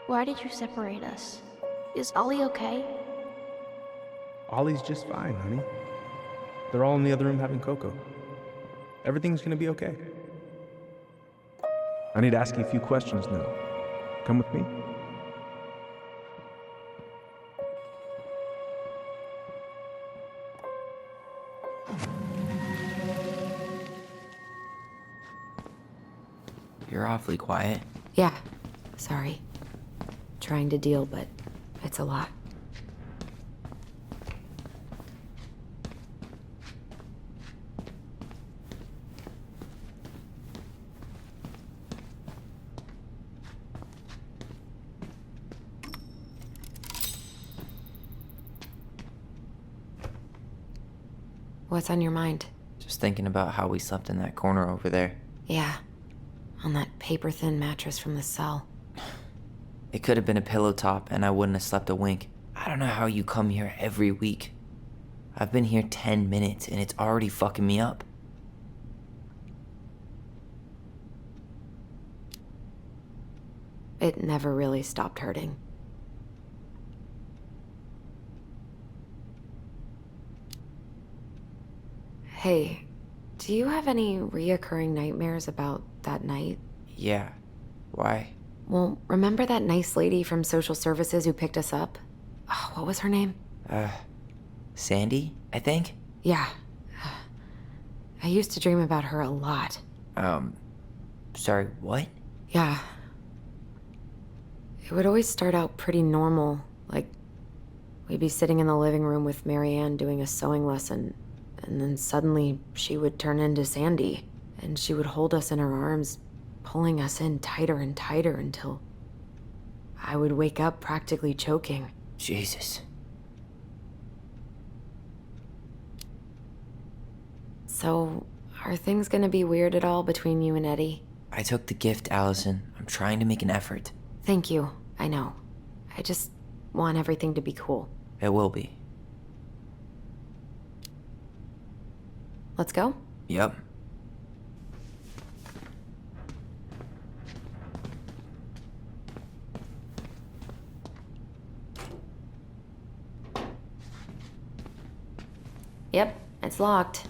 Why did you separate us? Is Ollie okay? Ollie's just fine, honey. They're all in the other room having cocoa. Everything's gonna be okay. I need to ask you a few questions now. Come with me? You're awfully quiet. Yeah, sorry. Trying to deal, but it's a lot. What's on your mind? Just thinking about how we slept in that corner over there. Yeah, on that paper-thin mattress from the cell. It could have been a pillow top and I wouldn't have slept a wink. I don't know how you come here every week. I've been here 10 minutes and it's already fucking me up. It never really stopped hurting. Hey, do you have any reoccurring nightmares about that night? Yeah. Why? Well, remember that nice lady from social services who picked us up? Oh, what was her name? Sandy, I think? Yeah. I used to dream about her a lot. Sorry, what? Yeah. It would always start out pretty normal, like we'd be sitting in the living room with Marianne doing a sewing lesson, and then suddenly she would turn into Sandy, and she would hold us in her arms, pulling us in tighter and tighter until I would wake up practically choking. Jesus. So, are things gonna be weird at all between you and Eddie? I took the gift, Allison. I'm trying to make an effort. Thank you. I know. I just want everything to be cool. It will be. Let's go? Yep. Yep, it's locked.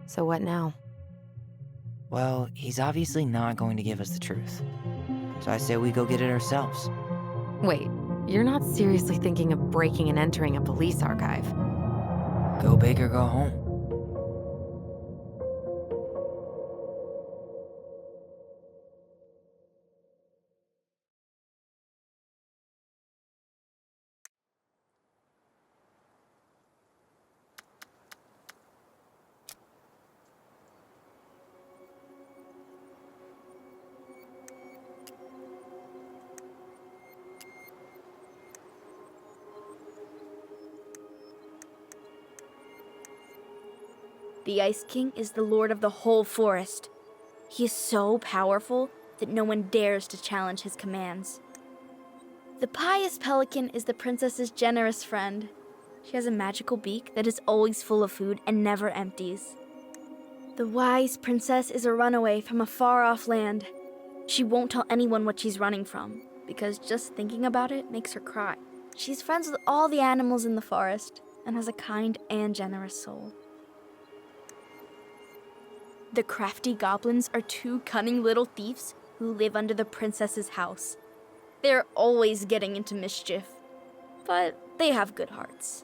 So what now? Well, he's obviously not going to give us the truth. So I say we go get it ourselves. Wait, you're not seriously thinking of breaking and entering a police archive? Go big or go home. The Ice King is the lord of the whole forest. He is so powerful that no one dares to challenge his commands. The pious pelican is the princess's generous friend. She has a magical beak that is always full of food and never empties. The wise princess is a runaway from a far-off land. She won't tell anyone what she's running from, because just thinking about it makes her cry. She's friends with all the animals in the forest and has a kind and generous soul. The crafty goblins are two cunning little thieves who live under the princess's house. They're always getting into mischief, but they have good hearts.